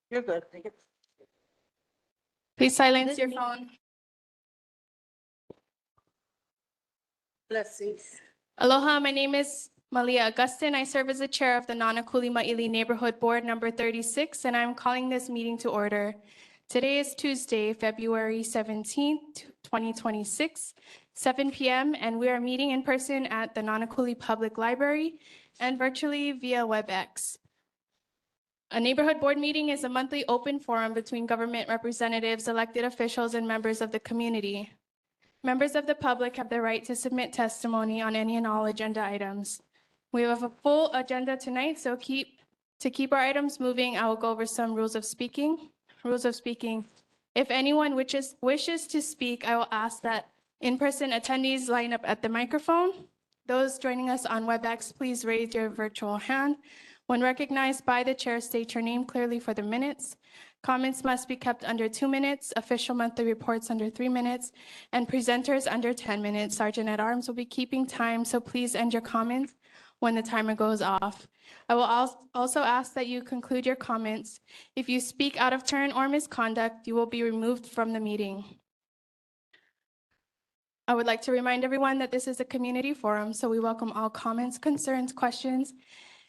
You're good. Thank you. Please silence your phone. Blessings. Aloha, my name is Malia Augustin. I serve as the chair of the Nānākuli-Māʻili Neighborhood Board number 36, and I'm calling this meeting to order. Today is Tuesday, February 17th, 2026, 7 p.m., and we are meeting in person at the Nānākuli Public Library and virtually via WebEx. A neighborhood board meeting is a monthly open forum between government representatives, elected officials, and members of the community. Members of the public have the right to submit testimony on any and all agenda items. We have a full agenda tonight, so to keep our items moving, I will go over some rules of speaking. Rules of speaking. If anyone wishes to speak, I will ask that in-person attendees line up at the microphone. Those joining us on WebEx, please raise your virtual hand. When recognized by the chair, state your name clearly for the minutes. Comments must be kept under 2 minutes, official monthly reports under 3 minutes, and presenters under 10 minutes. Sergeant at Arms will be keeping time, so please end your comments when the timer goes off. I will also ask that you conclude your comments. If you speak out of turn or misconduct, you will be removed from the meeting. I would like to remind everyone that this is a community forum, so we welcome all comments, concerns, questions,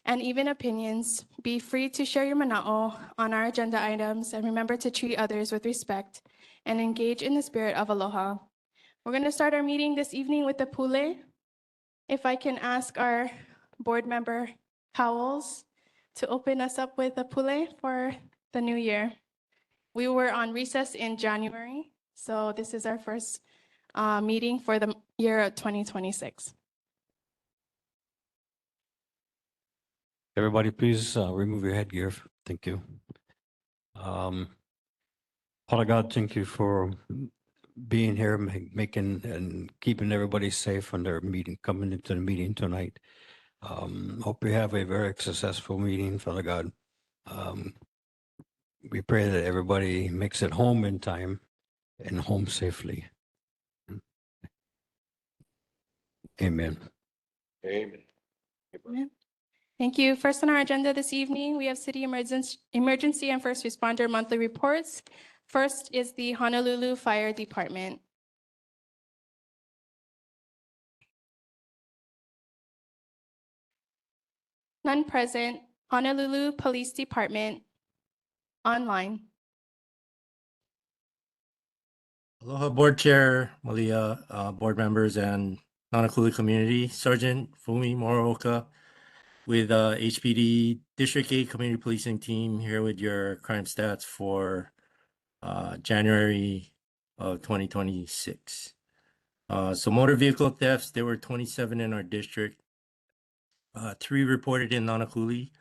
and even opinions. Be free to share your mana'o on our agenda items, and remember to treat others with respect and engage in the spirit of aloha. We're going to start our meeting this evening with the pule. If I can ask our board member Howells to open us up with a pule for the new year. We were on recess in January, so this is our first meeting for the year of 2026. Everybody, please remove your headgear. Thank you. Father God, thank you for being here, making and keeping everybody safe on their meeting, coming into the meeting tonight. Hope we have a very successful meeting, Father God. We pray that everybody makes it home in time and home safely. Amen. Amen. Amen. Thank you. First on our agenda this evening, we have City Emergency and First Responder Monthly Reports. First is the Honolulu Fire Department. None present. Honolulu Police Department. Online. Aloha Board Chair, Malia, board members, and Nānākuli community. Sergeant Fumi Morooka with HPD District 8 Community Policing Team here with your crime stats for January of 2026. So motor vehicle thefts, there were 27 in our district. 3 reported in Nānākuli.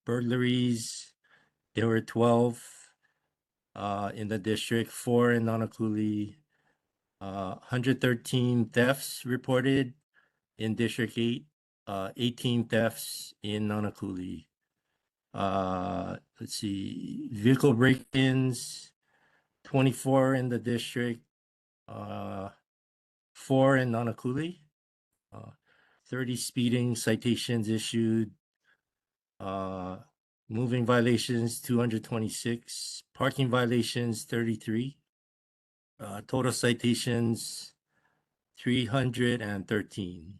Burglaries, there were 12 in the district, 4 in Nānākuli. 113 thefts reported in District 8, 18 thefts in Nānākuli. Let's see, vehicle break-ins, 24 in the district, 4 in Nānākuli. 30 speeding citations issued. Moving violations, 226. Parking violations, 33. Total citations, 313.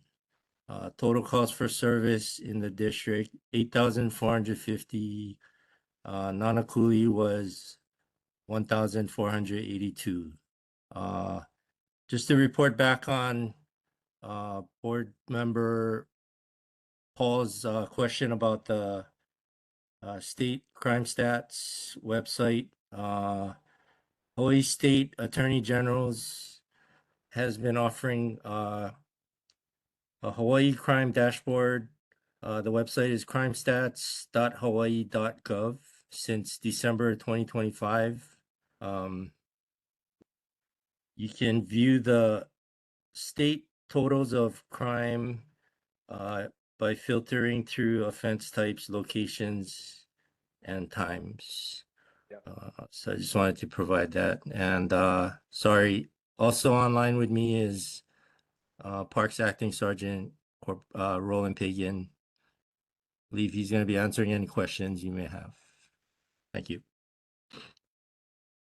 Total calls for service in the district, 8,450. Nānākuli was 1,482. Just to report back on board member Paul's question about the state crime stats website. Hawaii State Attorney General's has been offering a Hawaii crime dashboard. The website is crimestats.hawaii.gov since December 2025. You can view the state totals of crime by filtering through offense types, locations, and times. So I just wanted to provide that. And sorry, also online with me is Parks Acting Sergeant Roland Pagan. I believe he's going to be answering any questions you may have. Thank you.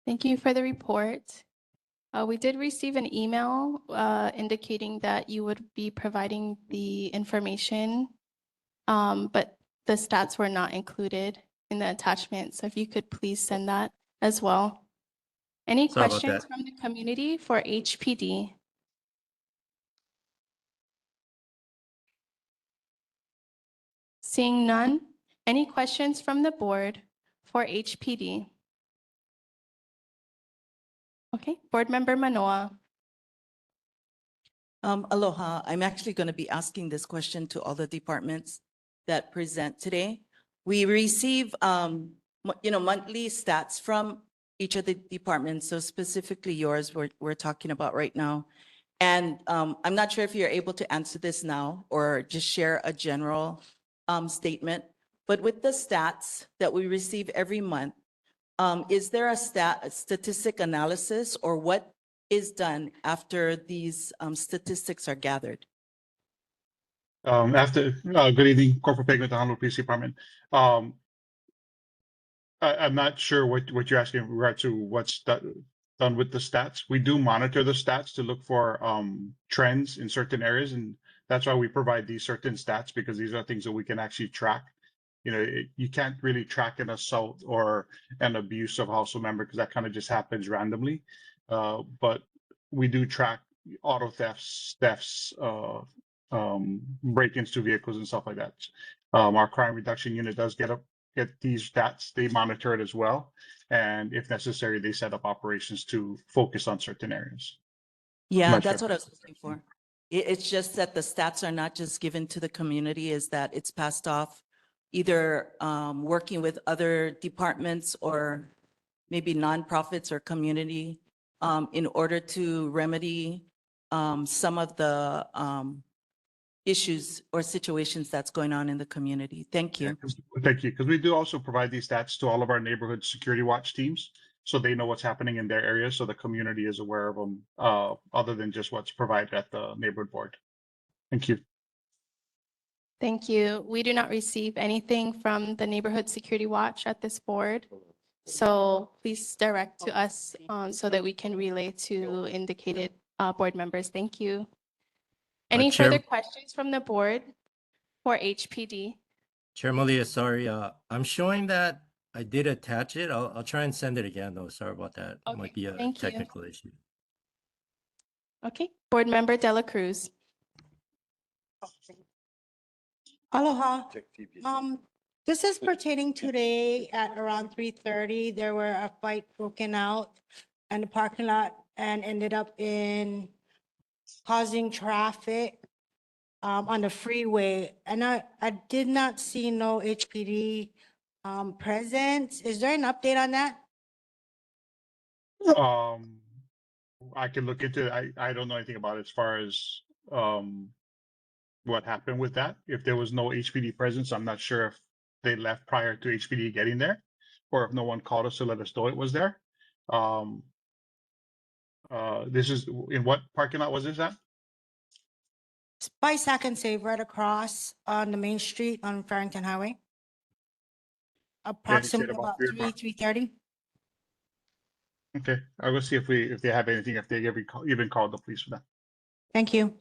Thank you for the report. We did receive an email indicating that you would be providing the information, but the stats were not included in the attachment. So if you could please send that as well. Any Sorry about questions that. from the community for HPD? Seeing none, any questions from the board for HPD? Okay, Board Member Manoa. Aloha. I'm actually going to be asking this question to all the departments that present today. We receive, monthly stats from each of the departments. So specifically yours, we're talking about right now. And I'm not sure if you're able to answer this now or just share a general statement. But with the stats that we receive every month, is there a statistic analysis or what is done after these statistics are gathered? Good evening, Corporal Pegman, the Honolulu Police Department. I'm not sure what you're asking in regard to what's done with the stats. We do monitor the stats to look for trends in certain areas, and that's why we provide these certain stats, because these are things that we can actually track. You can't really track an assault or an abuse of a household member because that kind of just happens randomly. But we do track auto thefts, break-ins to vehicles and stuff like that. Our crime reduction unit does get these stats. They monitor it as well, and if necessary, they set up operations to focus on certain areas. Yeah, Not that's sure. what I was looking for. It's just that the stats are not just given to the community, is that it's passed off either working with other departments or maybe nonprofits or community in order to remedy some of the issues or situations that's going on in the community. Thank you. Thank you, because we do also provide these stats to all of our neighborhood security watch teams, so they know what's happening in their area, so the community is aware of them, other than just what's provided at the neighborhood board. Thank you. Thank you. We do not receive anything from the Neighborhood Security Watch at this board. So please direct to us so that we can relay to indicated board members. Thank you. Any Chair- further questions from the board for HPD? Chair Malia, sorry, I'm showing that I did attach it. I'll try and send it again though. Sorry about that. It Okay, might be a thank you. technical issue. Okay, Board Member Dela Cruz. Aloha. This is pertaining today at around 3:30. There were a fight broken out in the parking lot and ended up in causing traffic on the freeway. And I did not see no HPD presence. Is there an update on that? I can look into it. I don't know anything about it as far as what happened with that. If there was no HPD presence, I'm not sure if they left prior to HPD getting there, or if no one called us to let us know it was there. This is in what parking lot was this at? By Sack and Save right across on the main street on Farrington Highway. Approximately about about 3 o'clock. 3:30. Okay, I will see if they have anything, if they even called the police for that. Thank you.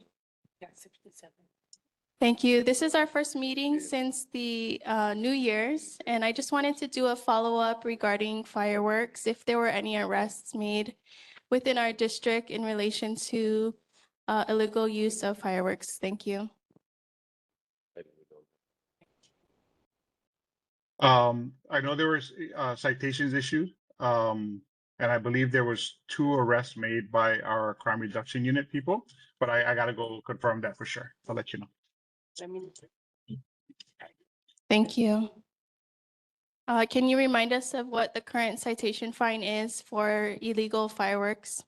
Thank you. This is our first meeting since the New Year's, and I just wanted to do a follow-up regarding fireworks, if there were any arrests made within our district in relation to illegal use of fireworks. Thank you. I know there was citations issued, and I believe there was 2 arrests made by our crime reduction unit people, but I gotta go confirm that for sure. I'll let you know. Thank you. Can you remind us of what the current citation fine is for illegal fireworks?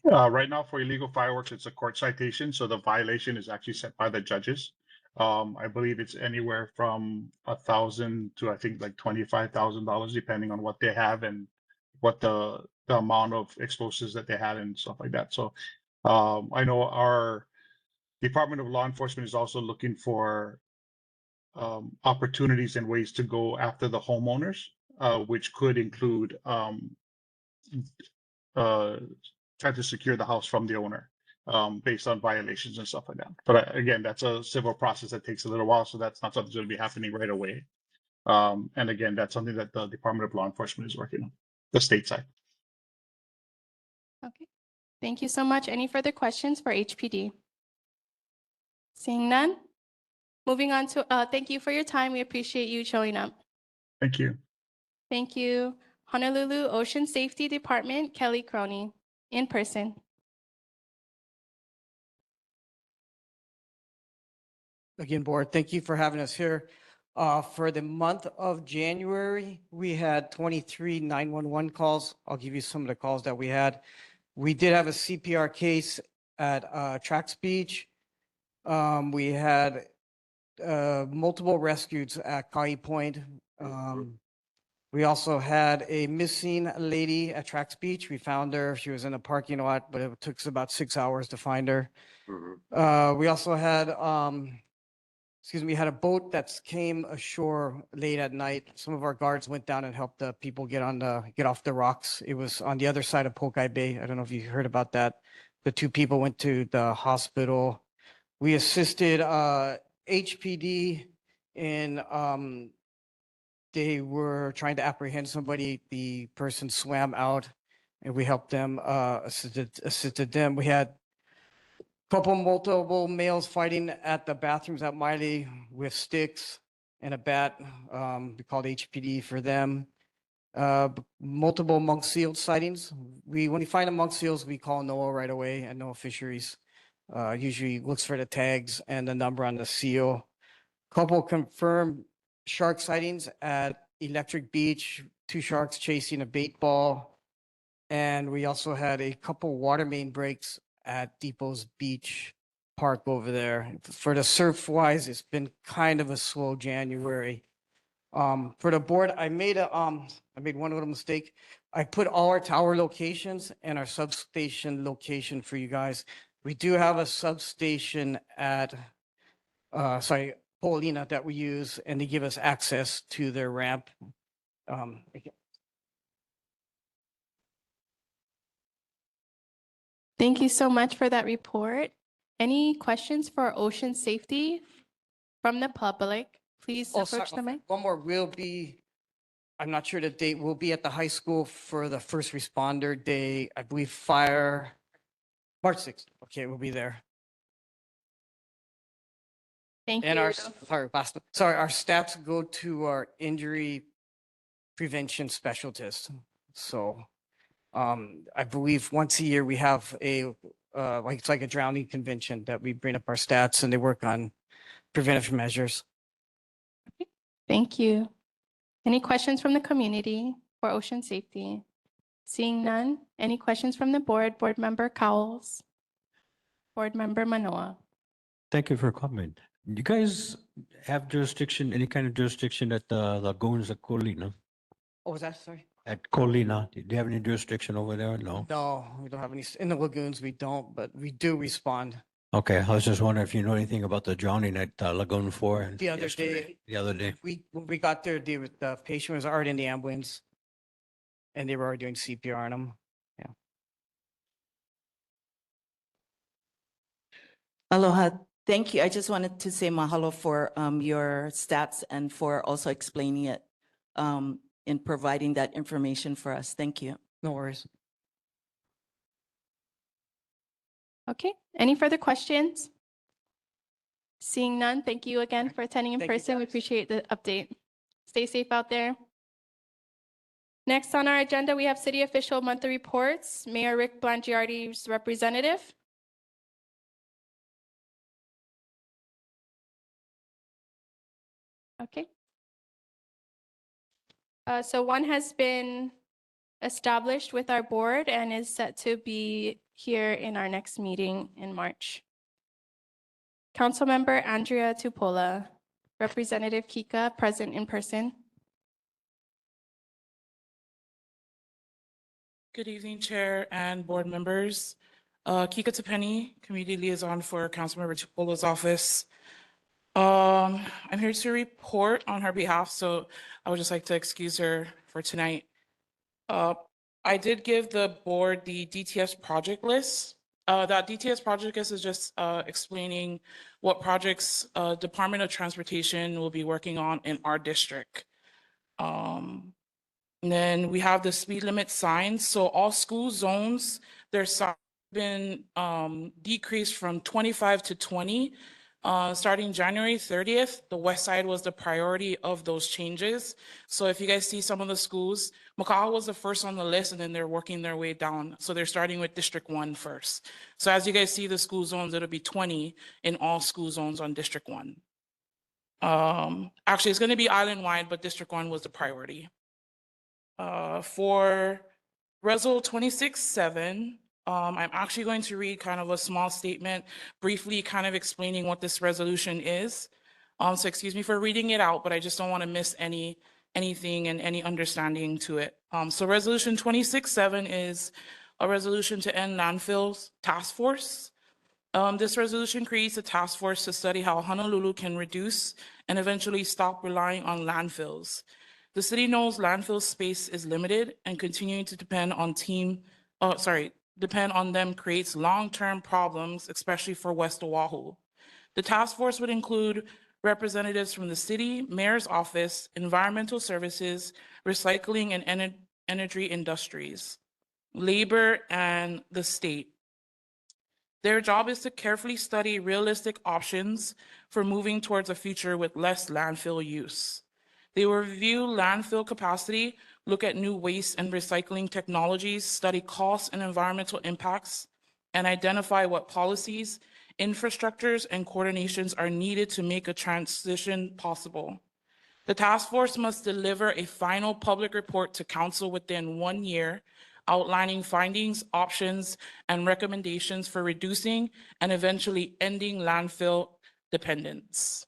Right now for illegal fireworks, it's a court citation, so the violation is actually set by the judges. I believe it's anywhere from $1,000 to I think like $25,000, depending on what they have and what the amount of explosives that they had and stuff like that. So I know our Department of Law Enforcement is also looking for opportunities and ways to go after the homeowners which could include trying to secure the house from the owner based on violations and stuff like that. But again, that's a civil process that takes a little while, so that's not something that's going to be happening right away. And again, that's something that the Department of Law Enforcement is working on, the state side. Okay, thank you so much. Any further questions for HPD? Seeing none? Moving on to, thank you for your time. We appreciate you showing up. Thank you. Thank you. Honolulu Ocean Safety Department, Kelly Croney, in person. Again, board, thank you for having us here. For the month of January, we had 23 911 calls. I'll give you some of the calls that we had. We did have a CPR case at Trax Beach. We had multiple rescues at Kai Point. We also had a missing lady at Trax Beach. We found her. She was in a parking lot, but it took us about 6 hours to find her. We also had we had a boat that came ashore late at night. Some of our guards went down and helped the people get off the rocks. It was on the other side of Pokai Bay. I don't know if you heard about that. The two people went to the hospital. We assisted HPD in they were trying to apprehend somebody. The person swam out and we helped them, assisted them. We had multiple males fighting at the bathrooms at Maʻili with sticks and a bat. We called HPD for them. Multiple monk seal sightings. When we find a monk seals, we call NOAA right away, and NOAA Fisheries usually looks for the tags and the number on the seal. Couple confirmed shark sightings at Electric Beach, 2 sharks chasing a bait ball. And we also had a couple water main breaks at Depot's Beach Park over there. For the surf wise, it's been kind of a slow January. For the board, I made one little mistake. I put all our tower locations and our substation location for you guys. We do have a substation at, Paulina that we use, and they give us access to their ramp. Thank you so much for that report. Any questions for ocean safety from the public? Please Oh, sorry, approach the mic. one more will be, I'm not sure the date, will be at the high school for the first responder day. I believe fire, March 6th. Okay, we'll be there. Thank And you. our stats go to our injury prevention specialist. So I believe once a year we have it's like a drowning convention that we bring up our stats and they work on preventive measures. Thank you. Any questions from the community for ocean safety? Seeing none, any questions from the board? Board Member Cowles? Board Member Manoa? Thank you for coming. You guys have jurisdiction, any kind of jurisdiction at the lagoons at Colina? Oh, was that, sorry? At Colina, do you have any jurisdiction over there? No? No, we don't have any, in the lagoons, we don't, but we do respond. Okay, I was just wondering if you know anything about the drowning at Lagoon 4. The other yesterday. day, The other day. when we got there, the patient was already in the ambulance and they were already doing CPR on him. Aloha. Thank you. I just wanted to say mahalo for your stats and for also explaining it in providing that information for us. Thank you. No worries. Okay, any further questions? Seeing none, thank you again for attending in Thank you, person. We guys. appreciate the update. Stay safe out there. Next on our agenda, we have city official monthly reports. Mayor Rick Blangiardi's representative. Okay. So one has been established with our board and is set to be here in our next meeting in March. Councilmember Andrea Tupola, Representative Kika, present in person. Good evening, Chair and board members. Kika Tupeni, Community Liaison for Councilmember Tupola's office. I'm here to report on her behalf, so I would just like to excuse her for tonight. I did give the board the DTS project list. That DTS project list is just explaining what projects Department of Transportation will be working on in our district. And then we have the speed limit signs. So all school zones, their sign been decreased from 25 to 20. Starting January 30th, the west side was the priority of those changes. So if you guys see some of the schools, Makaha was the first on the list, and then they're working their way down. So they're starting with District 1 first. So as you guys see the school zones, it'll be 20 in all school zones on District 1. Actually, it's going to be island-wide, but District 1 was the priority. For Resol 26-7, I'm actually going to read kind of a small statement, briefly kind of explaining what this resolution is. So excuse me for reading it out, but I just don't want to miss anything and any understanding to it. So Resolution 26-7 is a resolution to end landfills task force. This resolution creates a task force to study how Honolulu can reduce and eventually stop relying on landfills. The city knows landfill space is limited, and continuing to depend on them creates long-term problems, especially for West Oahu. The task force would include representatives from the city, mayor's office, environmental services, recycling and energy industries, labor, and the state. Their job is to carefully study realistic options for moving towards a future with less landfill use. They will review landfill capacity, look at new waste and recycling technologies, study costs and environmental impacts, and identify what policies, infrastructures, and coordinations are needed to make a transition possible. The task force must deliver a final public report to council within 1 year, outlining findings, options, and recommendations for reducing and eventually ending landfill dependence.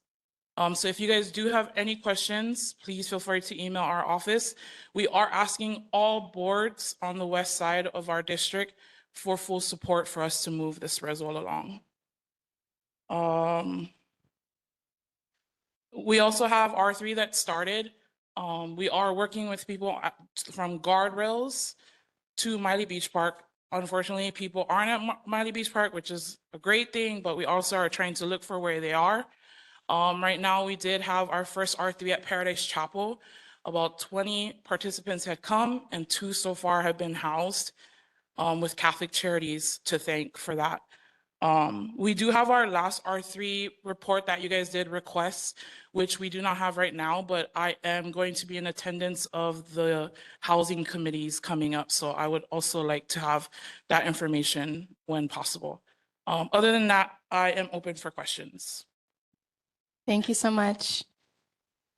So if you guys do have any questions, please feel free to email our office. We are asking all boards on the west side of our district for full support for us to move this resolution along. We also have R3 that started. We are working with people from guardrails to Maʻili Beach Park. Unfortunately, people aren't at Maʻili Beach Park, which is a great thing, but we also are trying to look for where they are. Right now, we did have our first R3 at Paradise Chapel. About 20 participants had come, and 2 so far have been housed with Catholic Charities to thank for that. We do have our last R3 report that you guys did request, which we do not have right now, but I am going to be in attendance of the housing committees coming up. So I would also like to have that information when possible. Other than that, I am open for questions. Thank you so much,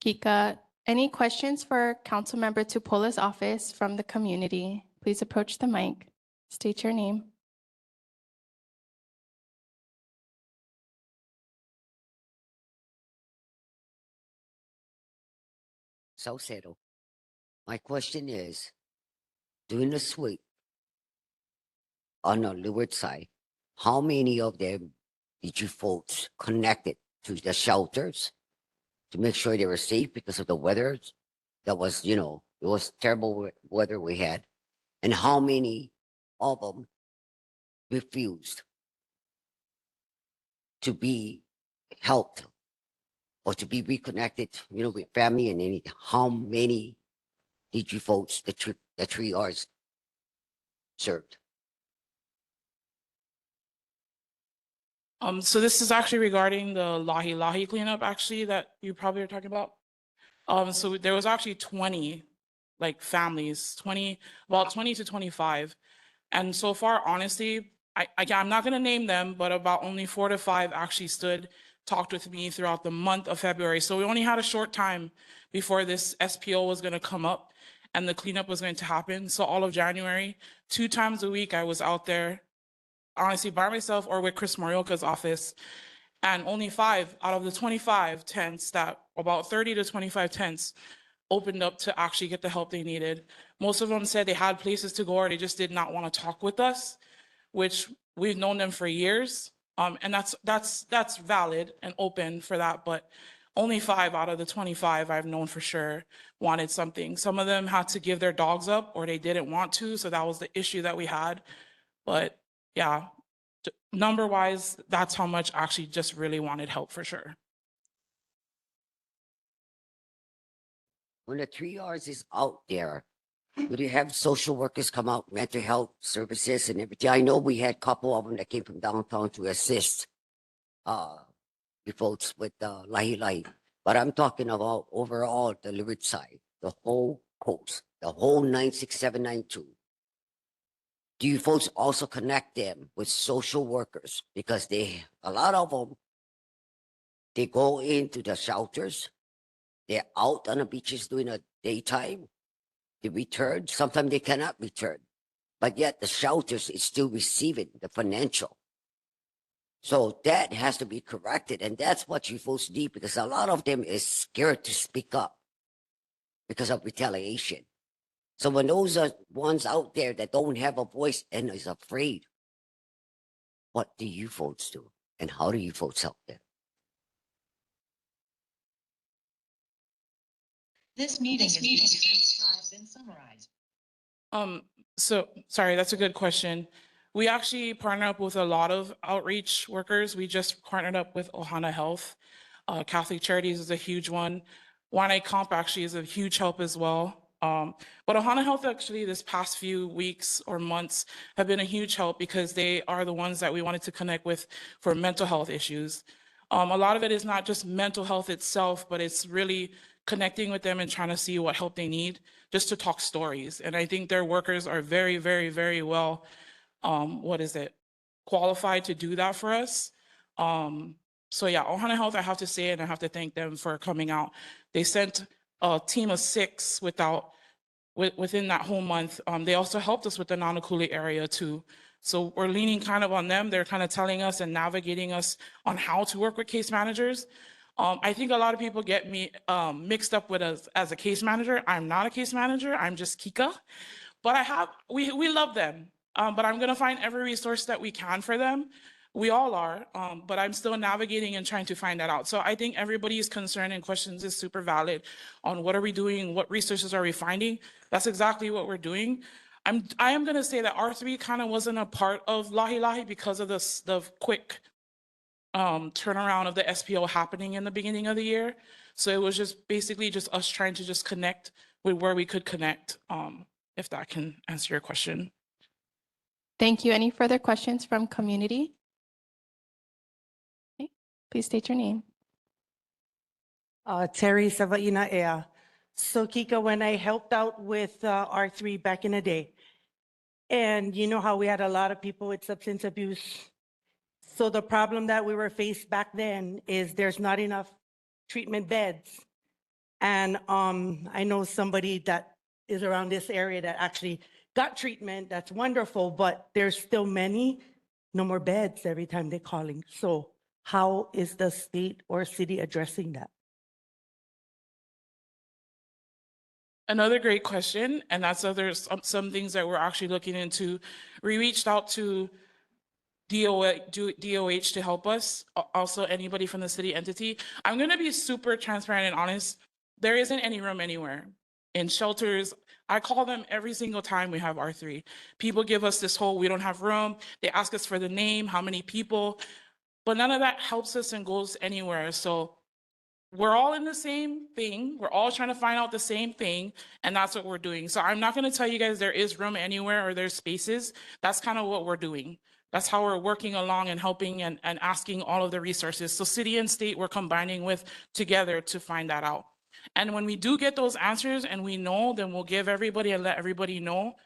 Kika. Any questions for Councilmember Tupola's office from the community? Please approach the mic. State your name. Salcedo. My question is, during the sweep on the leeward side, how many of them did you folks connected to the shelters to make sure they were safe because of the weather that was, it was terrible weather we had? And how many of them refused to be helped or to be reconnected, with family and anything? How many did you folks, the 3 R's, served? So this is actually regarding the Lahi cleanup, actually, that you probably are talking about. So there was actually 20 families, about 20 to 25. And so far, honestly, I'm not going to name them, but about only 4 to 5 actually talked with me throughout the month of February. So we only had a short time before this SPO was going to come up and the cleanup was going to happen. So all of January, 2 times a week, I was out there, honestly, by myself or with Chris Morioka's office. And only 5 out of the 25 tents, that about 30 to 25 tents, opened up to actually get the help they needed. Most of them said they had places to go or they just did not want to talk with us, which we've known them for years. And that's valid and open for that, but only 5 out of the 25 I've known for sure wanted something. Some of them had to give their dogs up or they didn't want to, so that was the issue that we had. But yeah, number wise, that's how much actually just really wanted help for sure. When the 3 Rs is out there, would you have social workers come out, mental health services and everything? I know we had a couple of them that came from downtown to assist the folks with lahi-lahi. But I'm talking about overall the Lyric side, the whole coast, the whole 96792. Do you folks also connect them with social workers? Because a lot of them, they go into the shelters, they're out on the beaches during the daytime, they return, sometimes they cannot return, but yet the shelters is still receiving the financial. So that has to be corrected, and that's what you folks need, because a lot of them is scared to speak up because of retaliation. So when those are ones out there that don't have a voice and is afraid, what do you folks do? And how do you folks help them? This meeting is being transcribed and summarized. So sorry, that's a good question. We actually partner up with a lot of outreach workers. We just partnered up with Ohana Health. Catholic Charities is a huge one. One Comp actually is a huge help as well. But Ohana Health actually this past few weeks or months have been a huge help because they are the ones that we wanted to connect with for mental health issues. A lot of it is not just mental health itself, but it's really connecting with them and trying to see what help they need, just to talk stories. And I think their workers are very, very, very well, qualified to do that for us. So yeah, Ohana Health, I have to say, and I have to thank them for coming out. They sent a team of 6 within that whole month. They also helped us with the Nānākuli area too. So we're leaning kind of on them. They're kind of telling us and navigating us on how to work with case managers. I think a lot of people get me mixed up with us as a case manager. I'm not a case manager. I'm just Kika, but we love them. But I'm gonna find every resource that we can for them. We all are, but I'm still navigating and trying to find that out. So I think everybody's concern and questions is super valid on what are we doing, what resources are we finding. That's exactly what we're doing. I am gonna say that R3 kind of wasn't a part of lahi-lahi because of the quick turnaround of the SPO happening in the beginning of the year. So it was just basically just us trying to just connect with where we could connect, if that can answer your question. Thank you. Any further questions from community? Okay, please state your name. Terry Savaina Ea. So Kika, when I helped out with R3 back in the day, and you know how we had a lot of people with substance abuse. So the problem that we were faced back then is there's not enough treatment beds. And I know somebody that is around this area that actually got treatment. That's wonderful, but there's still no more beds every time they're calling. So how is the state or city addressing that? Another great question, and that's there's some things that we're actually looking into. We reached out to DOH to help us, also anybody from the city entity. I'm going to be super transparent and honest. There isn't any room anywhere in shelters. I call them every single time we have R3. People give us this whole, we don't have room. They ask us for the name, how many people, but none of that helps us and goes anywhere. So we're all in the same thing. We're all trying to find out the same thing, and that's what we're doing. So I'm not going to tell you guys there is room anywhere or there's spaces. That's kind of what we're doing. That's how we're working along and helping and asking all of the resources. So city and state, we're combining with together to find that out. And when we do get those answers and we know, then we'll give everybody and let everybody know.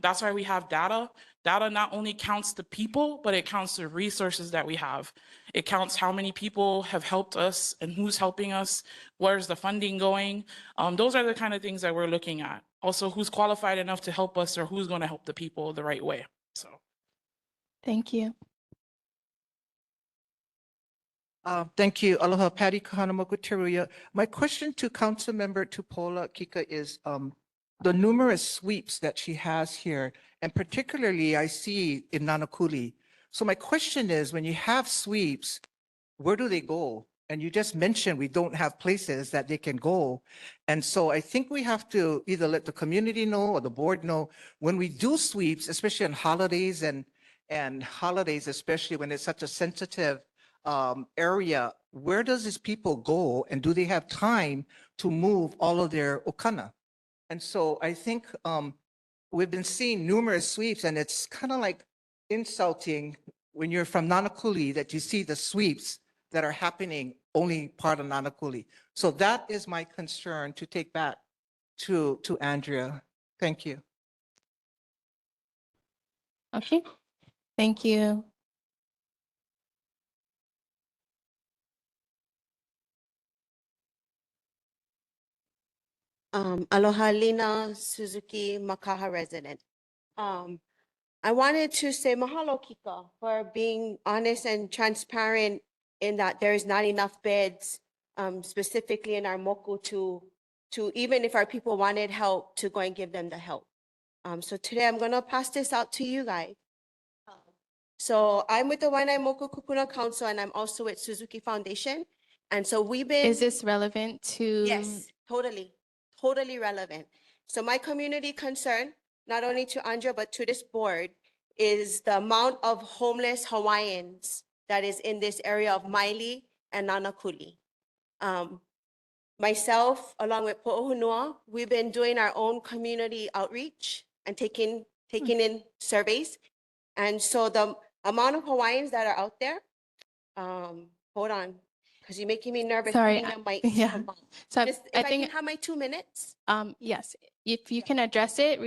That's why we have data. Data not only counts the people, but it counts the resources that we have. It counts how many people have helped us and who's helping us, where's the funding going. Those are the kind of things that we're looking at. Also, who's qualified enough to help us or who's going to help the people the right way. So. Thank you. Thank you. Aloha, Patty Kahanamoku Teruya. My question to Councilmember Tupola Kika is the numerous sweeps that she has here, and particularly I see in Nānākuli So my question is, when you have sweeps, where do they go? And you just mentioned we don't have places that they can go. And so I think we have to either let the community know or the board know when we do sweeps, especially on holidays and holidays, especially when it's such a sensitive area, where does these people go and do they have time to move all of their okana? And so I think we've been seeing numerous sweeps and it's kind of like insulting when you're from Nānākuli that you see the sweeps that are happening only part of Nānākuli. So that is my concern to take back to Andrea. Thank you. Okay, thank you. Aloha, Lina Suzuki, Makaha resident. I wanted to say mahalo, Kika, for being honest and transparent in that there is not enough beds, specifically in our moku to even if our people wanted help, to go and give them the help. So today I'm gonna pass this out to you guys. So I'm with the Waianae Moku Kupuna Council and I'm also with Suzuki Foundation. And so we've been. Is this relevant to? Yes, totally relevant. So my community concern, not only to Andrea, but to this board, is the amount of homeless Hawaiians that is in this area of Maili and Nānākuli. Myself, along with Po'ohunua, we've been doing our own community outreach and taking in surveys. And so the amount of Hawaiians that are out there, hold on, because you're making me nervous. Sorry, Lena might yeah. come up. So Just, I if I can think, have my 2 minutes. yes, if you can address it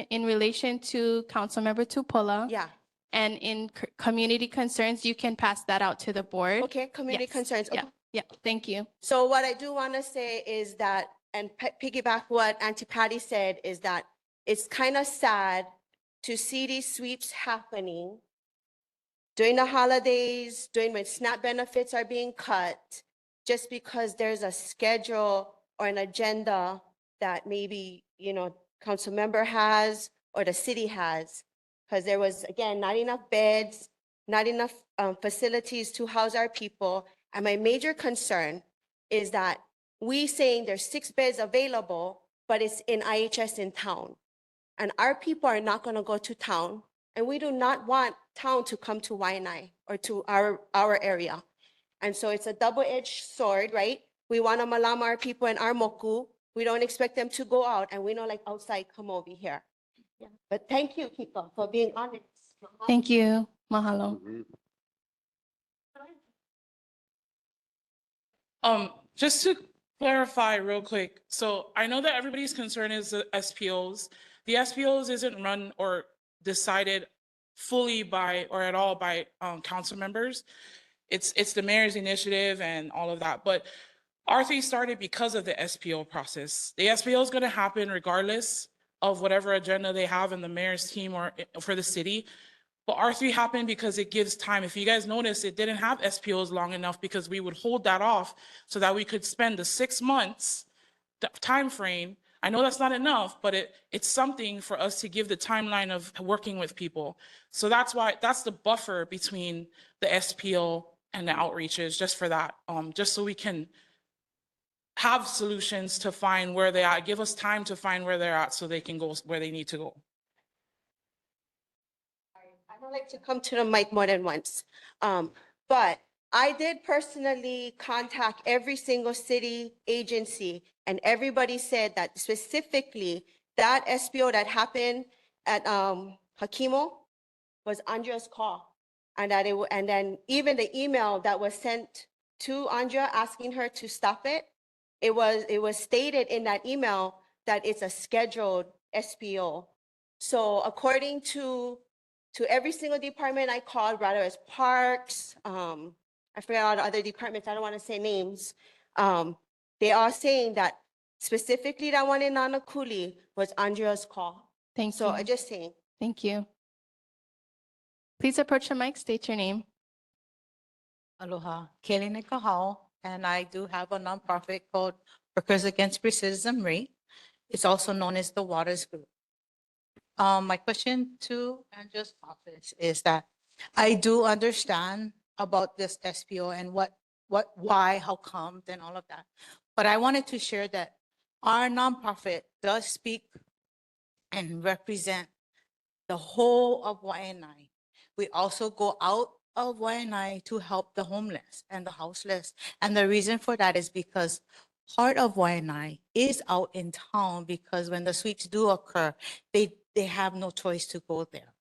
in relation to Councilmember Tupola. Yeah, And in community concerns, you can pass that out to the board. okay, community Yes. concerns. Yeah, Okay. yeah, thank you. So what I do want to say is that, and piggyback what Auntie Patty said, is that it's kind of sad to see these sweeps happening during the holidays, during when SNAP benefits are being cut, just because there's a schedule or an agenda that maybe, council member has or the city has. Because there was, again, not enough beds, not enough facilities to house our people. And my major concern is that we saying there's 6 beds available, but it's in IHS in town. And our people are not gonna go to town. And we do not want town to come to Waianae or to our area. And so it's a double-edged sword, right? We wanna malama our people in our moku. We don't expect them to go out, and we know like outside, come over here. Yeah. But thank you, Kiko, for being honest. Thank you. Mahalo. Just to clarify real quick, so I know that everybody's concern is the SPOs. The SPOs isn't run or decided fully by or at all by council members. It's the mayor's initiative and all of that. But R3 started because of the SPO process. The SPO is going to happen regardless of whatever agenda they have in the mayor's team or for the city. But R3 happened because it gives time. If you guys notice, it didn't have SPOs long enough because we would hold that off so that we could spend the 6 months time frame. I know that's not enough, but it's something for us to give the timeline of working with people. So that's the buffer between the SPO and the outreaches, just for that, just so we can have solutions to find where they are, give us time to find where they're at so they can go where they need to go. I don't like to come to the mic more than once. But I did personally contact every single city agency, and everybody said that specifically that SPO that happened at Hakimo was Andrea's call. And that and then even the email that was sent to Andrea asking her to stop it, it was stated in that email that it's a scheduled SPO. So according to every single department I called, whether it's parks, I forgot all the other departments, I don't want to say names. They are saying that specifically that one in Nānākuli was Andrea's call. Thank So you. I just saying. Thank you. Please approach the mic, state your name. Aloha, Kelly Nikahau, and I do have a nonprofit called Workers Against Racism RAPE. It's also known as the Waters Group. My question to Andrea's office is that I do understand about this SPO and why, how come, and all of that. But I wanted to share that our nonprofit does speak and represent the whole of Waianae. We also go out of Waianae to help the homeless and the houseless. And the reason for that is because part of Waianae is out in town, because when the sweeps do occur, they have no choice to go there.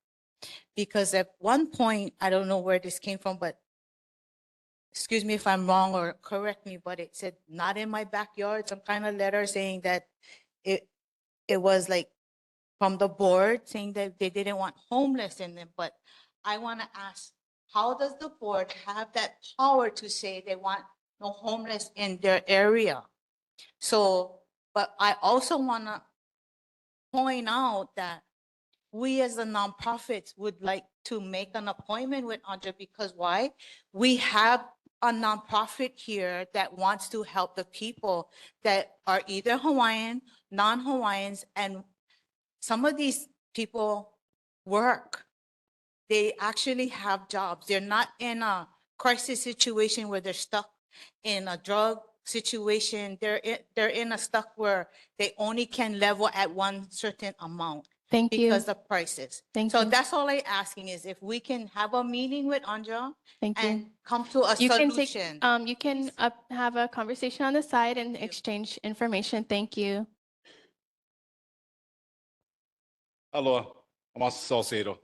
Because at one point, I don't know where this came from, but excuse me if I'm wrong or correct me, but it said, not in my backyard, some kind of letter saying that it was like from the board saying that they didn't want homeless in them. But I want to ask, how does the board have that power to say they want no homeless in their area? So, but I also want to point out that we as a nonprofit would like to make an appointment with Andre, because why? We have a nonprofit here that wants to help the people that are either Hawaiian, non-Hawaiians, and some of these people work. They actually have jobs. They're not in a crisis situation where they're stuck in a drug situation. They're in a stuck where they only can level at one certain amount. Thank you. Because of prices. Thank So you. that's all I'm asking is if we can have a meeting with Andra Thank you. and come to a You can take, solution. you can have a conversation on the side and exchange information. Thank you. Aloha, I'm also Salcedo.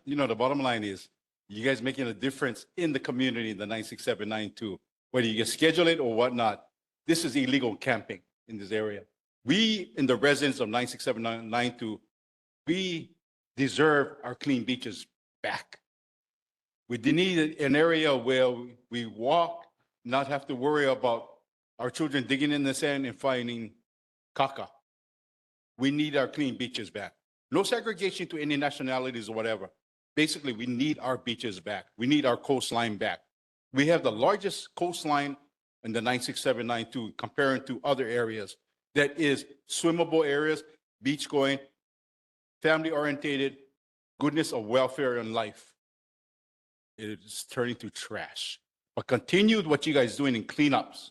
You know, the bottom line is you guys making a difference in the community in the 96792, whether you can schedule it or whatnot. This is illegal camping in this area. We, in the residents of 96792, we deserve our clean beaches back. We need an area where we walk, not have to worry about our children digging in the sand and finding caca. We need our clean beaches back. No segregation to any nationalities or whatever. Basically, we need our beaches back. We need our coastline back. We have the largest coastline in the 96792 comparing to other areas that is swimmable areas, beach going, family orientated, goodness of welfare and life. It is turning to trash. But continue with what you guys doing in cleanups.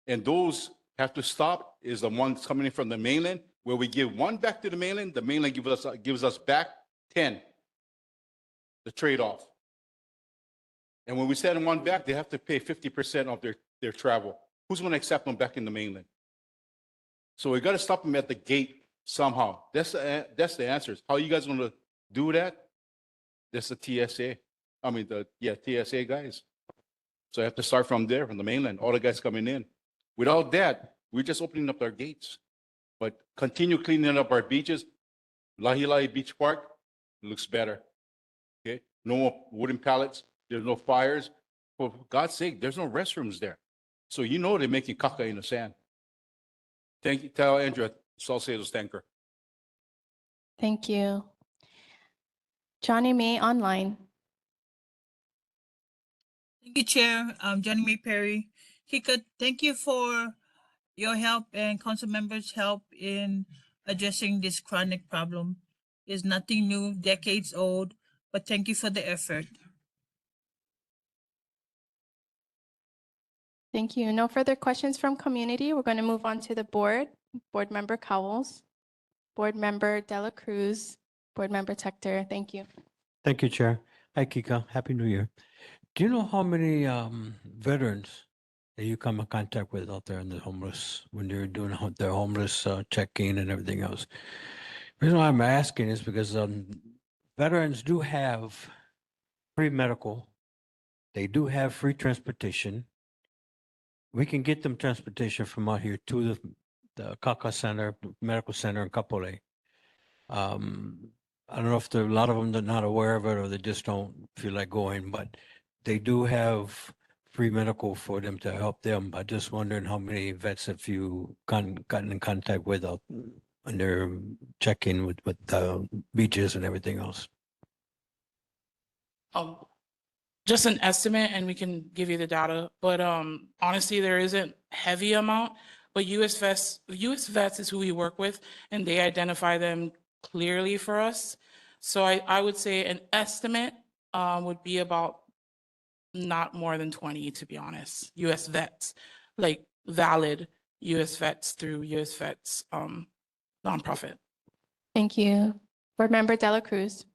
And those have to stop is the ones coming in from the mainland, where we give one back to the mainland gives us back 10, the trade-off. And when we send one back, they have to pay 50% of their travel. Who's going to accept them back in the mainland? So we got to stop them at the gate somehow. That's the answers. How are you guys going to do that? That's the TSA. I mean, TSA guys. So I have to start from there, from the mainland, all the guys coming in. Without that, we're just opening up our gates. But continue cleaning up our beaches. Lahi Beach Park looks better. Okay, no more wooden pallets. There's no fires. For God's sake, there's no restrooms there. So you know they're making caca in the sand. Thank you. Tell Andrea, Salcedo's tanker. Thank you. Johnny May online. Thank you, Chair. Johnny May Perry. Kika, thank you for your help and council members' help in addressing this chronic problem. It's nothing new, decades old, but thank you for the effort. Thank you. No further questions from community. We're going to move on to the board. Board Member Cowles, Board Member Dela Cruz, Board Member Tector. Thank you. Thank you, Chair. Hi, Kika. Happy New Year. Do you know how many veterans that you come in contact with out there in the homeless, when you're doing their homeless check-in and everything else? The reason why I'm asking is because veterans do have free medical. They do have free transportation. We can get them transportation from out here to the Kaka Center, Medical Center in Kapolei. I don't know if a lot of them are not aware of it or they just don't feel like going, but they do have free medical for them to help them. I'm just wondering how many vets have you gotten in contact with when they're checking with the beaches and everything else? Just an estimate, and we can give you the data, but honestly, there isn't heavy amount, but US vets is who we work with, and they identify them clearly for us. So I would say an estimate would be about not more than 20, to be honest, US vets, like valid US vets through US vets nonprofit. Thank you. Board Member Dela Cruz.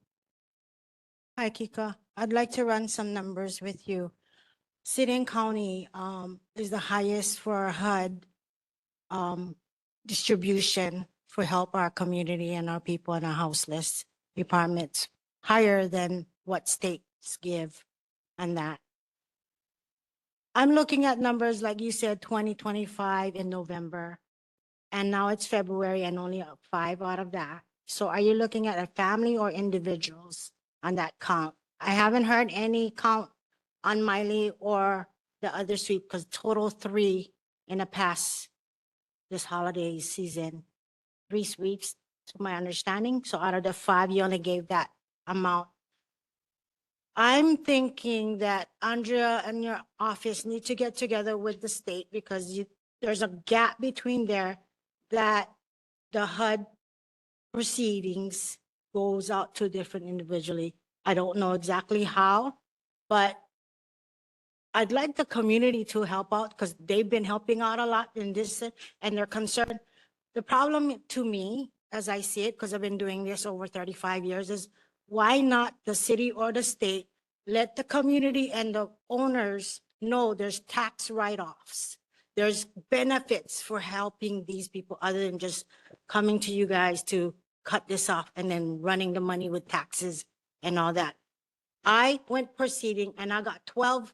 Hi, Kika. I'd like to run some numbers with you. City and county is the highest for HUD distribution for help our community and our people in our houseless departments, higher than what states give and that. I'm looking at numbers like you said, 2025 in November, and now it's February and only 5 out of that. So are you looking at a family or individuals on that count? I haven't heard any count on Māʻili or the other sweep because total 3 in the past this holiday season, 3 sweeps to my understanding. So out of the 5, you only gave that amount. I'm thinking that Andrea and your office need to get together with the state because there's a gap between there that the HUD proceedings goes out to different individually. I don't know exactly how, but I'd like the community to help out because they've been helping out a lot in this and they're concerned. The problem to me, as I see it, because I've been doing this over 35 years, is why not the city or the state let the community and the owners know there's tax write-offs. There's benefits for helping these people other than just coming to you guys to cut this off and then running the money with taxes and all that. I went proceeding and I got 12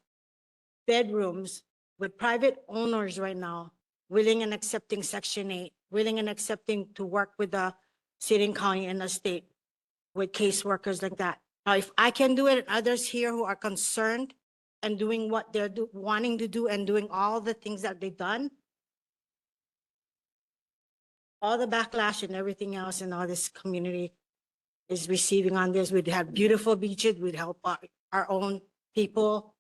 bedrooms with private owners right now, willing and accepting Section 8, willing and accepting to work with the city and county and the state with caseworkers like that. Now, if I can do it and others here who are concerned and doing what they're wanting to do and doing all the things that they've done, all the backlash and everything else and all this community is receiving on this. We'd have beautiful beaches, we'd help our own people.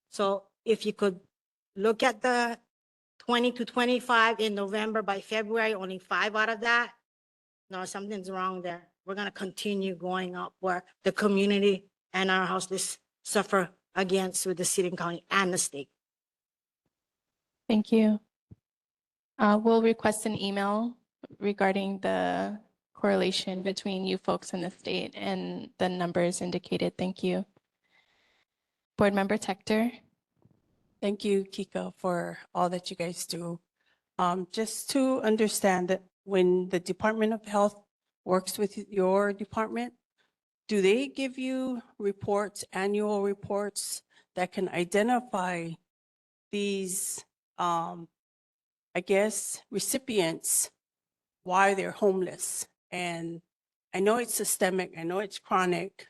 So if you could look at the 20 to 25 in November, by February, only 5 out of that, no, something's wrong there. We're gonna continue going up where the community and our houseless suffer against with the city and county and the state. Thank you. We'll request an email regarding the correlation between you folks and the state and the numbers indicated. Thank you. Board Member Tector. Thank you, Kika, for all that you guys do. Just to understand that when the Department of Health works with your department, do they give you reports, annual reports that can identify these, I guess, recipients, why they're homeless? And I know it's systemic, I know it's chronic,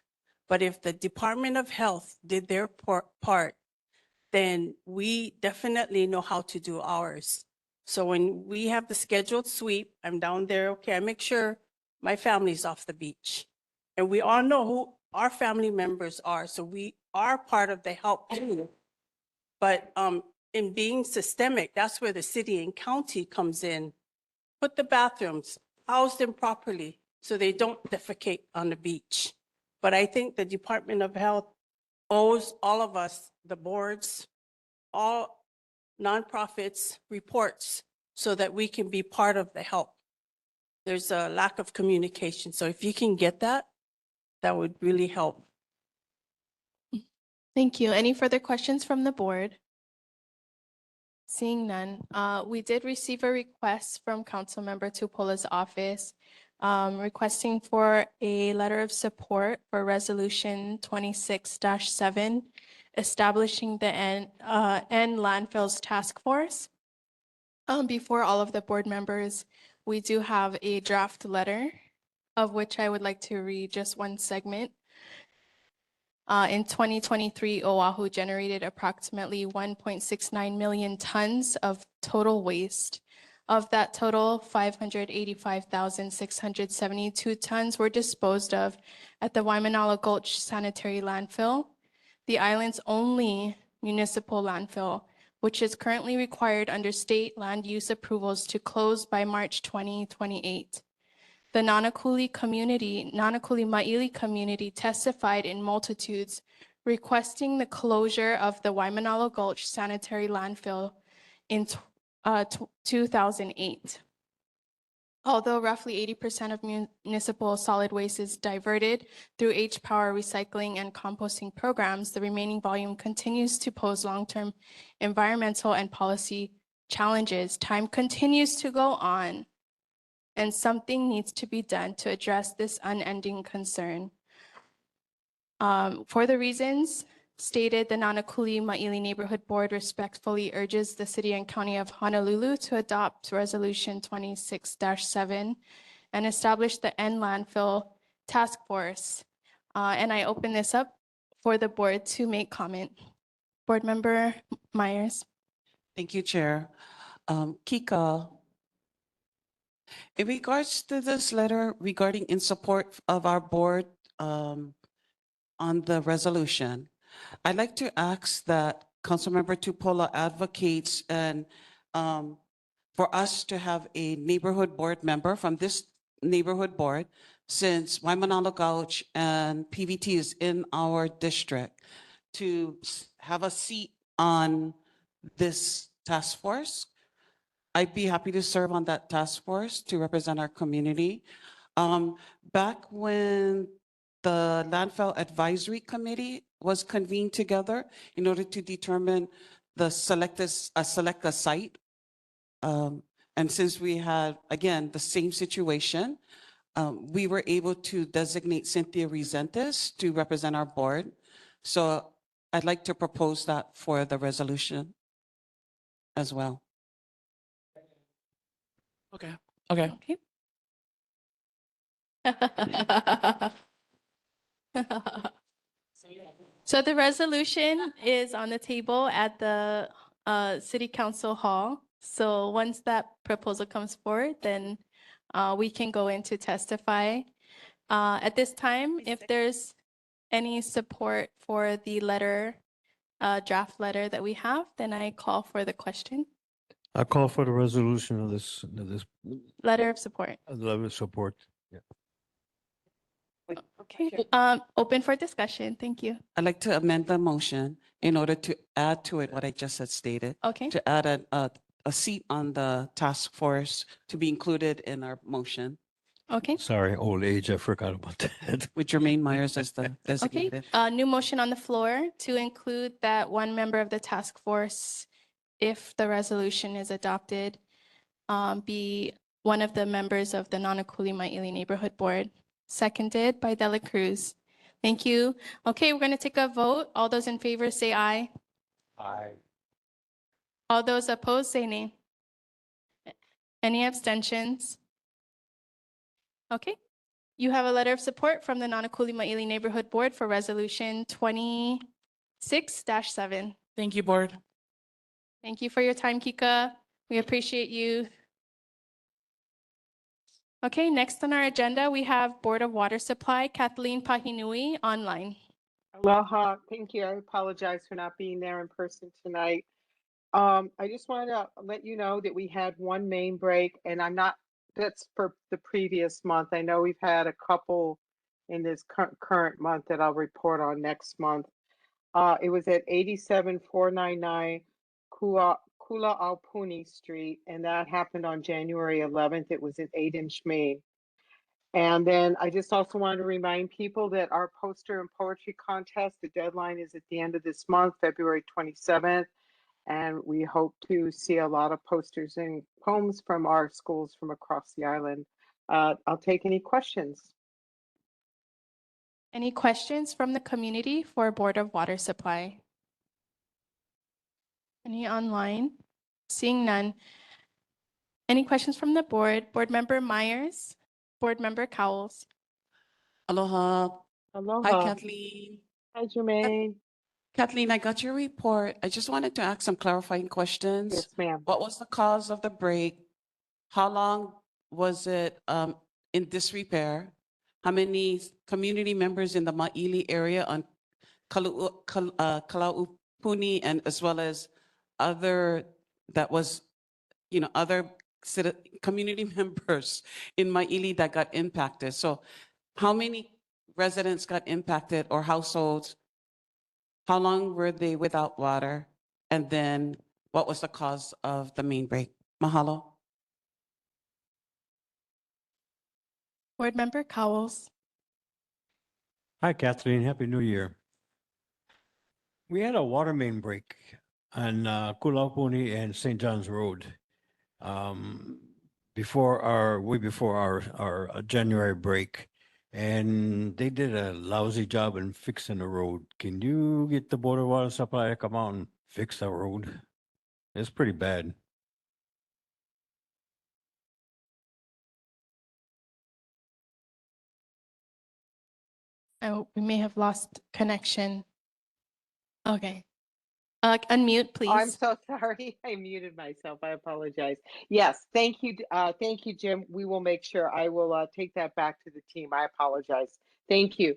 but if the Department of Health did their part, then we definitely know how to do ours. So when we have the scheduled sweep, I'm down there, okay, I make sure my family's off the beach. And we all know who our family members are, so we are part of the help too. But in being systemic, that's where the city and county comes in. Put the bathrooms, house them properly so they don't defecate on the beach. But I think the Department of Health owes all of us, the boards, all nonprofits, reports so that we can be part of the help. There's a lack of communication. So if you can get that, that would really help. Thank you. Any further questions from the board? Seeing none, we did receive a request from Councilmember Tupola's office requesting for a letter of support for Resolution 26-7, establishing the End Landfills Task Force. Before all of the board members, we do have a draft letter of which I would like to read just one segment. In 2023, Oahu generated approximately 1.69 million tons of total waste. Of that total, 585,672 tons were disposed of at the Waimanalo Gulch Sanitary Landfill, the island's only municipal landfill, which is currently required under state land use approvals to close by March 2028. The Nānākuli-Māʻili community testified in multitudes requesting the closure of the Waimanalo Gulch sanitary landfill in 2008. Although roughly 80% of municipal solid waste is diverted through H-Power recycling and composting programs, the remaining volume continues to pose long-term environmental and policy challenges. Time continues to go on, and something needs to be done to address this unending concern. For the reasons stated, the Nānākuli-Māʻili Neighborhood Board respectfully urges the City and County of Honolulu to adopt Resolution 26-7 and establish the End Landfill Task Force. And I open this up for the board to make comment. Board Member Myers. Thank you, Chair. Kika, in regards to this letter regarding in support of our board on the resolution, I'd like to ask that Councilmember Tupola advocates and for us to have a neighborhood board member from this neighborhood board, since Waimanalo Gulch and PVT is in our district, to have a seat on this task force. I'd be happy to serve on that task force to represent our community. Back when the Landfill Advisory Committee was convened together in order to determine the select a site. And since we had, again, the same situation, we were able to designate Cynthia Resentis to represent our board. So I'd like to propose that for the resolution as well. Okay. Okay. So the resolution is on the table at the City Council Hall. So once that proposal comes forward, then we can go in to testify. At this time, if there's any support for the letter, draft letter that we have, then I call for the question. I call for the resolution of this Letter of support. letter of support. Yeah. Okay, open for discussion. Thank you. I'd like to amend the motion in order to add to it what I just had stated. Okay. To add a seat on the task force to be included in our motion. Okay. Sorry, old age, I forgot about that. With Jermaine Myers as the Okay, designated. new motion on the floor to include that one member of the task force, if the resolution is adopted, be one of the members of the Nānākuli-Māʻili Neighborhood Board. Seconded by Dela Cruz. Thank you. Okay, we're going to take a vote. All those in favor say aye. Aye. All those opposed say nay. Any abstentions? Okay. You have a letter of support from the Nānākuli-Māʻili Neighborhood Board for Resolution 26-7. Thank you, Board. Thank you for your time, Kika. We appreciate you. Okay, next on our agenda, we have Board of Water Supply, Kathleen Pahinui, online. Aloha, thank you. I apologize for not being there in person tonight. I just wanted to let you know that we had one main break, and that's for the previous month. I know we've had a couple in this current month that I'll report on next month. It was at 87499 Kula-Aupuni Street, and that happened on January 11th. It was an 8-inch main. And then I just also wanted to remind people that our poster and poetry contest, the deadline is at the end of this month, February 27th. And we hope to see a lot of posters and poems from our schools from across the island. I'll take any questions. Any questions from the community for Board of Water Supply? Any online? Seeing none. Any questions from the board? Board Member Myers? Board Member Cowles? Aloha. Aloha. Hi, Kathleen. Hi, Jermaine. Kathleen, I got your report. I just wanted to ask some clarifying questions. Yes, ma'am. What was the cause of the break? How long was it in disrepair? How many community members in the Māʻili area on Kalaupuni and as well as other that was, other community members in Maʻili that got impacted. So how many residents got impacted or households? How long were they without water? And then what was the cause of the main break? Mahalo. Board Member Cowles. Hi, Kathleen. Happy New Year. We had a water main break on Kulaupuni and St. John's Road way before our January break. And they did a lousy job in fixing the road. Can you get the Board of Water Supply to come out and fix the road? It's pretty bad. Oh, we may have lost connection. Okay. Unmute, please. I'm so sorry. I muted myself. I apologize. Yes, thank you. Thank you, Jim. We will make sure. I will take that back to the team. I apologize. Thank you.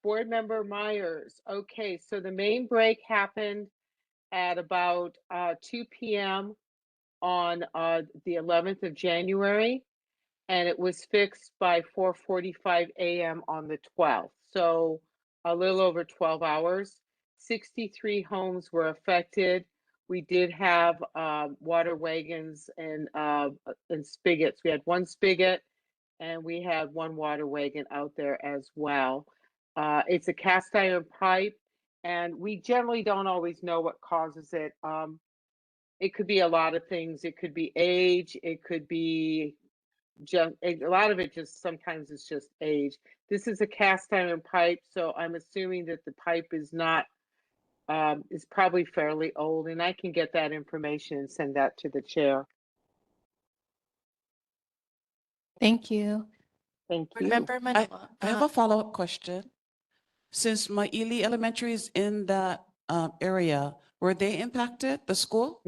Board Member Myers. Okay, so the main break happened at about 2 p.m. on the 11th of January, and it was fixed by 4:45 a.m. on the 12th. So a little over 12 hours. 63 homes were affected. We did have water wagons and spigots. We had one spigot and we had one water wagon out there as well. It's a cast iron pipe, and we generally don't always know what causes it. It could be a lot of things. It could be age. It could be just a lot of it. Just sometimes it's just age. This is a cast iron pipe, so I'm assuming that the pipe is not is probably fairly old, and I can get that information and send that to the chair. Thank you. Thank Board you. Member Manoa. I have a follow-up question. Since Maʻili Elementary is in that area, were they impacted, the school?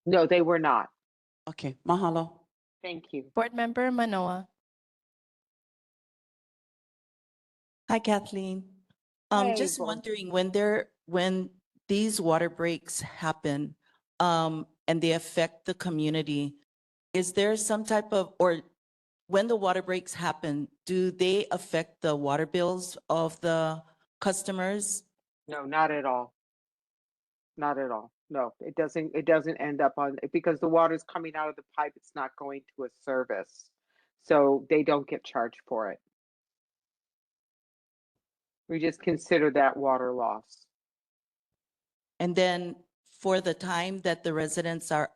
No, they were not. Okay, mahalo. Thank you. Board Member Manoa. Hi, Kathleen. Hey, Just Board. wondering when these water breaks happen, and they affect the community, is there some type of, or when the water breaks happen, do they affect the water bills of the customers? No, not at all. Not at all. No, it doesn't. It doesn't end up on, because the water's coming out of the pipe. It's not going to a service, so they don't get charged for it. We just consider that water loss. And then for the time that the residents are,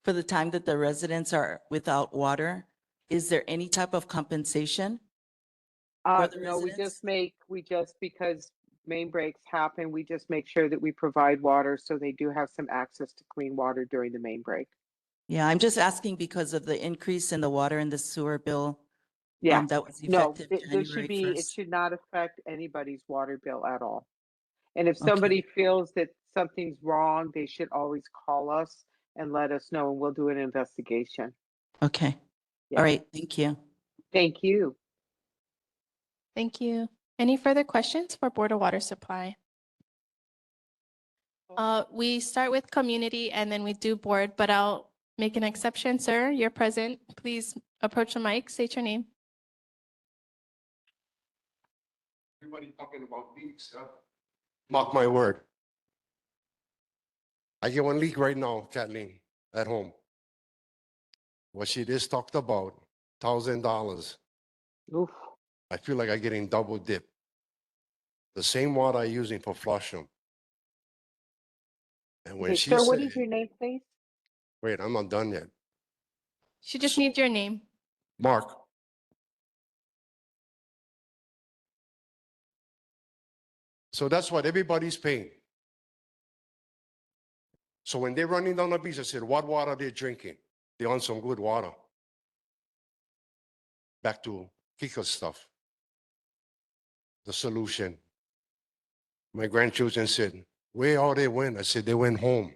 for the time that the residents are without water, is there any type of compensation? For the No, residents? we just, because main breaks happen, we just make sure that we provide water so they do have some access to clean water during the main break. Yeah, I'm just asking because of the increase in the water and the sewer bill. Yeah. That was No, effective there should January be, it 1st. should not affect anybody's water bill at all. And if Okay. somebody feels that something's wrong, they should always call us and let us know, and we'll do an investigation. Okay. Yeah. All right. Thank you. Thank you. Thank you. Any further questions for Board of Water Supply? We start with community and then we do board, but I'll make an exception, sir. You're present. Please approach the mic, state your name. Everybody talking about leaks, huh? Mark my word. I get one leak right now, Kathleen, at home. What she just talked about, $1,000. Oof. I feel like I'm getting double dip. The same water I'm using for flush them. And when Okay, she sir, said, what is your name, please? wait, I'm not done yet. She just needs your name. Mark. So that's what everybody's paying. So when they're running down the beach, I said, what water are they drinking? They're on some good water. Back to Kika's stuff. The solution. My grandchildren said, where all they went? I said, they went home.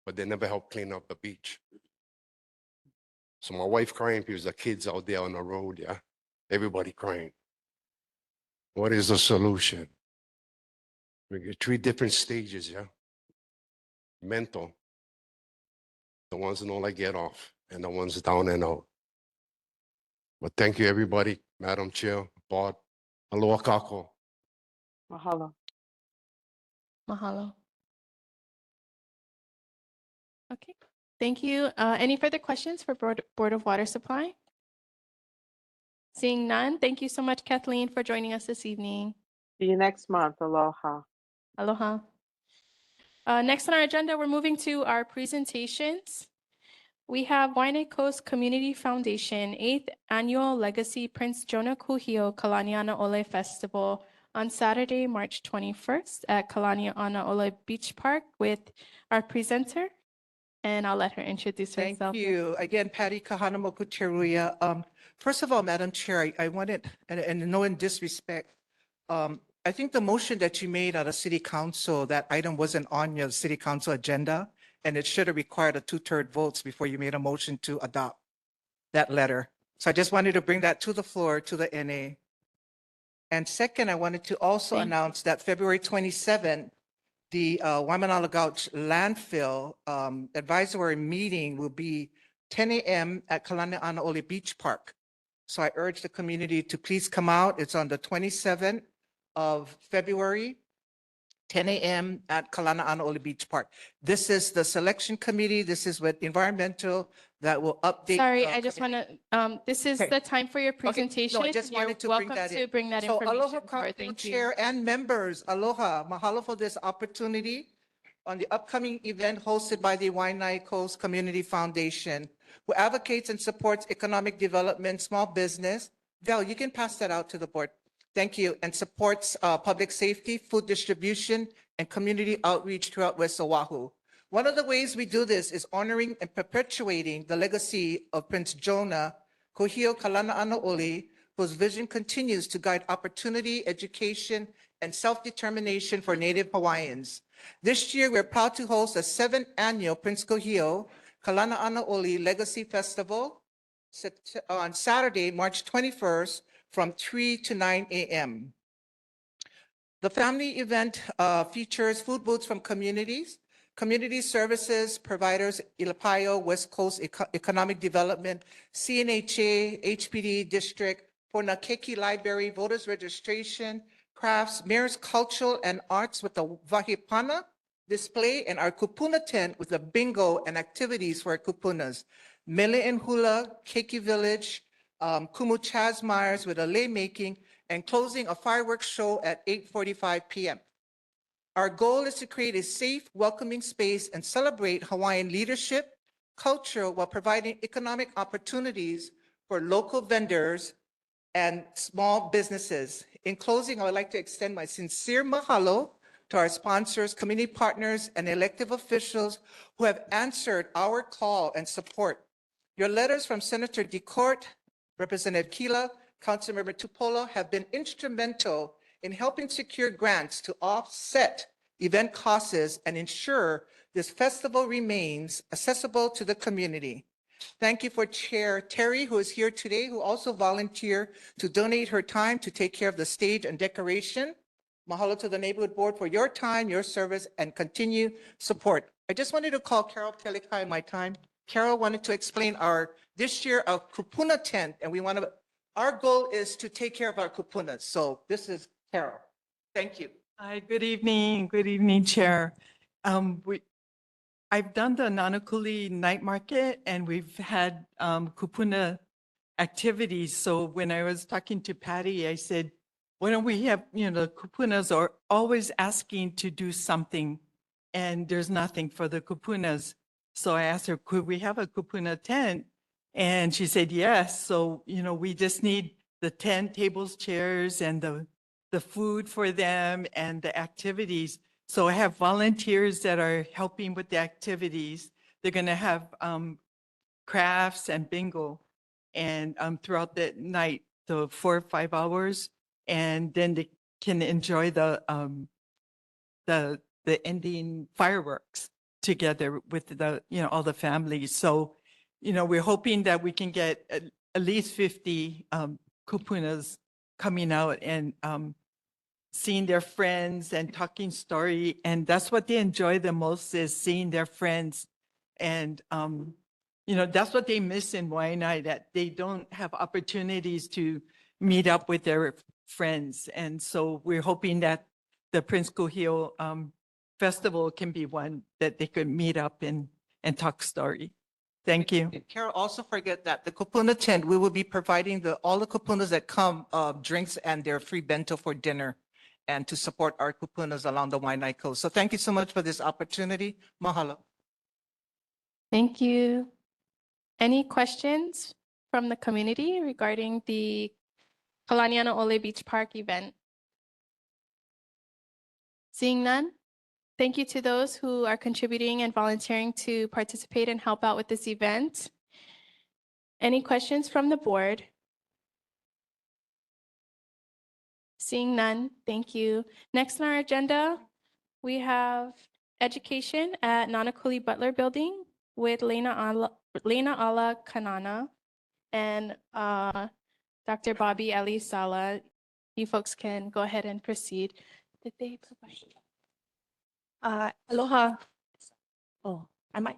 But they never helped clean up the beach. So my wife crying because the kids out there on the road, yeah? Everybody crying. What is the solution? We get 3 different stages, yeah? Mental, the ones that don't like get off, and the ones down and out. But thank you, everybody, Madam Chair, Board, aloha kako. Mahalo. Mahalo. Okay, thank you. Any further questions for Board of Water Supply? Seeing none, thank you so much, Kathleen, for joining us this evening. See you next month. Aloha. Aloha. Next on our agenda, we're moving to our presentations. We have Waianae Coast Community Foundation 8th Annual Legacy Prince Jonah Kuhio Kalanianaʻole Festival on Saturday, March 21st at Kalanianaʻole Beach Park with our presenter, and I'll let her introduce herself. Thank you. Again, Patty Kahanamoku Teruya. First of all, Madam Chair, I wanted, and no in disrespect, I think the motion that you made at a city council, that item wasn't on your city council agenda, and it should have required a 2/3 votes before you made a motion to adopt that letter. So I just wanted to bring that to the floor, to the NA. And second, I wanted to also announce that February 27th, the Waimanalo Gauch landfill advisory meeting will be 10 a.m. at Kalanianaʻole Beach Park. So I urge the community to please come out. It's on the 27th of February, 10 a.m. at Kalanianaʻole Beach Park. This is the selection committee. This is with environmental that will update. Sorry, I just want to, this is Okay. the time for your presentation. No, I just wanted to You're bring welcome that to in. bring that So information aloha, forward. Council Thank you. Chair and members, aloha, mahalo for this opportunity on the upcoming event hosted by the Waianae Coast Community Foundation, who advocates and supports economic development, small business. Val, you can pass that out to the board. Thank you. And supports public safety, food distribution, and community outreach throughout West Oahu. One of the ways we do this is honoring and perpetuating the legacy of Prince Jonah Kuhio Kalanianaʻole, whose vision continues to guide opportunity, education, and self-determination for Native Hawaiians. This year, we're proud to host the 7th annual Prince Kuhio Kalanianaʻole Legacy Festival on Saturday, March 21st, from 3 to 9 a.m. The family event features food booths from communities, community services providers, Ilapaio, West Coast Economic Development, CNHA, HPD District, Ponakeki Library, voters registration, crafts, Mayor's Cultural and Arts with the Wahipana display, and our kupuna tent with the bingo and activities for our kupunas. Mele and Hula, Keiki Village, Kumu Chaz Myers with a lei making, and closing a fireworks show at 8:45 p.m. Our goal is to create a safe, welcoming space and celebrate Hawaiian leadership, culture, while providing economic opportunities for local vendors and small businesses. In closing, I would like to extend my sincere mahalo to our sponsors, community partners, and elected officials who have answered our call and support. Your letters from Senator DeCourt, Representative Kila, Councilmember Tupolo have been instrumental in helping secure grants to offset event costs and ensure this festival remains accessible to the community. Thank you for Chair Terry, who is here today, who also volunteered to donate her time to take care of the stage and decoration. Mahalo to the Neighborhood Board for your time, your service, and continued support. I just wanted to call Carol Telikai my time. Carol wanted to explain this year our kupuna tent, and our goal is to take care of our kupunas. So this is Carol. Thank you. Hi, good evening. Good evening, Chair. I've done the Nānākuli night market, and we've had kupuna activities. So when I was talking to Patty, I said, why don't we have, the kupunas are always asking to do something, and there's nothing for the kupunas. So I asked her, could we have a kupuna tent? And she said, yes. So, we just need the tent, tables, chairs, and the food for them and the activities. So I have volunteers that are helping with the activities. They're going to have crafts and bingo and throughout the night, so 4 or 5 hours, and then they can enjoy the ending fireworks together with the all the families. So we're hoping that we can get at least 50 kupunas coming out and seeing their friends and talking story. And that's what they enjoy the most, is seeing their friends And, that's what they miss in Waianae, that they don't have opportunities to meet up with their friends. And so we're hoping that the Prince Kuhio Festival can be one that they could meet up and talk story. Thank you. Carol, also forget that the kupuna tent, we will be providing all the kupunas that come, drinks and their free bento for dinner and to support our kupunas along the Waianae coast. So thank you so much for this opportunity. Mahalo. Thank you. Any questions from the community regarding the Kalaniana Ole Beach Park event? Seeing none, thank you to those who are contributing and volunteering to participate and help out with this event. Any questions from the board? Seeing none, thank you. Next on our agenda, we have education at Nānākuli Butler Building with Lena Ala Kanana and Dr. Bobby Ali Sala. You folks can go ahead and proceed. Did they provide? Aloha. Oh, I might.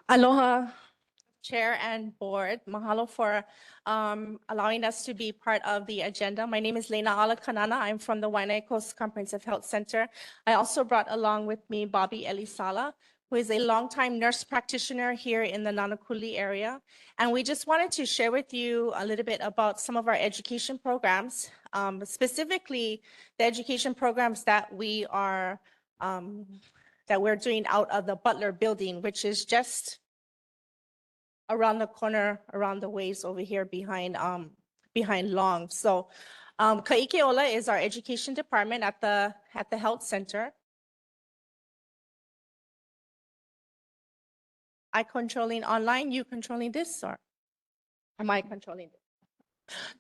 Aloha, Chair and Board. Mahalo for allowing us to be part of the agenda. My name is Lena Alakanana. I'm from the Waianae Coast Comprehensive Health Center. I also brought along with me Bobby Elisala, who is a longtime nurse practitioner here in the Nānākuli area. And we just wanted to share with you a little bit about some of our education programs, specifically the education programs that we're doing out of the Butler building, which is just around the corner, around the ways over here behind Long. So Ka'ikeola is our education department at the health center. I controlling online, you controlling this, or am I controlling this?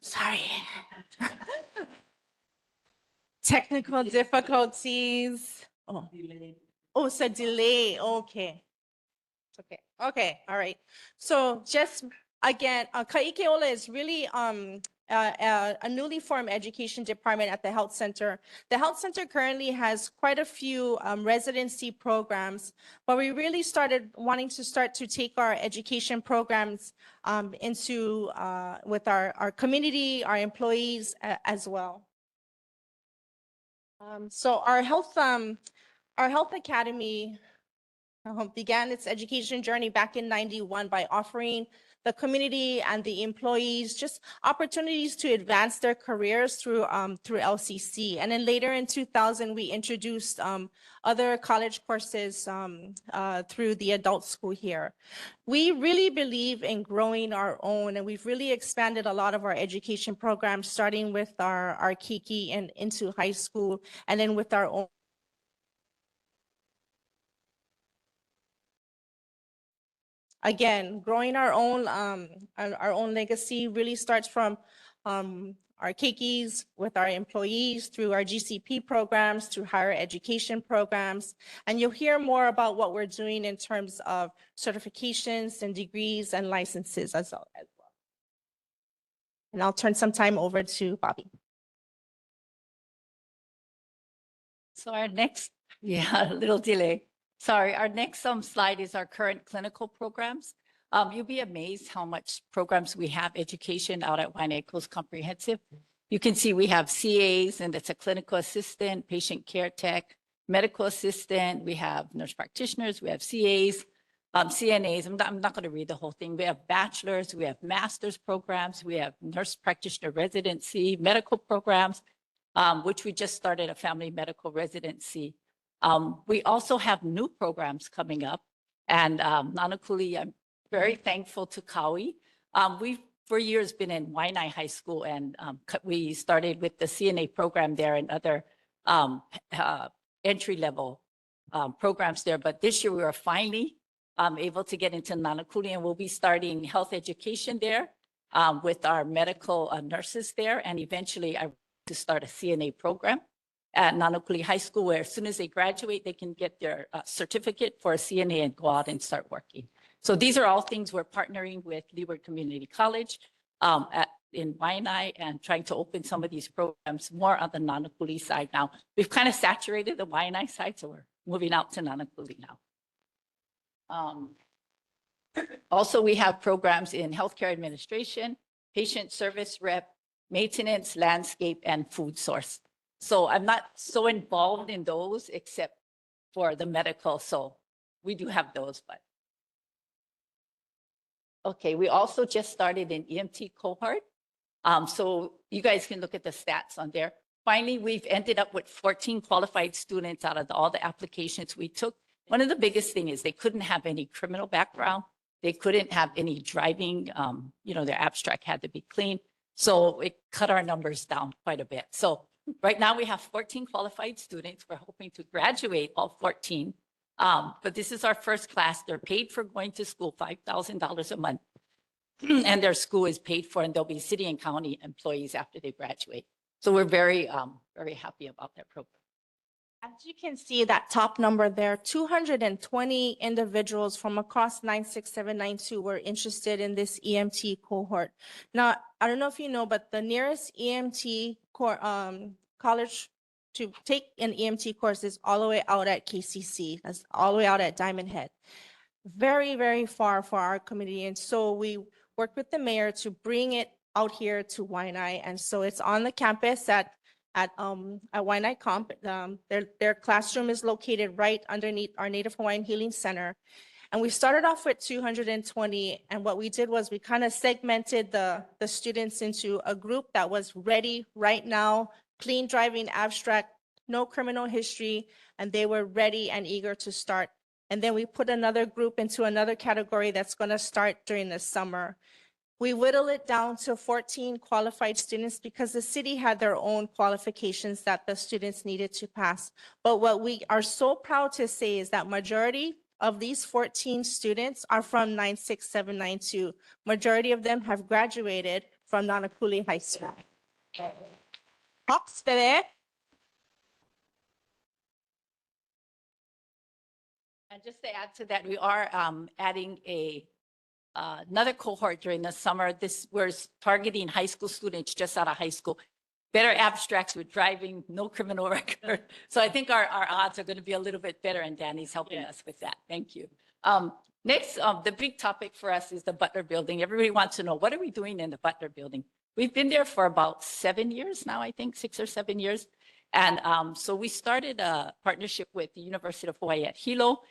Sorry. Technical difficulties. Oh, it's a delay. Okay. Okay. Okay. All right. So just again, Ka'ikeola is really a newly formed education department at the health center. The health center currently has quite a few residency programs, but we really started wanting to start to take our education programs into with our community, our employees as well. So our health academy began its education journey back in '91 by offering the community and the employees just opportunities to advance their careers through LCC. And then later in 2000, we introduced other college courses through the adult school here. We really believe in growing our own, and we've really expanded a lot of our education programs, starting with our Kiki and into high school, and then with our own. Again, growing our own legacy really starts from our Kikis with our employees, through our GCP programs, through higher education programs. And you'll hear more about what we're doing in terms of certifications and degrees and licenses as well. And I'll turn some time over to Bobby. So our next, a little delay. Sorry, our next slide is our current clinical programs. You'll be amazed how much programs we have education out at Waianae Coast Comprehensive. You can see we have CAs, and it's a clinical assistant, patient care tech, medical assistant. We have nurse practitioners, we have CAs, CNAs. I'm not going to read the whole thing. We have bachelor's, we have master's programs, we have nurse practitioner residency, medical programs, which we just started a family medical residency. We also have new programs coming up, and Nānākuli, I'm very thankful to Kaui. We've for years been in Waianae High School, and we started with the CNA program there and other entry-level programs there. But this year we are finally able to get into Nānākuli, and we'll be starting health education there with our medical nurses there. And eventually I want to start a CNA program at Nānākuli High School, where as soon as they graduate, they can get their certificate for a CNA and go out and start working. So these are all things we're partnering with Leeward Community College in Waianae and trying to open some of these programs more on the Nānākuli side now. We've kind of saturated the Waianae side, so we're moving out to Nānākuli now. Also, we have programs in healthcare administration, patient service rep, maintenance, landscape, and food source. So I'm not so involved in those except for the medical. So we do have those, but. Okay, we also just started an EMT cohort. So you guys can look at the stats on there. Finally, we've ended up with 14 qualified students out of all the applications we took. One of the biggest things is they couldn't have any criminal background. They couldn't have any driving, their abstract had to be clean. So it cut our numbers down quite a bit. So right now we have 14 qualified students. We're hoping to graduate all 14. But this is our first class. They're paid for going to school, $5,000 a month. And their school is paid for, and they'll be city and county employees after they graduate. So we're very, very happy about that program. As you can see, that top number there, 220 individuals from across 96792 were interested in this EMT cohort. Now, I don't know if you know, but the nearest EMT college to take an EMT course is all the way out at KCC. That's all the way out at Diamond Head. Very, very far for our community. And so we worked with the mayor to bring it out here to Waianae. And so it's on the campus at Waianae Comp. Their classroom is located right underneath our Native Hawaiian Healing Center. And we started off with 220. And what we did was we kind of segmented the students into a group that was ready right now, clean driving abstract, no criminal history, and they were ready and eager to start. And then we put another group into another category that's going to start during the summer. We whittle it down to 14 qualified students because the city had their own qualifications that the students needed to pass. But what we are so proud to say is that majority of these 14 students are from 96792. Majority of them have graduated from Nānākuli High School. Hops, bebe. And just to add to that, we are adding another cohort during the summer. We're targeting high school students just out of high school. Better abstracts with driving, no criminal record. So I think our odds are going to be a little bit better, and Danny's helping us with that. Thank you. Next, the big topic for us is the Butler Building. Everybody wants to know, what are we doing in the Butler Building? We've been there for about 7 years now, I think, 6 or 7 years. And so we started a partnership with the University of Hawaii at Hilo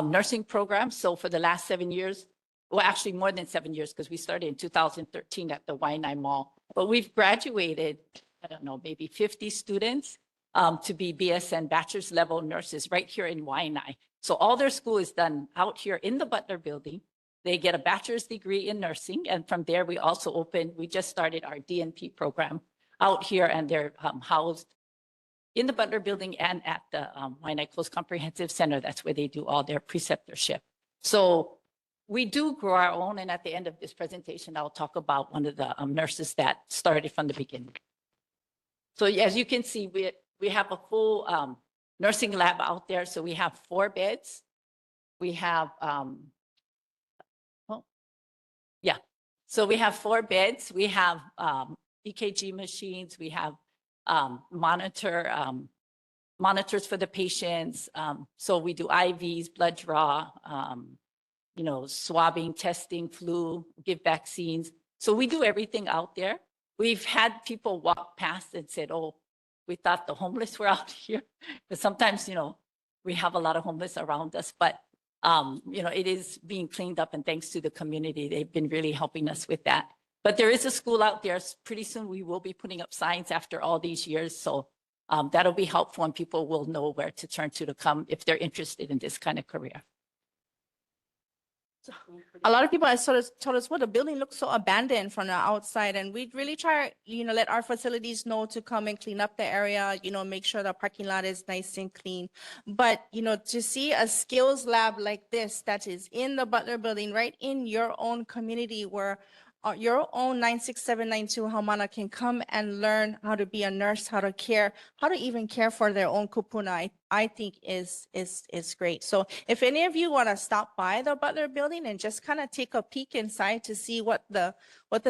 nursing program. So for the last 7 years, well, actually more than 7 years, because we started in 2013 at the Waianae Mall. But we've graduated, I don't know, maybe 50 students to be BSN bachelor's level nurses right here in Waianae. So all their school is done out here in the Butler Building. They get a bachelor's degree in nursing. And from there, we just started our DNP program out here, and they're housed in the Butler Building and at the Waianae Coast Comprehensive Center. That's where they do all their preceptorship. So we do grow our own. And at the end of this presentation, I'll talk about one of the nurses that started from the beginning. So as you can see, we have a full nursing lab out there. So we have 4 beds. We have, so we have 4 beds. We have EKG machines. We have monitors for the patients. So we do IVs, blood draw, swabbing, testing, flu, give vaccines. So we do everything out there. We've had people walk past and said, oh, we thought the homeless were out here. But sometimes, we have a lot of homeless around us, but it is being cleaned up, and thanks to the community, they've been really helping us with that. But there is a school out there. Pretty soon we will be putting up signs after all these years. So that'll be helpful, and people will know where to turn to come if they're interested in this kind of career. a lot of people have sort of told us, well, the building looks so abandoned from the outside. And we really try, let our facilities know to come and clean up the area, make sure the parking lot is nice and clean. But, to see a skills lab like this that is in the Butler building, right in your own community where your own 96792 Haumana can come and learn how to be a nurse, how to even care for their own kupuna, I think is great. So if any of you want to stop by the Butler building and just kind of take a peek inside to see what the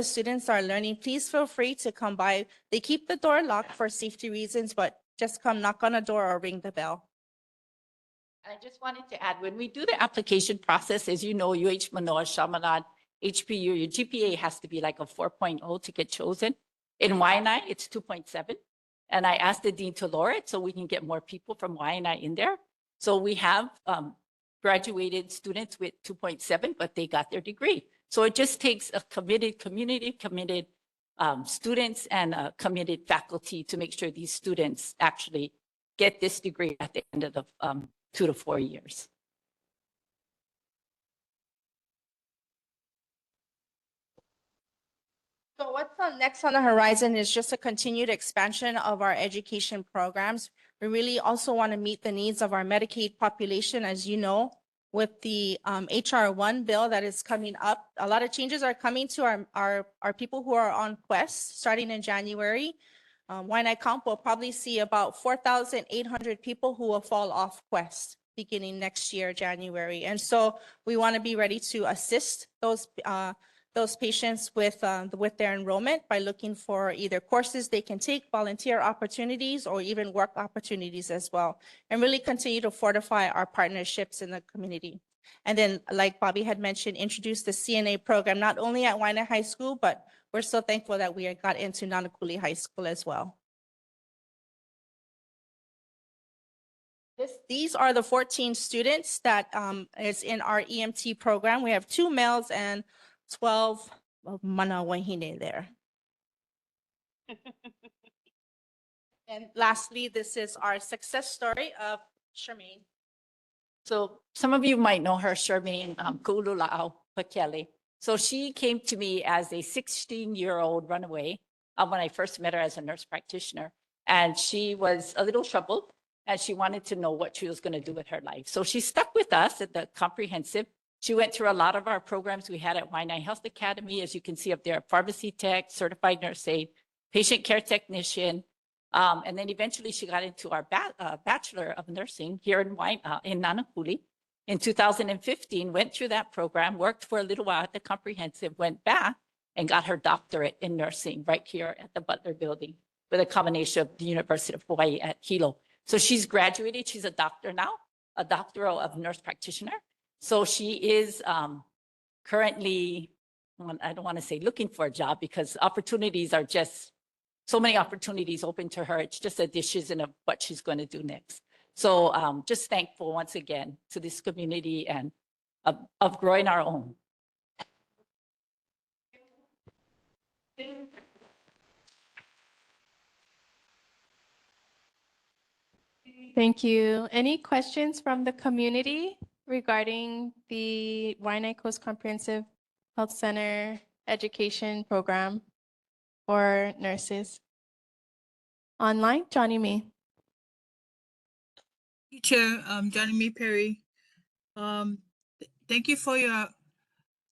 students are learning, please feel free to come by. They keep the door locked for safety reasons, but just come knock on a door or ring the bell. I just wanted to add, when we do the application process, as you know, UH Manoa, Chaminade, HPU, your GPA has to be like a 4.0 to get chosen. In Waianae, it's 2.7. And I asked the dean to lower it so we can get more people from Waianae in there. So we have graduated students with 2.7, but they got their degree. So it just takes a committed community, committed students and a committed faculty to make sure these students actually get this degree at the end of the 2 to 4 years. So what's next on the horizon is just a continued expansion of our education programs. We really also want to meet the needs of our Medicaid population, as you know, with the HR 1 bill that is coming up. A lot of changes are coming to our people who are on Quest starting in January. Waianae Comp will probably see about 4,800 people who will fall off Quest beginning next year, January. And so we want to be ready to assist those patients with their enrollment by looking for either courses they can take, volunteer opportunities, or even work opportunities as well, and really continue to fortify our partnerships in the community. And then, like Bobby had mentioned, introduce the CNA program, not only at Waianae High School, but we're so thankful that we got into Nānākuli High School as well. These are the 14 students that is in our EMT program. We have 2 males and 12 of mana wahine there. And lastly, this is our success story of Charmaine. So some of you might know her, Charmaine Ku'ulula'au Pakele. So she came to me as a 16-year-old runaway when I first met her as a nurse practitioner. And she was a little troubled and she wanted to know what she was going to do with her life. So she stuck with us at the comprehensive. She went through a lot of our programs we had at Waianae Health Academy, as you can see up there, pharmacy tech, certified nurse aide, patient care technician. And then eventually she got into our Bachelor of Nursing here in Nānākuli. In 2015, went through that program, worked for a little while at the comprehensive, went back and got her doctorate in nursing right here at the Butler building with a combination of the University of Hawaii at Hilo. So she's graduated, she's a doctor now, a doctoral of nurse practitioner. So she is currently, I don't want to say looking for a job because opportunities are just, so many opportunities open to her. It's just a decision of what she's going to do next. So just thankful once again to this community and of growing our own. Thank you. Any questions from the community regarding the Waianae Coast Comprehensive Health Center education program for nurses? Online, Johnny May. Chair, Johnny May Perry. Thank you for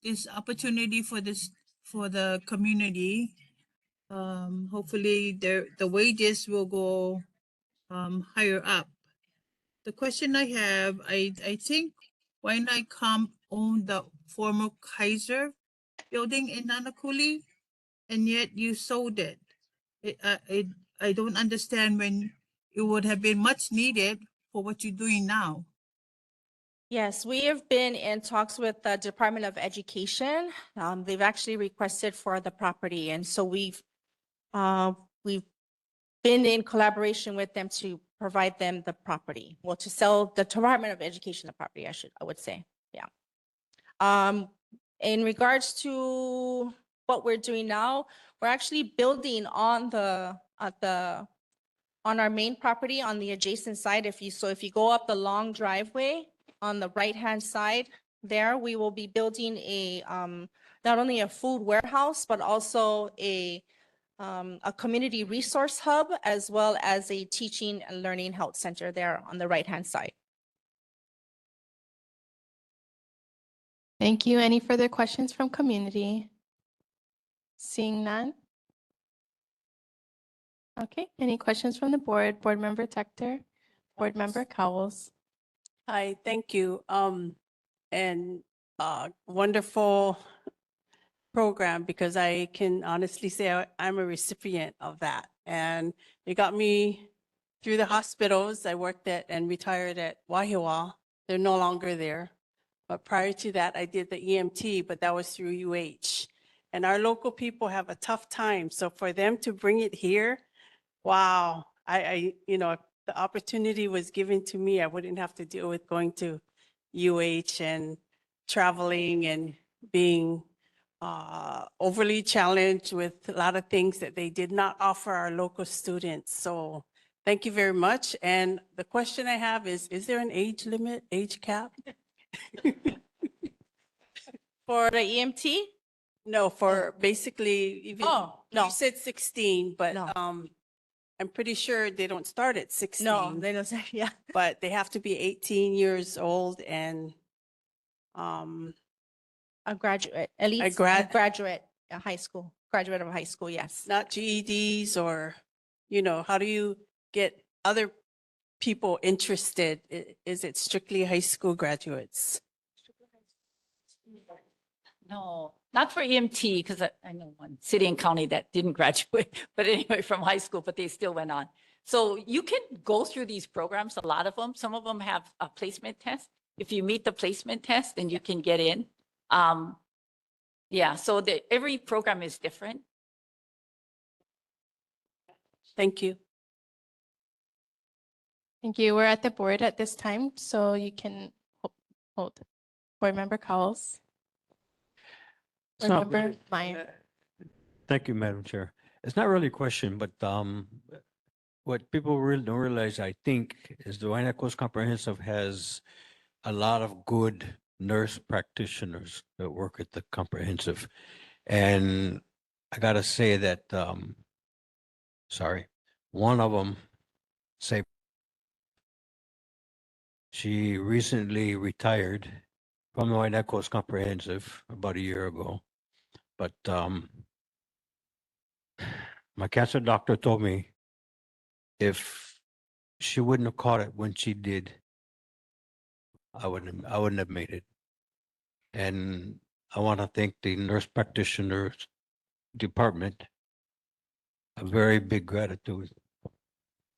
this opportunity for the community. Hopefully the wages will go higher up. The question I have, I think Waianae Comp owned the former Kaiser building in Nānākuli, and yet you sold it. I don't understand when it would have been much needed for what you're doing now. Yes, we have been in talks with the Department of Education. They've actually requested for the property, and so we've been in collaboration with them to provide them the property. Well, to sell the Department of Education the property, I would say, yeah. In regards to what we're doing now, we're actually building on on our main property on the adjacent side. If you go up the long driveway on the right-hand side, there. We will be building a, not only a food warehouse, but also a community resource hub, as well as a teaching and learning health center there on the right-hand side. Thank you. Any further questions from community? Seeing none? Okay, any questions from the board? Board Member Tector, Board Member Cowles. Hi, thank you. And wonderful program, because I can honestly say I'm a recipient of that. And it got me through the hospitals. I worked at and retired at Wahiawa. They're no longer there. But prior to that, I did the EMT, but that was through UH. And our local people have a tough time. So for them to bring it here, wow, you know, if the opportunity was given to me, I wouldn't have to deal with going to UH and traveling and being overly challenged with a lot of things that they did not offer our local students. So thank you very much. And the question I have is there an age limit, age cap? For the EMT? No, for basically even, Oh, no. you said 16, but No. I'm pretty sure they don't start at 16. No, they don't say, yeah. But they have to be 18 years old and A graduate, at least a grad- graduate, a high school, graduate of high school, yes. not GEDs or, you know, how do you get other people interested? Is it strictly high school graduates? No, not for EMT, because I know one city and county that didn't graduate, but anyway, from high school, but they still went on. So you can go through these programs, a lot of them. Some of them have a placement test. If you meet the placement test, then you can get in. Yeah, so every program is different. Thank you. Thank you. We're at the board at this time, so you can hold. Board Member Cowles. It's Board not Member really- Meyer. Thank you, Madam Chair. It's not really a question, but what people really don't realize, I think, is the Waianae Coast Comprehensive has a lot of good nurse practitioners that work at the comprehensive. And I gotta say that, sorry, one of them, say, she recently retired from the Waianae Coast Comprehensive about a year ago. But my cancer doctor told me if she wouldn't have caught it when she did, I wouldn't have made it. And I want to thank the nurse practitioners department. A very big gratitude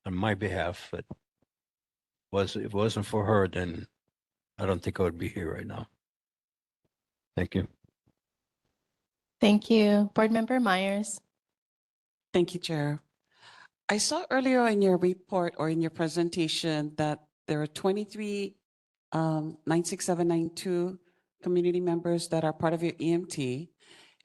on my behalf. But if it wasn't for her, then I don't think I would be here right now. Thank you. Thank you. Board Member Myers. Thank you, Chair. I saw earlier in your report or in your presentation that there are 23 96792 community members that are part of your EMT.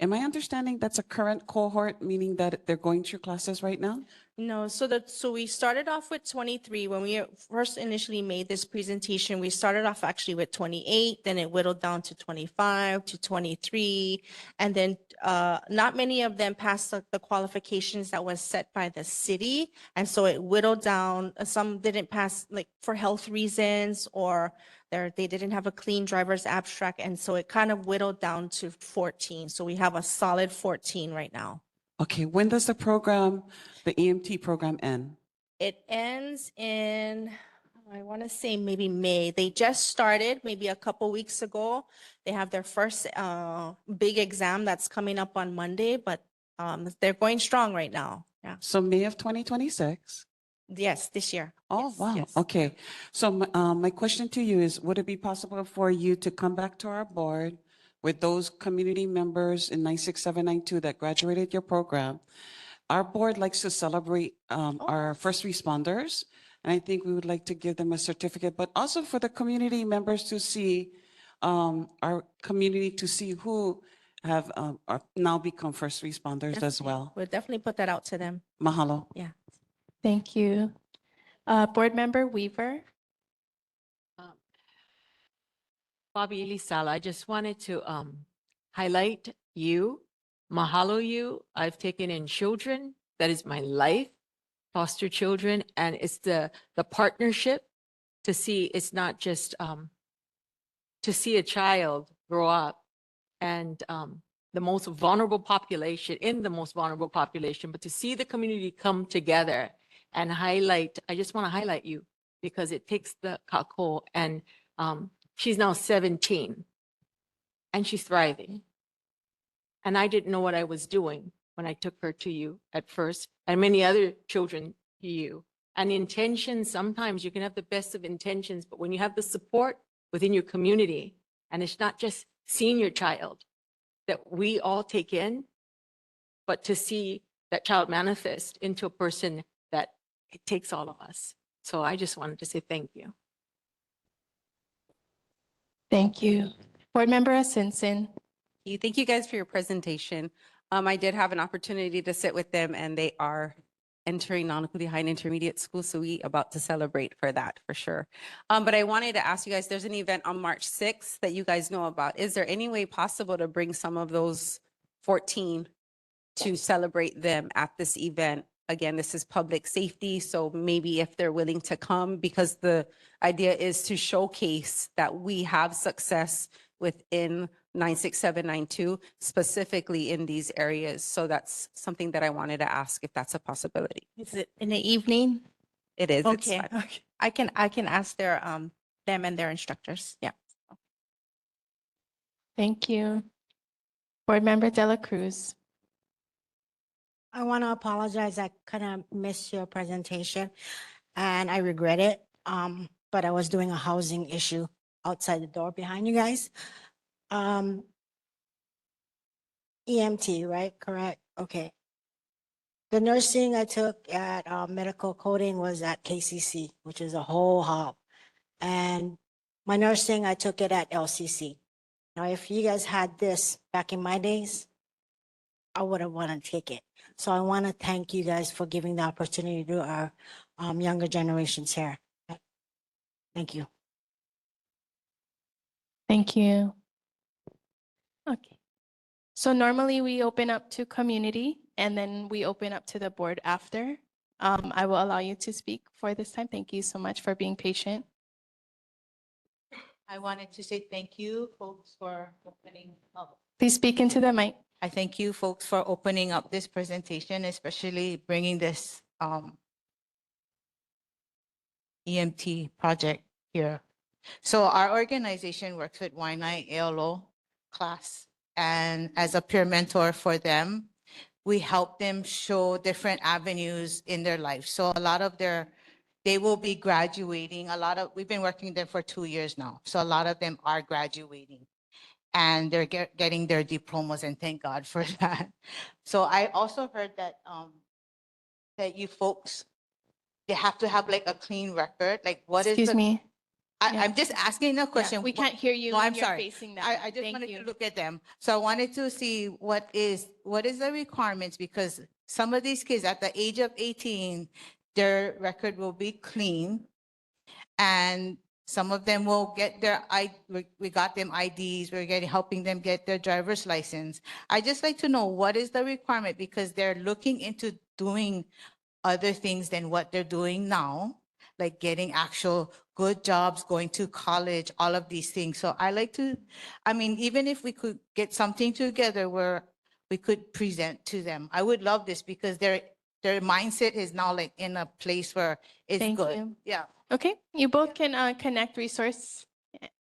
Am I understanding that's a current cohort, meaning that they're going through classes right now? No, so we started off with 23. When we first initially made this presentation, we started off actually with 28, then it whittled down to 25 to 23. And then not many of them passed the qualifications that was set by the city. And so it whittled down. Some didn't pass like for health reasons, or they didn't have a clean driver's abstract. And so it kind of whittled down to 14. So we have a solid 14 right now. Okay, when does the program, the EMT program end? It ends in, I want to say maybe May. They just started maybe a couple weeks ago. They have their first big exam that's coming up on Monday, but they're going strong right now. Yeah. So May of 2026? Yes, this year. Oh, Yes, wow. yes. Okay. So my question to you is, would it be possible for you to come back to our board with those community members in 96792 that graduated your program? Our board likes to celebrate our first responders, and I think we would like to give them a certificate, but also for the community members to see, our community to see who have are now become first responders as well. We'll definitely put that out to them. Mahalo. Yeah. Thank you. Board Member Weaver. Bobby Elisala, I just wanted to highlight you, mahalo you. I've taken in children. That is my life, foster children. And it's the partnership to see, it's not just to see a child grow up and the most vulnerable population, in the most vulnerable population, but to see the community come together and highlight, I just want to highlight you because it takes the kako and she's now 17 and she's thriving. And I didn't know what I was doing when I took her to you at first and many other children to you. And intentions, sometimes you can have the best of intentions, but when you have the support within your community, and it's not just seeing your child that we all take in, but to see that child manifest into a person that it takes all of us. So I just wanted to say thank you. Thank you. Board Member Asinson. Thank you guys for your presentation. I did have an opportunity to sit with them and they are entering Nānākuli High and Intermediate School, so we about to celebrate for that for sure. But I wanted to ask you guys, there's an event on March 6th that you guys know about. Is there any way possible to bring some of those 14 to celebrate them at this event? Again, this is public safety, so maybe if they're willing to come, because the idea is to showcase that we have success within 96792, specifically in these areas. So that's something that I wanted to ask if that's a possibility. Is it in the evening? It is. it's Okay, fine. okay. I can ask their, them and their instructors. Yeah. Thank you. Board Member Dela Cruz. I want to apologize. I kind of missed your presentation and I regret it. But I was doing a housing issue outside the door behind you guys. EMT, right? Correct. Okay. The nursing I took at medical coding was at KCC, which is a whole hop. And my nursing, I took it at LCC. Now, if you guys had this back in my days, I would have wanted to take it. So I want to thank you guys for giving the opportunity to our younger generations here. Thank you. Thank you. Okay. So normally we open up to community and then we open up to the board after. I will allow you to speak for this time. Thank you so much for being patient. I wanted to say thank you, folks, for opening up. Please speak into the mic. I thank you, folks, for opening up this presentation, especially bringing this EMT project here. So our organization works with Waianae EOLO class, and as a peer mentor for them, we help them show different avenues in their life. So a lot of they will be graduating. We've been working with them for 2 years now. So a lot of them are graduating and they're getting their diplomas, and thank God for that. So I also heard that that you folks, they have to have like a clean record. Like what is Excuse me. I'm just asking a question. We can't hear you No, when I'm you're sorry. facing that. I just Thank wanted you. to look at them. So I wanted to see what is the requirements, because some of these kids at the age of 18, their record will be clean. And some of them will get we got them IDs, helping them get their driver's license. I just like to know what is the requirement, because they're looking into doing other things than what they're doing now, like getting actual good jobs, going to college, all of these things. So even if we could get something together where we could present to them, I would love this, because their mindset is now like in a place where it's Thank good. you. Yeah. Okay, you both can connect resource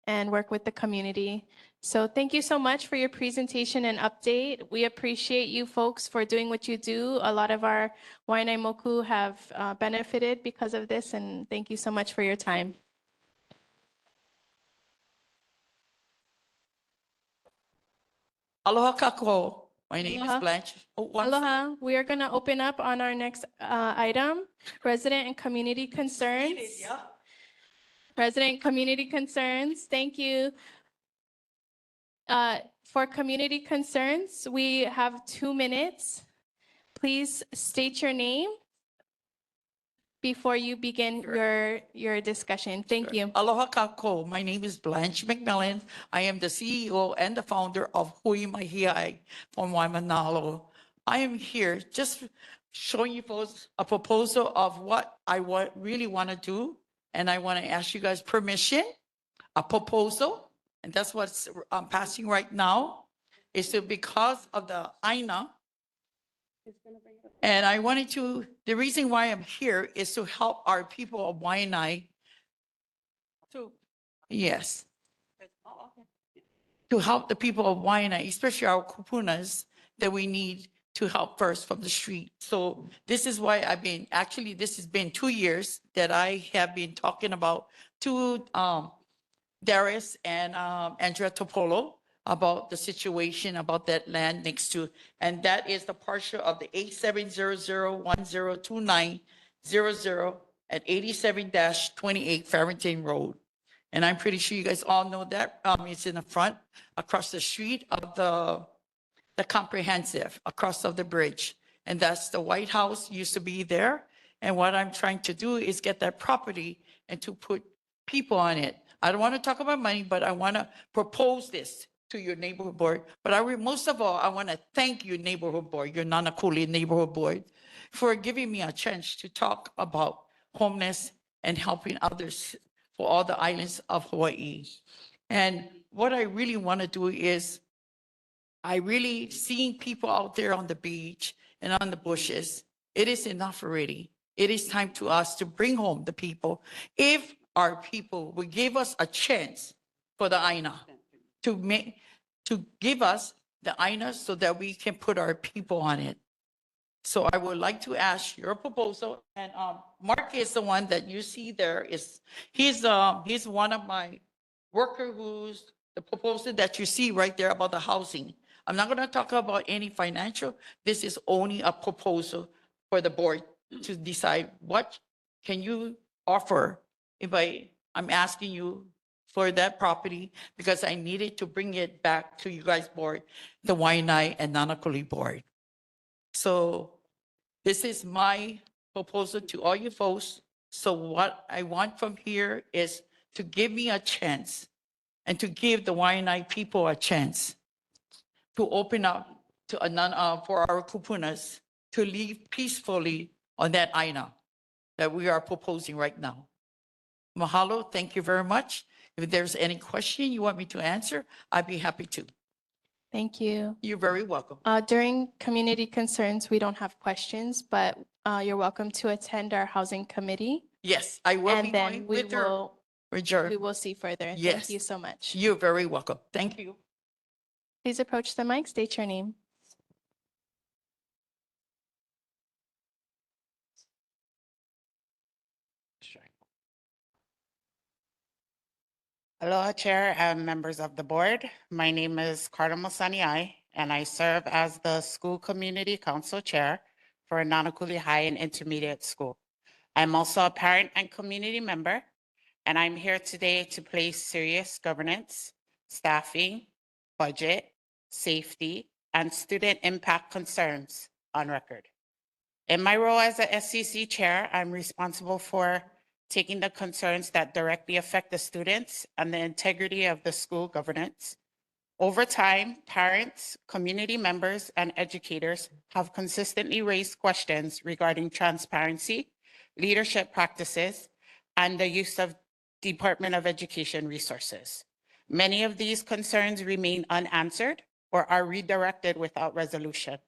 and work with the community. So thank you so much for your presentation and update. We appreciate you folks for doing what you do. A lot of our Waianae Moku have benefited because of this, and thank you so much for your time. Aloha kako. My name Aloha. is Blanche. Aloha, we are going to open up on our next item, resident and community concerns. Resident and community concerns, thank you. For community concerns, we have 2 minutes. Please state your name before you begin your discussion. Thank you. Aloha kako. My name is Blanche McMillan. I am the CEO and the founder of Hui Mahiai from Waimanalo. I am here just showing you folks a proposal of what I really want to do. And I want to ask you guys permission, a proposal. And that's what's I'm passing right now. Is to because of the AINA. And I wanted to, the reason why I'm here is to help our people of Waianae yes. To help the people of Waianae, especially our kupunas that we need to help first from the street. So this is why this has been 2 years that I have been talking about to Darius and Andrea Topolo about the situation about that land next to, and that is the partial of the 8700102900 at 87-28 Farrington Road. And I'm pretty sure you guys all know that. It's in the front, across the street of the comprehensive, across of the bridge. And that's the White House used to be there. And what I'm trying to do is get that property and to put people on it. I don't want to talk about money, but I want to propose this to your neighborhood board. But most of all, I want to thank your neighborhood board, your Nānākuli neighborhood board, for giving me a chance to talk about homeless and helping others for all the islands of Hawaii. And what I really want to do is, I really seeing people out there on the beach and on the bushes. It is enough already. It is time to us to bring home the people. If our people will give us a chance for the AINA to give us the AINA so that we can put our people on it. So I would like to ask your proposal, and Mark is the one that you see there. He's one of my worker who's the proposal that you see right there about the housing. I'm not going to talk about any financial. This is only a proposal for the board to decide what can you offer. I'm asking you for that property because I needed to bring it back to you guys board, the Waianae and Nānākuli board. So this is my proposal to all you folks. So what I want from here is to give me a chance and to give the Waianae people a chance to open up to for our kupunas to live peacefully on that AINA that we are proposing right now. Mahalo, thank you very much. If there's any question you want me to answer, I'd be happy to. Thank you. You're very welcome. During community concerns, we don't have questions, but you're welcome to attend our housing committee. Yes, I will be And then going we with her. we will see further. Thank Yes. you so much. You're very welcome. Thank you. Please approach the mic, state your name. Aloha Chair and members of the board. My name is Carla Mosaniai, and I serve as the School Community Council Chair for Nānākuli High and Intermediate School. I'm also a parent and community member, and I'm here today to place serious governance, staffing, budget, safety, and student impact concerns on record. In my role as a SCC Chair, I'm responsible for taking the concerns that directly affect the students and the integrity of the school governance. Over time, parents, community members, and educators have consistently raised questions regarding transparency, leadership practices, and the use of Department of Education resources. Many of these concerns remain unanswered or are redirected without resolution.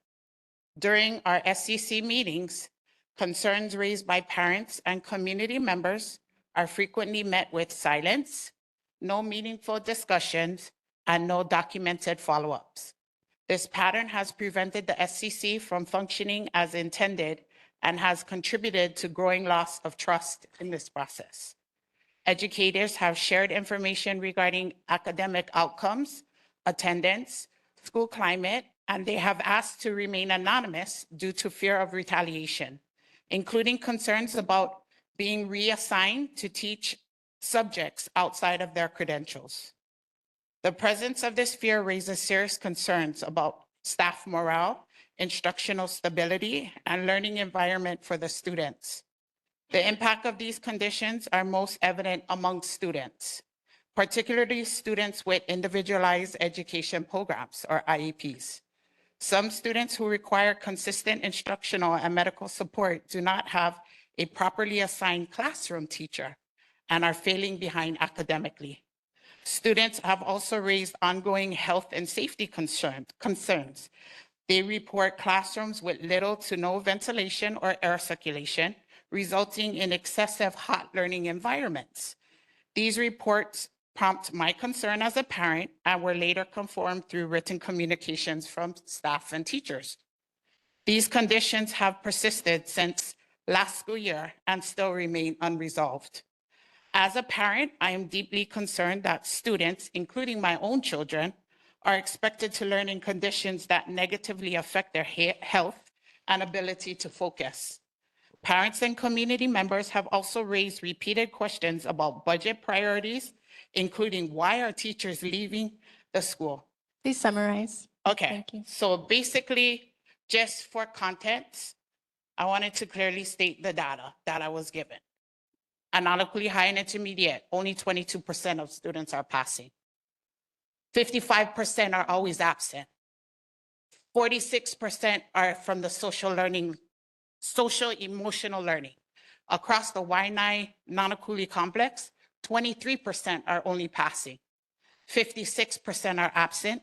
During our SCC meetings, concerns raised by parents and community members are frequently met with silence, no meaningful discussions, and no documented follow-ups. This pattern has prevented the SCC from functioning as intended and has contributed to growing loss of trust in this process. Educators have shared information regarding academic outcomes, attendance, school climate, and they have asked to remain anonymous due to fear of retaliation, including concerns about being reassigned to teach subjects outside of their credentials. The presence of this fear raises serious concerns about staff morale, instructional stability, and learning environment for the students. The impact of these conditions are most evident among students, particularly students with individualized education programs or IEPs. Some students who require consistent instructional and medical support do not have a properly assigned classroom teacher and are failing behind academically. Students have also raised ongoing health and safety concerns. They report classrooms with little to no ventilation or air circulation, resulting in excessive hot learning environments. These reports prompt my concern as a parent and were later confirmed through written communications from staff and teachers. These conditions have persisted since last school year and still remain unresolved. As a parent, I am deeply concerned that students, including my own children, are expected to learn in conditions that negatively affect their health and ability to focus. Parents and community members have also raised repeated questions about budget priorities, including why are teachers leaving the school? Please summarize. Okay, Thank you. so basically, just for context, I wanted to clearly state the data that I was given. At Nānākuli High and Intermediate, only 22% of students are passing. 55% are always absent. 46% are from the social emotional learning. Across the Waianae Nānākuli complex, 23% are only passing. 56% are absent,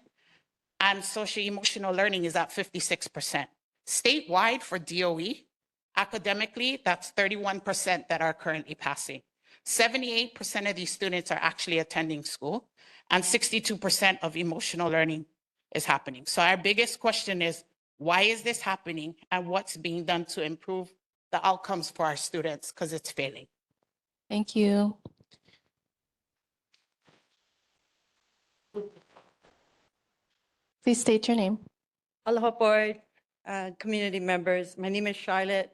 and social emotional learning is at 56%. Statewide for DOE, academically, that's 31% that are currently passing. 78% of these students are actually attending school, and 62% of emotional learning is happening. So our biggest question is, why is this happening, and what's being done to improve the outcomes for our students, because it's failing? Thank you. Please state your name. Aloha Board, community members. My name is Charlotte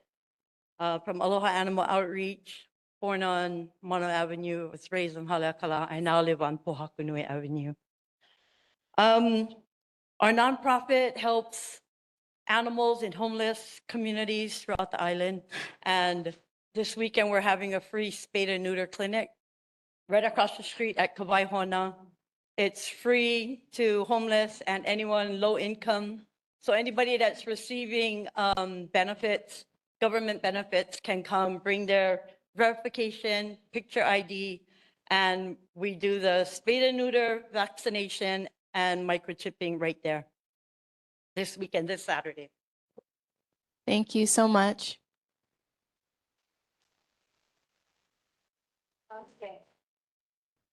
from Aloha Animal Outreach, born on Mono Avenue, was raised on Haleakala. I now live on Pohakunui Avenue. Our nonprofit helps animals in homeless communities throughout the island. And this weekend, we're having a free spay and neuter clinic right across the street at Kawaihona. It's free to homeless and anyone low income. So anybody that's receiving benefits, government benefits, can come bring their verification, picture ID, and we do the spay and neuter vaccination and microchipping right there this weekend, this Saturday. Thank you so much. Okay.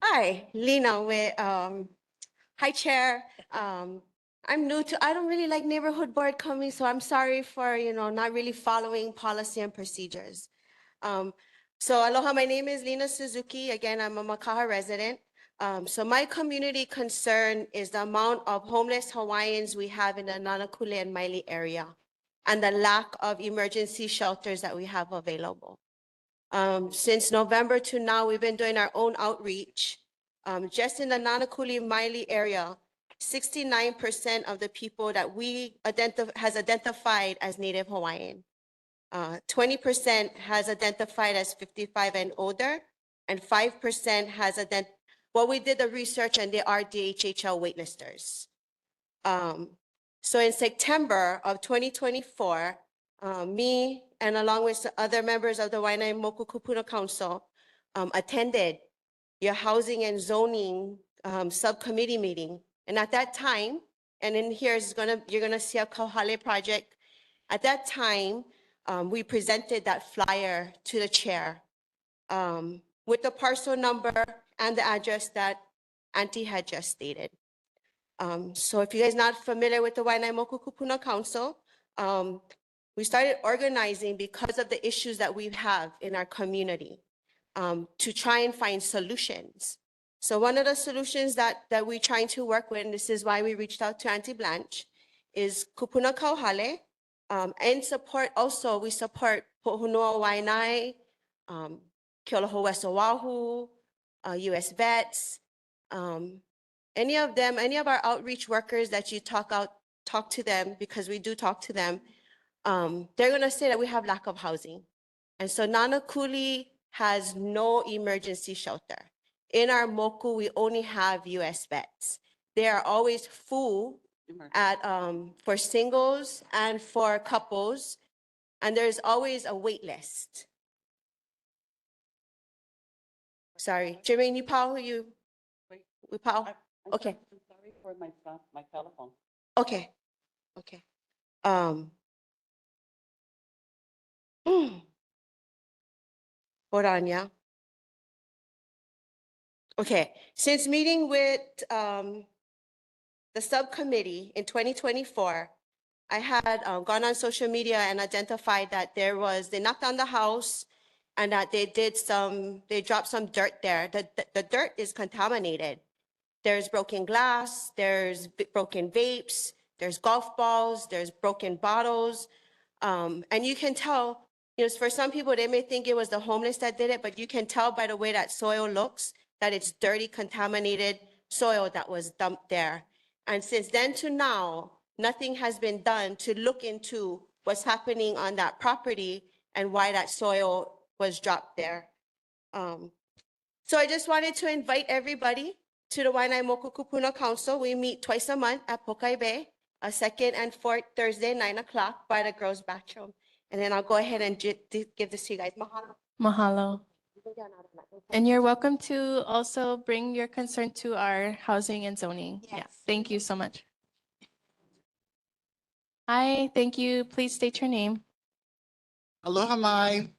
Hi, Lena with, hi Chair. I'm new to, I don't really like neighborhood board coming, so I'm sorry for, not really following policy and procedures. So aloha, my name is Lena Suzuki. Again, I'm a Makaha resident. So my community concern is the amount of homeless Hawaiians we have in the Nānākuli-Māʻili area and the lack of emergency shelters that we have available. Since November to now, we've been doing our own outreach. Just in the Nānākuli-Māʻili area, 69% of the people that we has identified as Native Hawaiian. 20% has identified as 55 and older, and 5% has identified. Well, we did the research and they are DHHL waitlisters. So in September of 2024, me and along with other members of the Waianae Moku Kupuna Council attended your housing and zoning subcommittee meeting. And at that time, and in here you're gonna see a Kauhale project. At that time, we presented that flyer to the chair with the parcel number and the address that Auntie had just stated. So if you guys not familiar with the Waianae Moku Kupuna Council, we started organizing because of the issues that we have in our community to try and find solutions. So one of the solutions that we're trying to work with, and this is why we reached out to Auntie Blanche, is Kupuna Kauhale, and support also, we support Pohunua Waianae, Kealoha West Oahu, US Vets, any of them, any of our outreach workers that you talk to them, because we do talk to them, they're gonna say that we have lack of housing. And so Nānākuli has no emergency shelter. In our moku, we only have US beds. They are always full at, for singles and for couples, and there's always a wait list. Sorry, Jermaine, you Paul, you, we Paul? Okay. I'm sorry for my telephone. Okay, okay. Hold on, yeah. Okay, since meeting with the subcommittee in 2024, I had gone on social media and identified that they knocked on the house and that they dropped some dirt there. The dirt is contaminated. There's broken glass, there's broken vapes, there's golf balls, there's broken bottles. And you can tell, for some people, they may think it was the homeless that did it, but you can tell by the way that soil looks that it's dirty, contaminated soil that was dumped there. And since then to now, nothing has been done to look into what's happening on that property and why that soil was dropped there. So I just wanted to invite everybody to the Waianae-Moku Kupuna Council. We meet twice a month at Pokai Bay, second and fourth Thursday, 9 o'clock by the girls' bathroom. And then I'll go ahead and give this to you guys. Mahalo. Mahalo. And you're welcome to also bring your concern to our housing and zoning. Yeah, thank you so much. Hi, thank you. Please state your name. Aloha mai.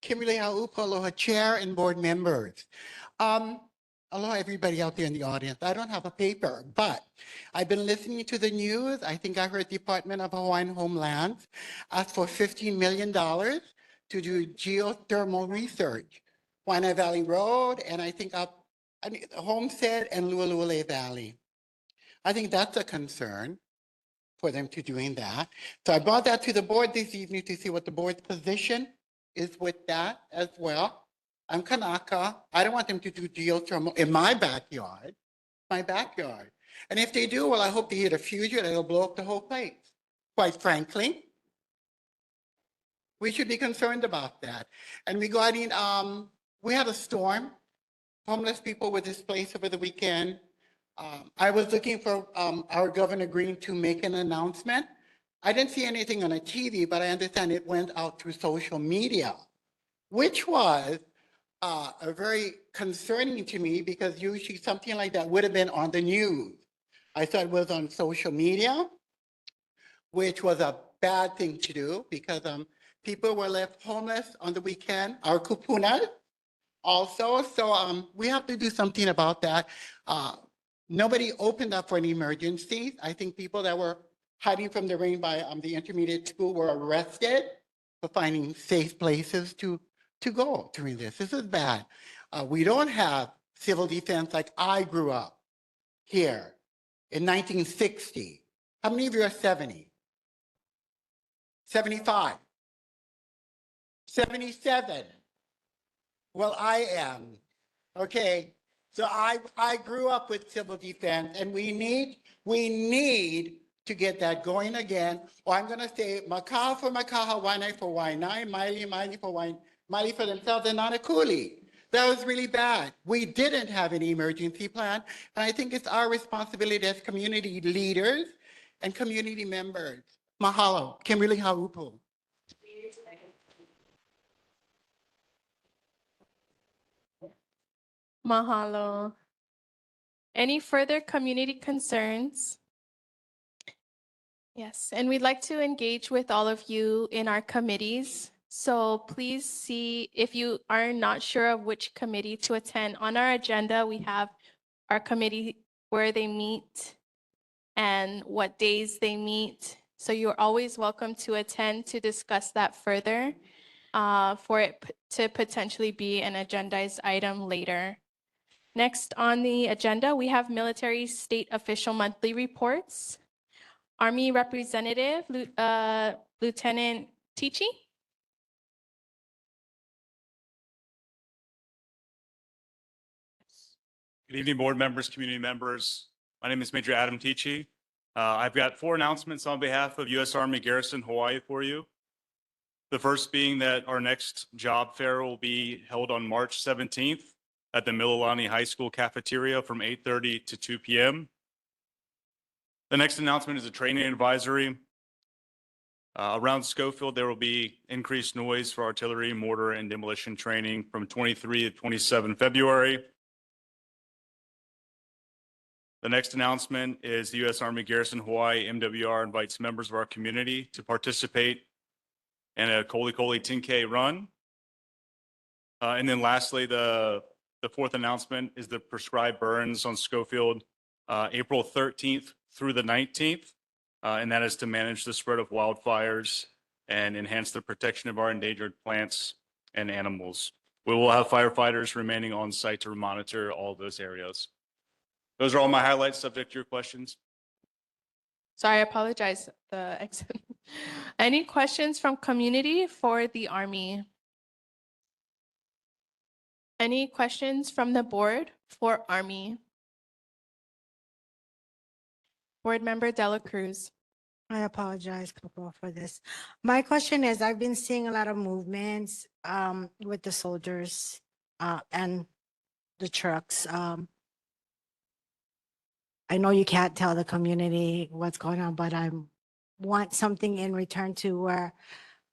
Kimberly Haupa, aloha chair and board members. Aloha everybody out there in the audience. I don't have a paper, but I've been listening to the news. I think I heard Department of Hawaiian Homelands asked for $15 million to do geothermal research. Waianae Valley Road, and I think up Homestead and Lualua Valley. I think that's a concern for them to doing that. So I brought that to the board this evening to see what the board's position is with that as well. I'm Kanaka. I don't want them to do geothermal in my backyard. And if they do, well, I hope they hit a fusion and it'll blow up the whole place. Quite frankly, we should be concerned about that. And regarding, we had a storm. Homeless people were displaced over the weekend. I was looking for our Governor Green to make an announcement. I didn't see anything on a TV, but I understand it went out through social media, which was a very concerning to me because usually something like that would have been on the news. I thought it was on social media, which was a bad thing to do because people were left homeless on the weekend, our kupunas also. So we have to do something about that. Nobody opened up for an emergency. I think people that were hiding from the rain by the intermediate school were arrested for finding safe places to go during this. This is bad. We don't have civil defense like I grew up here in 1960. How many of you are 70? 75? 77? Well, I am. Okay. So I grew up with civil defense, and we need to get that going again. Or I'm going to say makaha for makaha, Waianae for Waianae, Māʻili for Māʻili for themselves, and Nānākuli. That was really bad. We didn't have an emergency plan, and I think it's our responsibility as community leaders and community members. Mahalo. Kimberly Haupu. Mahalo. Any further community concerns? Yes, and we'd like to engage with all of you in our committees. So please see if you are not sure of which committee to attend. On our agenda, we have our committee where they meet and what days they meet. So you're always welcome to attend to discuss that further for it to potentially be an agendized item later. Next on the agenda, we have military state official monthly reports. Army Representative, Lieutenant Tichy. Good evening, board members, community members. My name is Major Adam Tichy. I've got 4 announcements on behalf of U.S. Army Garrison Hawaii for you. The first being that our next job fair will be held on March 17th at the Mililani High School cafeteria from 8:30 to 2 p.m. The next announcement is a training advisory. Around Schofield, there will be increased noise for artillery, mortar, and demolition training from 23 to 27 February. The next announcement is the U.S. Army Garrison Hawaii MWR invites members of our community to participate in a Koli 10K run. And then lastly, the fourth announcement is the prescribed burns on Schofield, April 13th through the 19th. And that is to manage the spread of wildfires and enhance the protection of our endangered plants and animals. We will have firefighters remaining on site to monitor all those areas. Those are all my highlights, subject to your questions. Sorry, I apologize. The exit. Any questions from community for the Army? Any questions from the board for Army? Board Member Dela Cruz. I apologize, Coco, for this. My question is, I've been seeing a lot of movements with the soldiers and the trucks. I know you can't tell the community what's going on, but I want something in return to where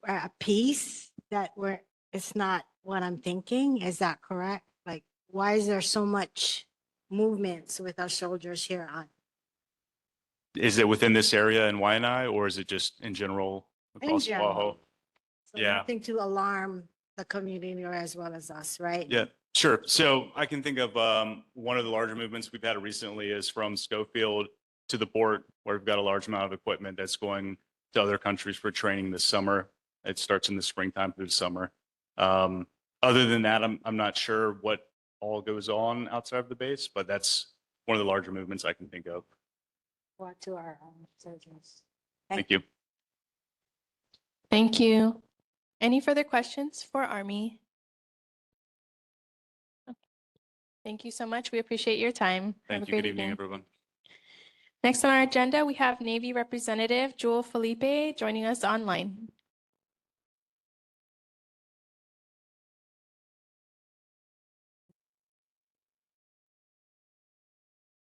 a piece that where it's not what I'm thinking. Is that correct? Like, why is there so much movements with our soldiers here on? Is it within this area in Waianae, or is it just in general across general. Oahu? So Yeah. nothing to alarm the community or as well as us, right? Yeah, sure. So I can think of one of the larger movements we've had recently is from Schofield to the port, where we've got a large amount of equipment that's going to other countries for training this summer. It starts in the springtime through the summer. Other than that, I'm not sure what all goes on outside of the base, but that's one of the larger movements I can think of. What to our soldiers. Thank you. Thank you. Any further questions for Army? Thank you so much. We appreciate your time. Have Thank a you. great Good evening, everyone. Next on our agenda, we have Navy Representative Jewel Felipe joining us online.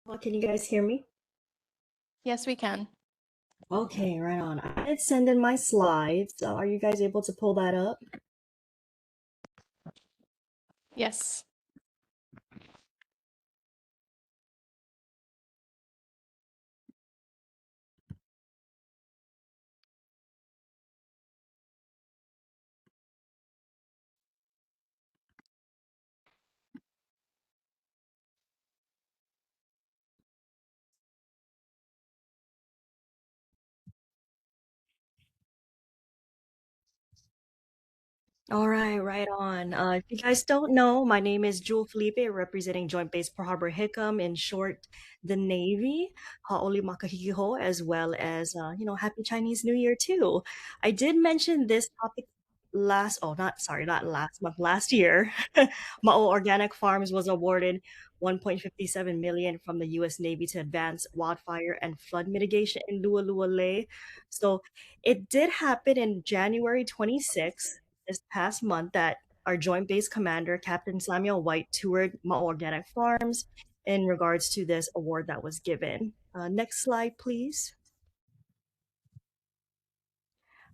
Well, can you guys hear me? Yes, we can. Okay, right on. I did send in my slides. Are you guys able to pull that up? Yes. All right, right on. If you guys don't know, my name is Jewel Felipe, representing Joint Base Pearl Harbor Hickam, in short, the Navy. Ha'oli makahikiho, as well as, Happy Chinese New Year too. I did mention this topic not last month, last year. Ma'o Organic Farms was awarded 1.57 million from the U.S. Navy to advance wildfire and flood mitigation in Lualualei. So it did happen in January 26th, this past month, that our Joint Base Commander, Captain Samuel White, toured Ma'o Organic Farms in regards to this award that was given. Next slide, please.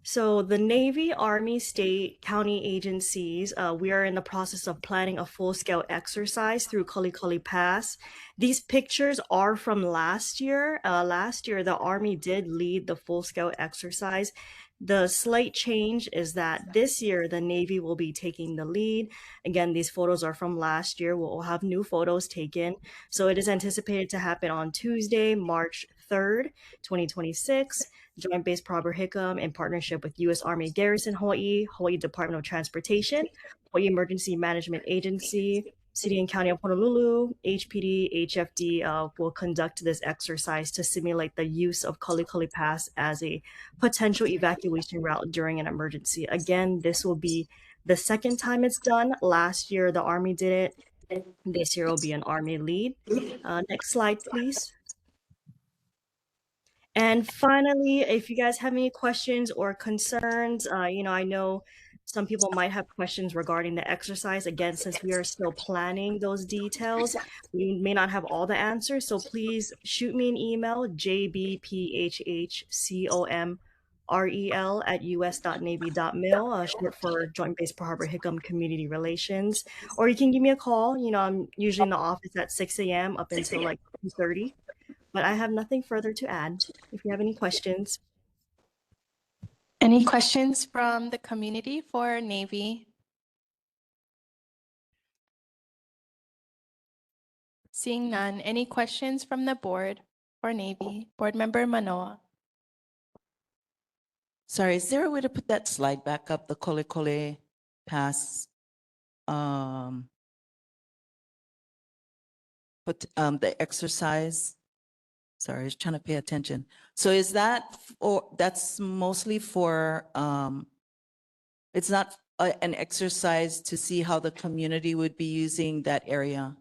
So the Navy, Army, state, county agencies, we are in the process of planning a full-scale exercise through Kalikali Pass. These pictures are from last year. Last year, the Army did lead the full-scale exercise. The slight change is that this year, the Navy will be taking the lead. Again, these photos are from last year. We'll have new photos taken. So it is anticipated to happen on Tuesday, March 3rd, 2026. Joint Base Pearl Harbor Hickam, in partnership with U.S. Army Garrison Hawaii, Hawaii Department of Transportation, Hawaii Emergency Management Agency, City and County of Honolulu, HPD, HFD will conduct this exercise to simulate the use of Kalikali Pass as a potential evacuation route during an emergency. Again, this will be the second time it's done. Last year, the Army did it. This year will be an Army lead. Next slide, please. And finally, if you guys have any questions or concerns, I know some people might have questions regarding the exercise. Again, since we are still planning those details, we may not have all the answers. So please shoot me an email, jbphhcomrel@us.navy.mil, short for Joint Base Pearl Harbor Hickam Community Relations. Or you can give me a call. I'm usually in the office at 6 a.m. up until like 2:30. But I have nothing further to add. If you have any questions. Any questions from the community for Navy? Seeing none, any questions from the board for Navy? Board Member Manoa. Sorry, is there a way to put that slide back up, the Kole Pass? The exercise. Sorry, I was trying to pay attention. So is that that's mostly for, it's not an exercise to see how the community would be using that area?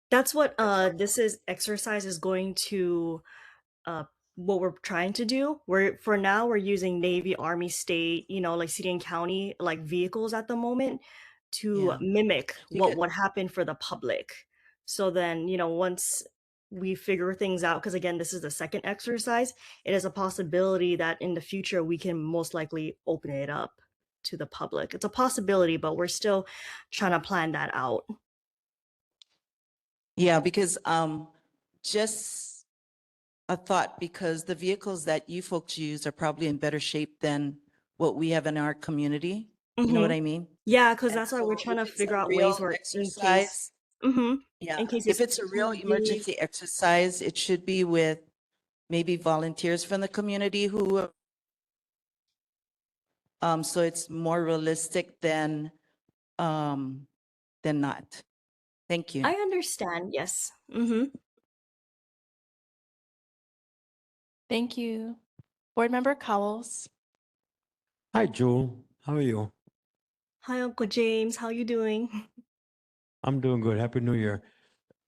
That's what this exercise is going to what we're trying to do. For now we're using Navy, Army, State, like city and county like vehicles at the moment to mimic what would happen for the public. So then, once we figure things out, because again, this is the second exercise, it is a possibility that in the future we can most likely open it up to the public. It's a possibility, but we're still trying to plan that out. Yeah, because just a thought, because the vehicles that you folks use are probably in better shape than what we have in our community. You know what I mean? Yeah, because that's why we're trying to figure out ways where in case. Yeah, In case if it's a real too big. emergency exercise, it should be with maybe volunteers from the community who, so it's more realistic than not. Thank you. I understand. Yes. Thank you. Board Member Cowles. Hi, Jewel. How are you? Hi, Uncle James. How you doing? I'm doing good. Happy New Year.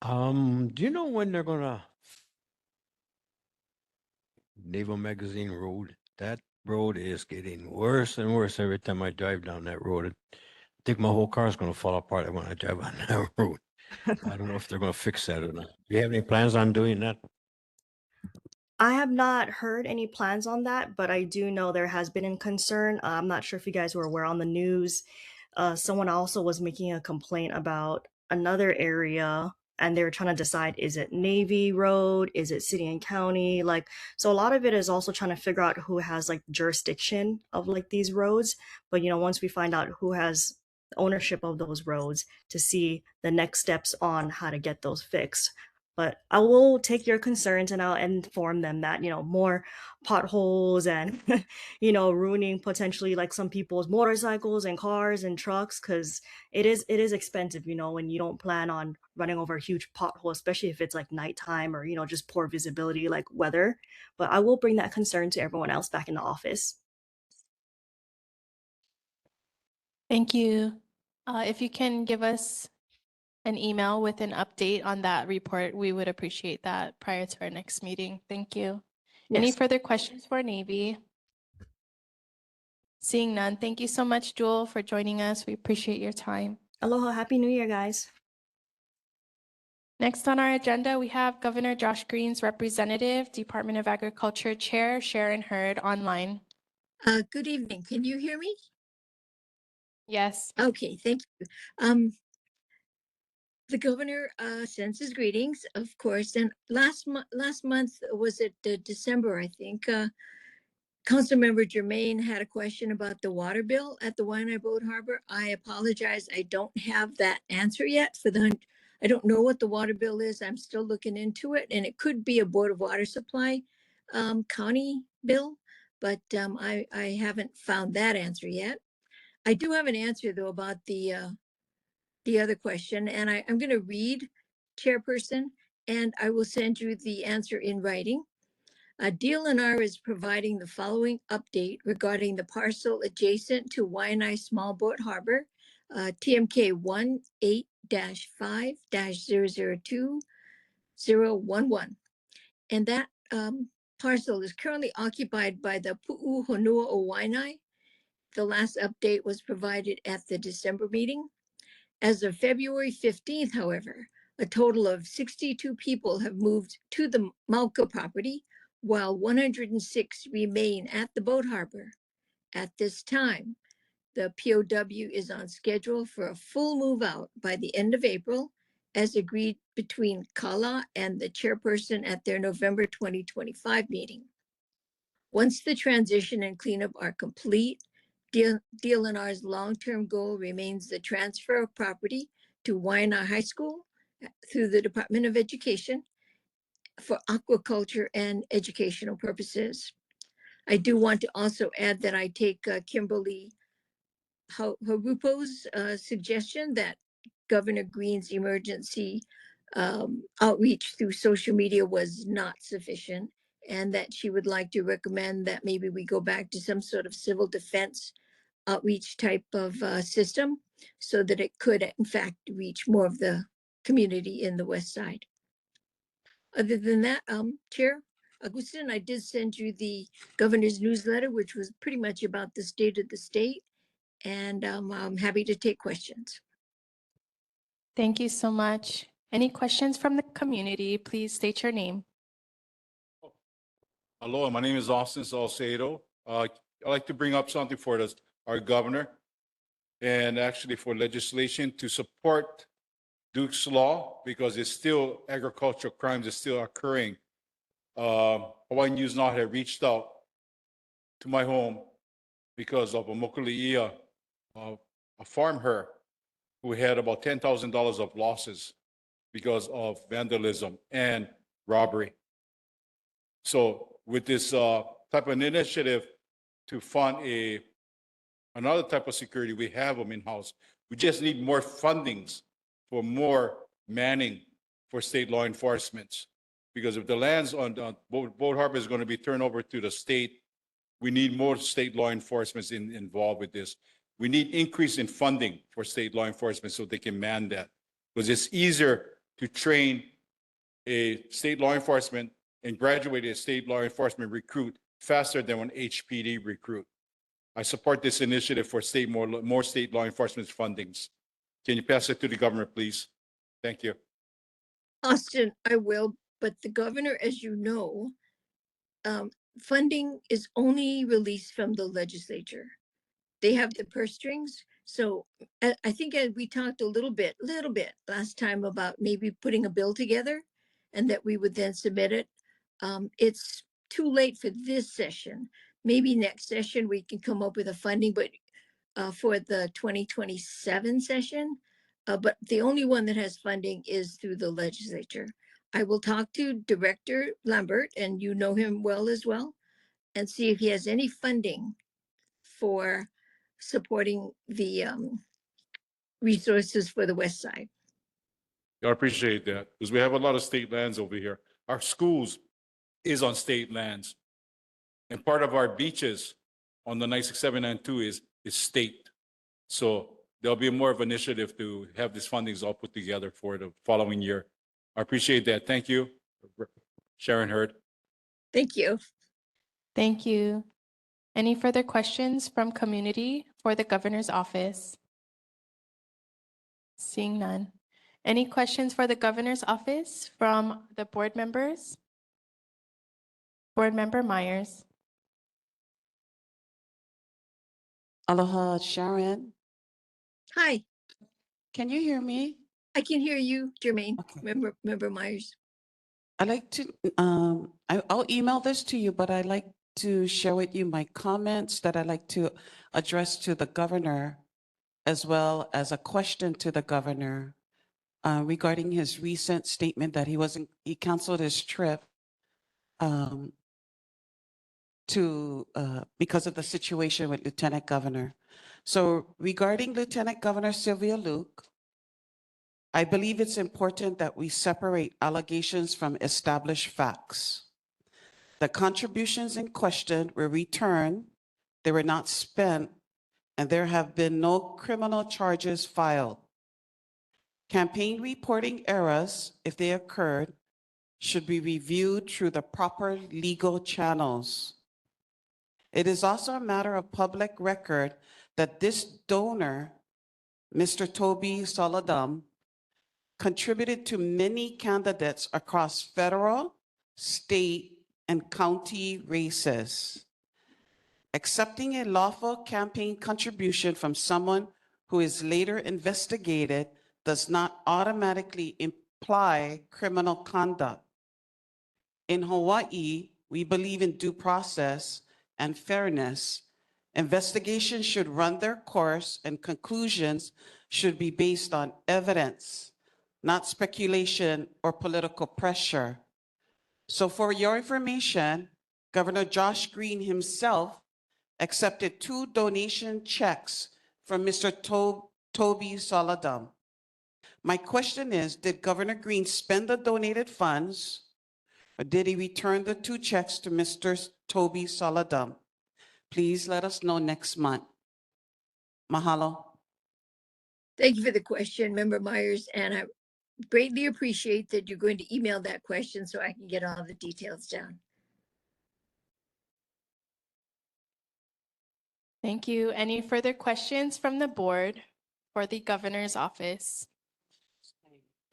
Do you know when they're gonna Naval Magazine Road? That road is getting worse and worse every time I drive down that road. I think my whole car is gonna fall apart when I drive on that road. I don't know if they're gonna fix that or not. Do you have any plans on doing that? I have not heard any plans on that, but I do know there has been a concern. I'm not sure if you guys were aware on the news. Someone also was making a complaint about another area, and they were trying to decide, is it Navy Road? Is it city and county? So a lot of it is also trying to figure out who has like jurisdiction of like these roads. But once we find out who has ownership of those roads, to see the next steps on how to get those fixed. But I will take your concerns and I'll inform them that, more potholes and, ruining potentially like some people's motorcycles and cars and trucks, because it is expensive, when you don't plan on running over a huge pothole, especially if it's like nighttime or, just poor visibility like weather. But I will bring that concern to everyone else back in the office. Thank you. If you can give us an email with an update on that report, we would appreciate that prior to our next meeting. Thank you. Any Yes. further questions for Navy? Seeing none, thank you so much, Jewel, for joining us. We appreciate your time. Aloha. Happy New Year, guys. Next on our agenda, we have Governor Josh Green's representative, Department of Agriculture Chair Sharon Hurd online. Good evening. Can you hear me? Yes. Okay, thank you. The governor sends his greetings, of course. And last month, was it December, I think, Councilmember Jermaine had a question about the water bill at the Waianae Boat Harbor. I apologize. I don't have that answer yet I don't know what the water bill is. I'm still looking into it, and it could be a Board of Water Supply county bill, but I haven't found that answer yet. I do have an answer though about the other question, and I'm going to read, Chairperson, and I will send you the answer in writing. DLNR is providing the following update regarding the parcel adjacent to Waianae Small Boat Harbor, TMK 18-5-002-011. And that parcel is currently occupied by the Pu'u Honua o Waianae. The last update was provided at the December meeting. As of February 15th, however, a total of 62 people have moved to the Mauka property, while 106 remain at the boat harbor. At this time, the POW is on schedule for a full move out by the end of April, as agreed between Kala and the chairperson at their November 2025 meeting. Once the transition and cleanup are complete, DLNR's long-term goal remains the transfer of property to Waianae High School through the Department of Education for aquaculture and educational purposes. I do want to also add that I take Kimberly Harupo's suggestion that Governor Green's emergency outreach through social media was not sufficient, and that she would like to recommend that maybe we go back to some sort of civil defense outreach type of system so that it could in fact reach more of the community in the west side. Other than that, Chair Augustine, I did send you the governor's newsletter, which was pretty much about the state of the state, and I'm happy to take questions. Thank you so much. Any questions from the community? Please state your name. Hello, my name is Austin Salcedo. I'd like to bring up something for our governor and actually for legislation to support Duke's Law because it's still agricultural crimes is still occurring. Hawaii News Now had reached out to my home because of a Mokuli'ia, a farm her who had about $10,000 of losses because of vandalism and robbery. So with this type of initiative to fund another type of security, we have them in-house. We just need more fundings for more manning for state law enforcement. Because if the lands on Boat Harbor is going to be turned over to the state, we need more state law enforcement involved with this. We need increase in funding for state law enforcement so they can man that. Because it's easier to train a state law enforcement and graduate a state law enforcement recruit faster than an HPD recruit. I support this initiative for more state law enforcement fundings. Can you pass it to the governor, please? Thank you. Austin, I will, but the governor, as you know, funding is only released from the legislature. They have the purse strings. So I think we talked a little bit last time about maybe putting a bill together and that we would then submit it. It's too late for this session. Maybe next session we can come up with a funding, but for the 2027 session. But the only one that has funding is through the legislature. I will talk to Director Lambert, and you know him well as well, and see if he has any funding for supporting the resources for the west side. I appreciate that because we have a lot of state lands over here. Our schools is on state lands. And part of our beaches on the 96792 is state. So there'll be more of an initiative to have these fundings all put together for the following year. I appreciate that. Thank you. Sharon Hurd. Thank you. Thank you. Any further questions from community for the governor's office? Seeing none. Any questions for the governor's office from the board members? Board Member Myers. Aloha, Sharon. Hi, Can you hear me? I can hear you, Jermaine. Member Myers. I'd like to, I'll email this to you, but I'd like to share with you my comments that I'd like to address to the governor, as well as a question to the governor regarding his recent statement that he canceled his trip because of the situation with Lieutenant Governor. So regarding Lieutenant Governor Sylvia Luke, I believe it's important that we separate allegations from established facts. The contributions in question were returned, they were not spent, and there have been no criminal charges filed. Campaign reporting errors, if they occurred, should be reviewed through the proper legal channels. It is also a matter of public record that this donor, Mr. Toby Saladam, contributed to many candidates across federal, state, and county races. Accepting a lawful campaign contribution from someone who is later investigated does not automatically imply criminal conduct. In Hawaii, we believe in due process and fairness. Investigations should run their course and conclusions should be based on evidence, not speculation or political pressure. So for your information, Governor Josh Green himself accepted 2 donation checks from Mr. Toby Saladam. My question is, did Governor Green spend the donated funds or did he return the 2 checks to Mr. Toby Saladam? Please let us know next month. Mahalo. Thank you for the question, Member Myers, and I greatly appreciate that you're going to email that question so I can get all the details down. Thank you. Any further questions from the board for the governor's office?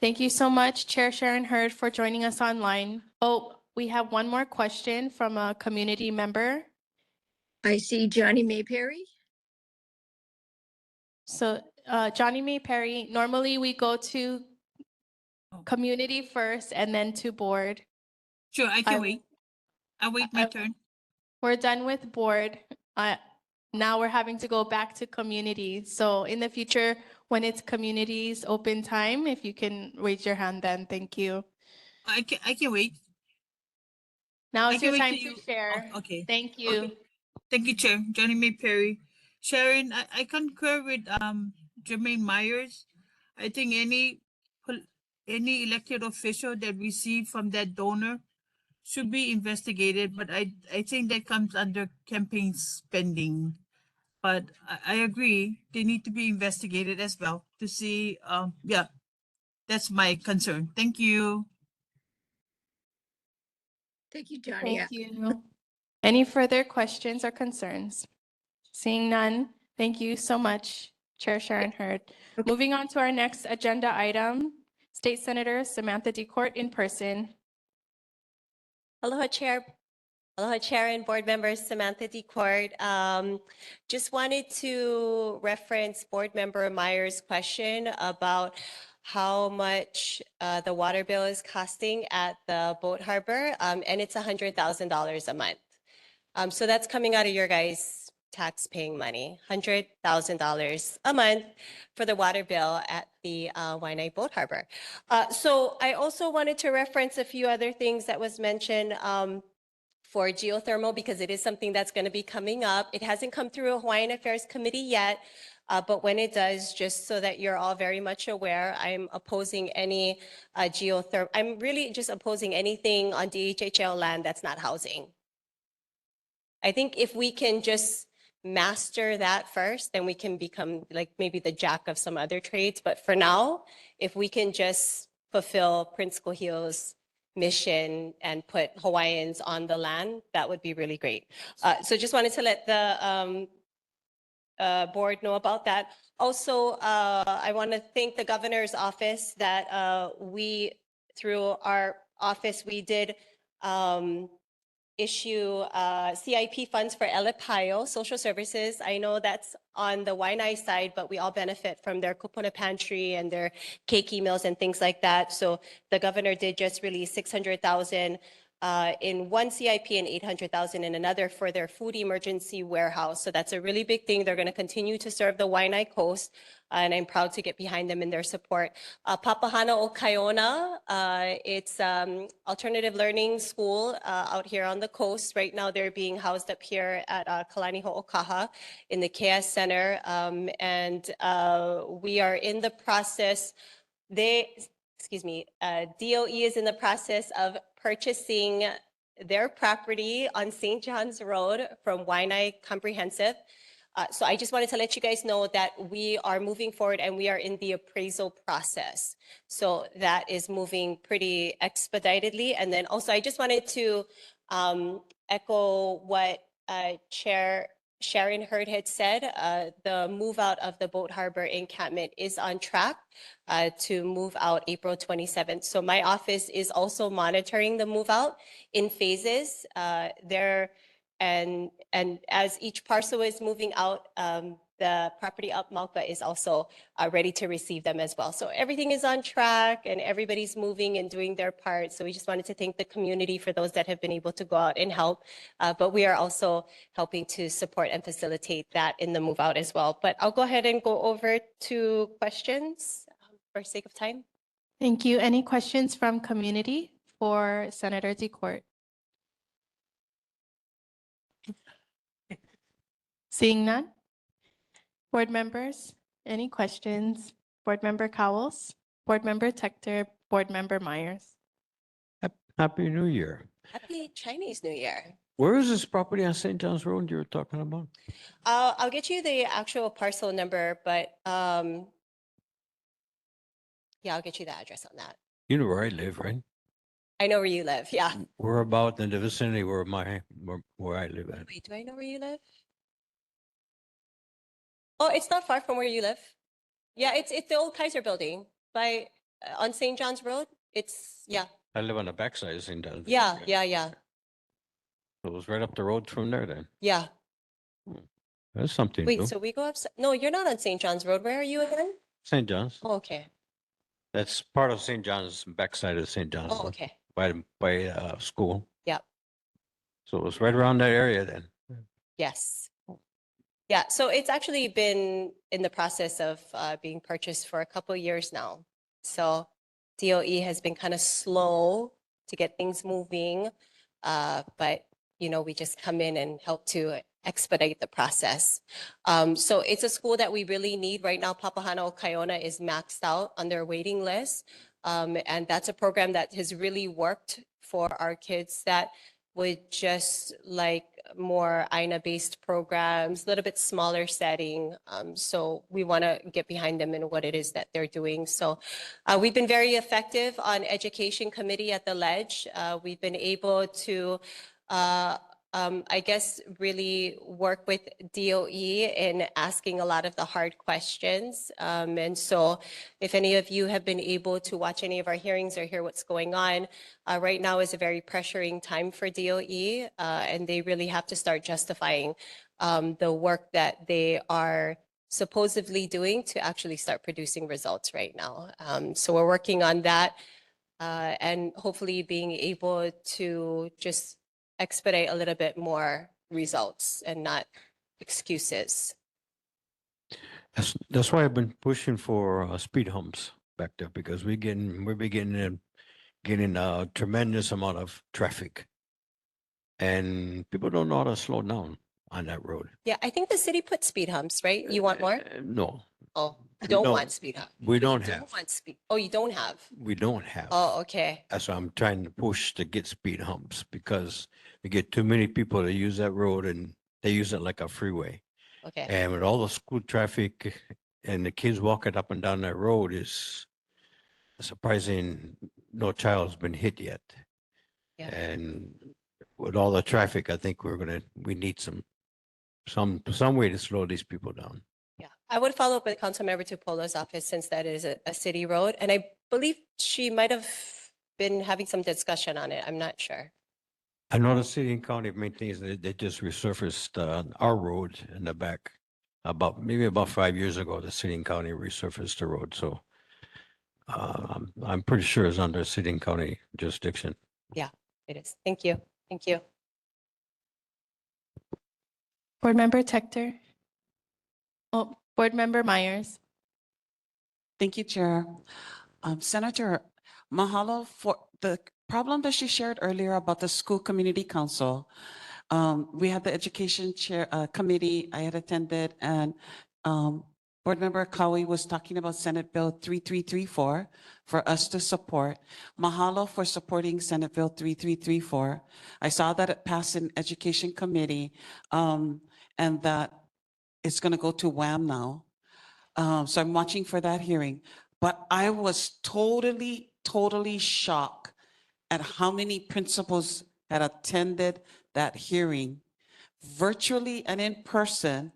Thank you so much, Chair Sharon Hurd, for joining us online. Oh, we have one more question from a community member. I see Johnny May Perry. So Johnny May Perry, normally we go to community first and then to board. Sure, I can wait. I'll wait my turn. We're done with board. Now we're having to go back to community. So in the future, when it's communities open time, if you can raise your hand then, thank you. I can wait. Now I it's can your wait time till to share. Okay. Thank you. Okay. Thank you, Chair. Johnny May Perry. Sharon, I concur with Jermaine Myers. I think any elected official that received from that donor should be investigated, but I think that comes under campaign spending. But I agree, they need to be investigated as well to see, yeah, that's my concern. Thank you. Thank you, Johnny. Thank you. Any further questions or concerns? Seeing none, thank you so much, Chair Sharon Hurd. Moving on to our next agenda item, State Senator Samantha DeCourt in person. Aloha, Chair. Aloha, Chair and board members, Samantha DeCourt. Just wanted to reference Board Member Myers' question about how much the water bill is costing at the boat harbor, and it's $100,000 a month. So that's coming out of your guys' tax-paying money, $100,000 a month for the water bill at the Waianae Boat Harbor. So I also wanted to reference a few other things that was mentioned for geothermal, because it is something that's going to be coming up. It hasn't come through a Hawaiian Affairs Committee yet, but when it does, just so that you're all very much aware, I'm opposing any geothermal. I'm really just opposing anything on DHHL land that's not housing. I think if we can just master that first, then we can become like maybe the jack of some other trades. But for now, if we can just fulfill Prince Kohio's mission and put Hawaiians on the land, that would be really great. So just wanted to let the board know about that. Also, I want to thank the governor's office that we, through our office, we did issue CIP funds for Elepaio Social Services. I know that's on the Waianae side, but we all benefit from their kupuna pantry and their keiki meals and things like that. So the governor did just release $600,000 in one CIP and $800,000 in another for their food emergency warehouse. So that's a really big thing. They're going to continue to serve the Waianae Coast, and I'm proud to get behind them in their support. Papahana o Kaiona, it's alternative learning school out here on the coast. Right now they're being housed up here at Kalani Ho'okaha in the KS Center, and we are in the process. DOE is in the process of purchasing their property on St. John's Road from Waianae Comprehensive. So I just wanted to let you guys know that we are moving forward and we are in the appraisal process. So that is moving pretty expeditedly. And then also I just wanted to echo what Chair Sharon Hurd had said. The move out of the Boat Harbor encampment is on track to move out April 27th. So my office is also monitoring the move out in phases. And as each parcel is moving out, the property up Malka is also ready to receive them as well. So everything is on track and everybody's moving and doing their part. So we just wanted to thank the community for those that have been able to go out and help. But we are also helping to support and facilitate that in the move out as well. But I'll go ahead and go over to questions for sake of time. Thank you. Any questions from community for Senator DeCourt? Seeing none? Board members, any questions? Board Member Cowles, Board Member Tector, Board Member Myers. Happy New Year. Happy Chinese New Year. Where is this property on St. John's Road you were talking about? I'll get you the actual parcel number, but yeah, I'll get you the address on that. You know where I live, right? I know where you live, yeah. We're about in the vicinity where where I live at. Wait, do I know where you live? Oh, it's not far from where you live. Yeah, it's the old Kaiser building by on St. John's Road. It's yeah. I live on the backside of St. John's. Yeah. So it was right up the road from there then. Yeah. That's something Wait, new. so we go up. No, you're not on St. John's Road. Where are you again? St. John's. Oh, okay. That's part of St. John's, backside of St. John's. Oh, Road, okay. By school. Yeah. So it was right around that area then. Yes. Yeah, so it's actually been in the process of being purchased for a couple of years now. So DOE has been kind of slow to get things moving, but you know, we just come in and help to expedite the process. So it's a school that we really need right now. Papahana Okaiona is maxed out on their waiting list. And that's a program that has really worked for our kids that would just like more INA-based programs, a little bit smaller setting. So we want to get behind them in what it is that they're doing. So we've been very effective on education committee at the Ledge. We've been able to I guess, really work with DOE in asking a lot of the hard questions. And so if any of you have been able to watch any of our hearings or hear what's going on, right now is a very pressuring time for DOE, and they really have to start justifying the work that they are supposedly doing to actually start producing results right now. So we're working on that and hopefully being able to just expedite a little bit more results and not excuses. That's why I've been pushing for speed humps back there because we're getting a tremendous amount of traffic, and people don't know how to slow down on that road. Yeah, I think the city put speed humps, right? You want more? No. Oh, you We don't don't. want speed humps. We don't You have. want speed. Oh, you don't have. We don't have. Oh, okay. That's why I'm trying to push to get speed humps because we get too many people that use that road and they use it like a freeway. Okay. And with all the school traffic and the kids walking up and down that road is surprising. No child's been hit yet. Yeah. And with all the traffic, I think we need some way to slow these people down. Yeah, I would follow up with Councilmember Tupolo's office since that is a city road. And I believe she might have been having some discussion on it. I'm not sure. I know the city and county maintains that they just resurfaced our road in the back maybe about 5 years ago. The city and county resurfaced the road, so I'm pretty sure it's under city and county jurisdiction. Yeah, it is. Thank you. Thank you. Board Member Tector. Oh, Board Member Myers. Thank you, Chair. Senator, mahalo for the problem that she shared earlier about the school community council. We had the education chair committee I had attended, and Board Member Kawi was talking about Senate Bill 3334 for us to support. Mahalo for supporting Senate Bill 3334. I saw that it passed in Education Committee and that it's going to go to WAM now. So I'm watching for that hearing. But I was totally shocked at how many principals had attended that hearing, virtually and in person,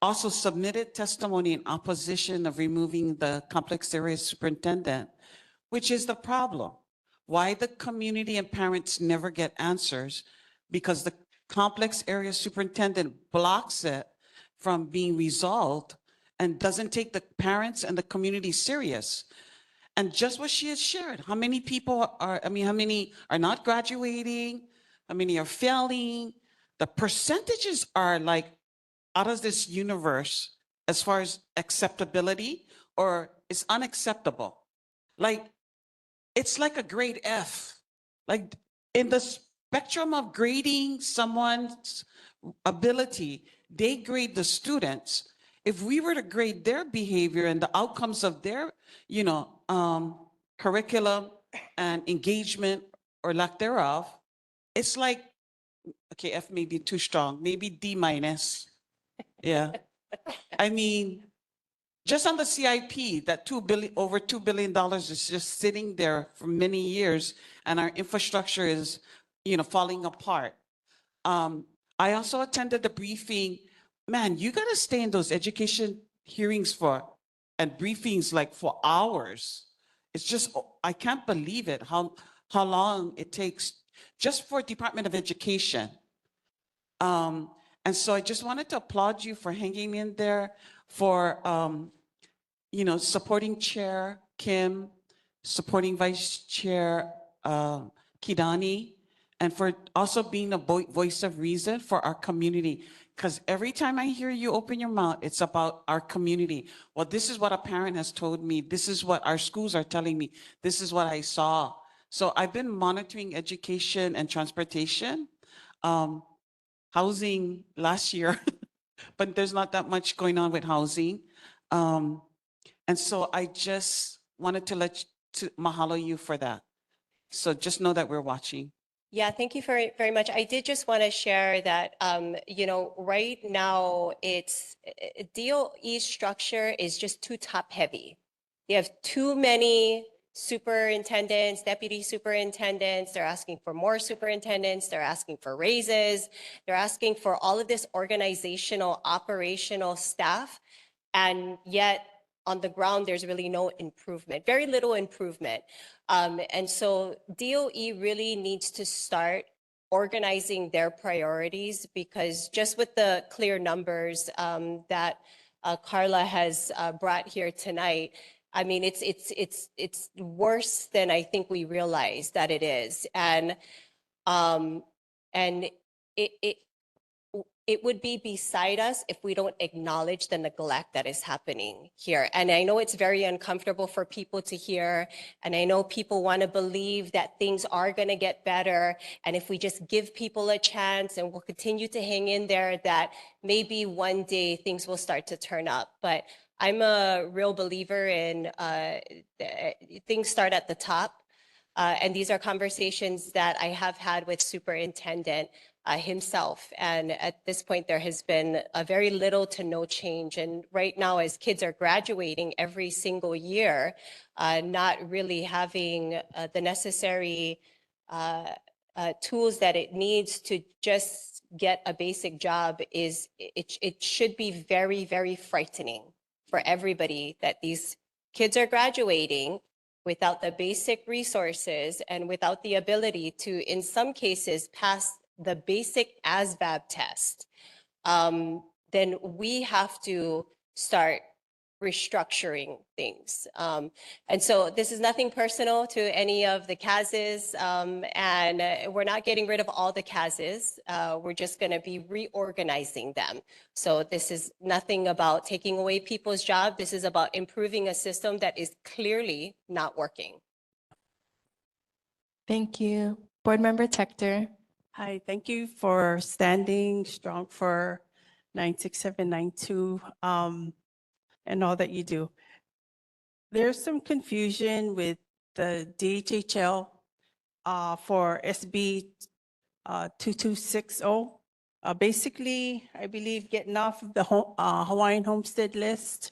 also submitted testimony in opposition of removing the complex area superintendent, which is the problem. Why the community and parents never get answers, because the complex area superintendent blocks it from being resolved and doesn't take the parents and the community serious. And just what she has shared, how many people are, how many are not graduating? How many are failing? The percentages are like out of this universe as far as acceptability, or it's unacceptable. Like, it's like a grade F. Like, in the spectrum of grading someone's ability, they grade the students. If we were to grade their behavior and the outcomes of their, curriculum and engagement or lack thereof, it's like, okay, F may be too strong, maybe D minus. Yeah. I mean, just on the CIP, that over $2 billion is just sitting there for many years, and our infrastructure is, falling apart. I also attended the briefing. Man, you got to stay in those education hearings and briefings like for hours. It's just, I can't believe it, how long it takes just for Department of Education. And so I just wanted to applaud you for hanging in there, for, supporting Chair Kim, supporting Vice Chair Kidani, and for also being a voice of reason for our community. Because every time I hear you open your mouth, it's about our community. Well, this is what a parent has told me. This is what our schools are telling me. This is what I saw. So I've been monitoring education and transportation, housing last year, but there's not that much going on with housing. And so I just wanted to mahalo you for that. So just know that we're watching. Yeah, thank you very much. I did just want to share that, right now it's DOE structure is just too top heavy. You have too many superintendents, deputy superintendents. They're asking for more superintendents. They're asking for raises. They're asking for all of this organizational, operational staff. And yet on the ground, there's really no improvement, very little improvement. And so DOE really needs to start organizing their priorities, because just with the clear numbers that Carla has brought here tonight, I mean, it's worse than I think we realize that it is. And it would be beside us if we don't acknowledge the neglect that is happening here. And I know it's very uncomfortable for people to hear, and I know people want to believe that things are going to get better, and if we just give people a chance and we'll continue to hang in there, that maybe one day things will start to turn up. But I'm a real believer in things start at the top. And these are conversations that I have had with Superintendent himself. And at this point, there has been a very little to no change. And right now, as kids are graduating every single year, not really having the necessary tools that it needs to just get a basic job it should be very, very frightening for everybody that these kids are graduating without the basic resources and without the ability to, in some cases, pass the basic ASVAB test. Then we have to start restructuring things. And so this is nothing personal to any of the CASs, and we're not getting rid of all the CASs. We're just going to be reorganizing them. So this is nothing about taking away people's job. This is about improving a system that is clearly not working. Thank you. Board Member Tector. Hi, thank you for standing strong for 96792 and all that you do. There's some confusion with the DHHL for SB 2260. Basically, I believe getting off of the Hawaiian homestead list.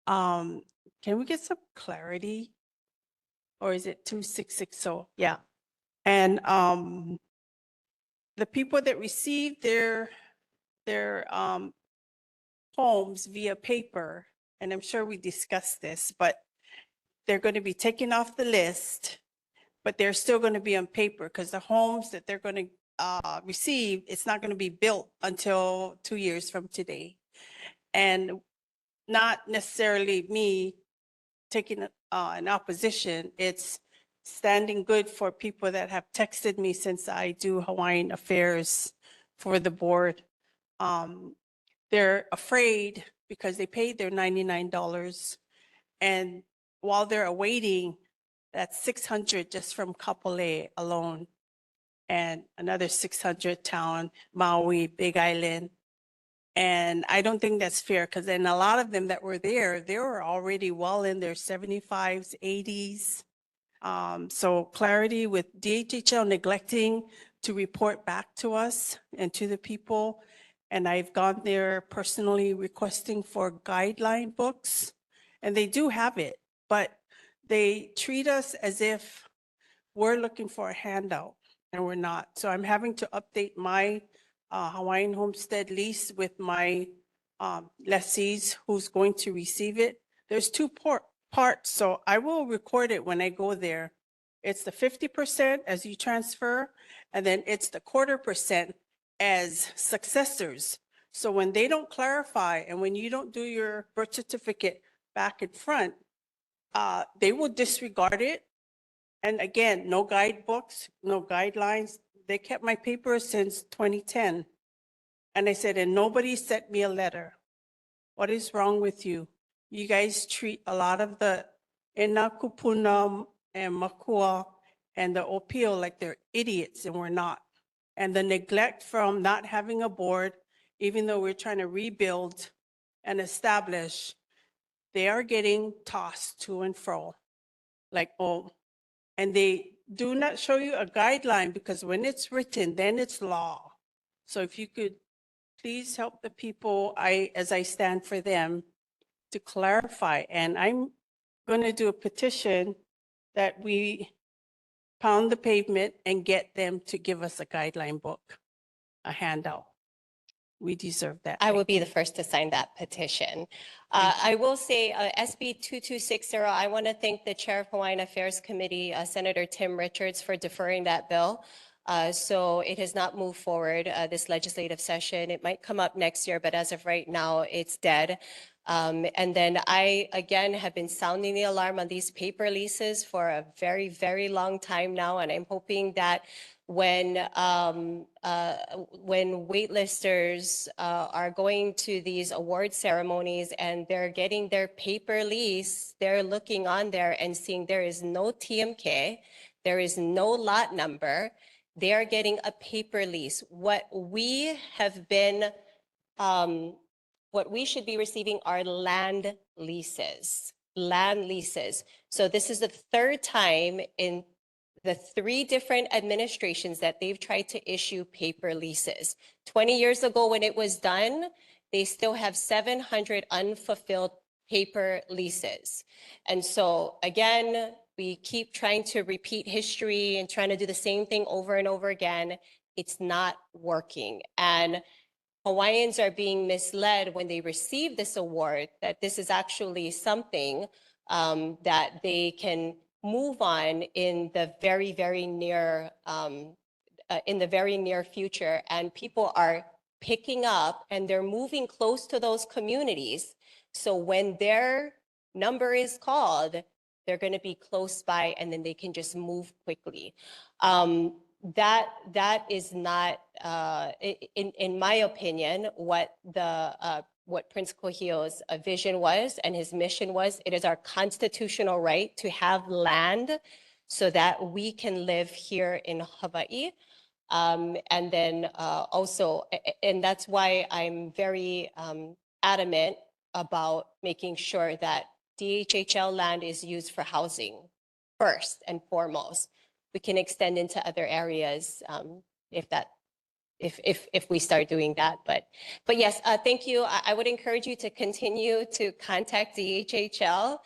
Can we get some clarity? Or is it 2660? Yeah. And the people that receive their homes via paper, and I'm sure we discussed this, but they're going to be taken off the list, but they're still going to be on paper because the homes that they're going to receive, it's not going to be built until 2 years from today. And not necessarily me taking an opposition, it's standing good for people that have texted me since I do Hawaiian affairs for the board. They're afraid because they paid their $99, and while they're awaiting, that's 600 just from Kapolei alone, and another 600 town, Maui, Big Island. And I don't think that's fair because then a lot of them that were there, they were already well in their 75s, 80s. So clarity with DHHL neglecting to report back to us and to the people. And I've gone there personally requesting for guideline books, and they do have it, but they treat us as if we're looking for a handout and we're not. So I'm having to update my Hawaiian homestead lease with my lessees who's going to receive it. There's two parts, so I will record it when I go there. It's the 50% as you transfer, and then it's the 25% as successors. So when they don't clarify and when you don't do your birth certificate back and front, they will disregard it. And again, no guidebooks, no guidelines. They kept my papers since 2010. And I said, and nobody sent me a letter. What is wrong with you? You guys treat a lot of the Inakupuna and Makua and the Opio like they're idiots, and we're not. And the neglect from not having a board, even though we're trying to rebuild and establish, they are getting tossed to and fro. Like, oh, and they do not show you a guideline because when it's written, then it's law. So if you could please help the people, as I stand for them, to clarify. And I'm going to do a petition that we pound the pavement and get them to give us a guideline book, a handout. We deserve that. I will be the first to sign that petition. I will say SB 2260, I want to thank the Chair of Hawaiian Affairs Committee, Senator Tim Richards, for deferring that bill. So it has not moved forward this legislative session. It might come up next year, but as of right now, it's dead. And then I, again, have been sounding the alarm on these paper leases for a very, very long time now. And I'm hoping that when waitlisters are going to these award ceremonies and they're getting their paper lease, they're looking on there and seeing there is no TMK, there is no lot number, they are getting a paper lease. What we have been, what we should be receiving are land leases, So this is the third time in the 3 different administrations that they've tried to issue paper leases. 20 years ago when it was done, they still have 700 unfulfilled paper leases. And so again, we keep trying to repeat history and trying to do the same thing over and over again. It's not working. And Hawaiians are being misled when they receive this award that this is actually something that they can move on in the very, very near future, and people are picking up and they're moving close to those communities. So when their number is called, they're going to be close by, and then they can just move quickly. That is not, in my opinion, what Prince Kohio's vision was and his mission was. It is our constitutional right to have land so that we can live here in Hawaii. And then also, and that's why I'm very adamant about making sure that DHHL land is used for housing first and foremost. We can extend into other areas if if we start doing that. But yes, thank you. I would encourage you to continue to contact DHHL.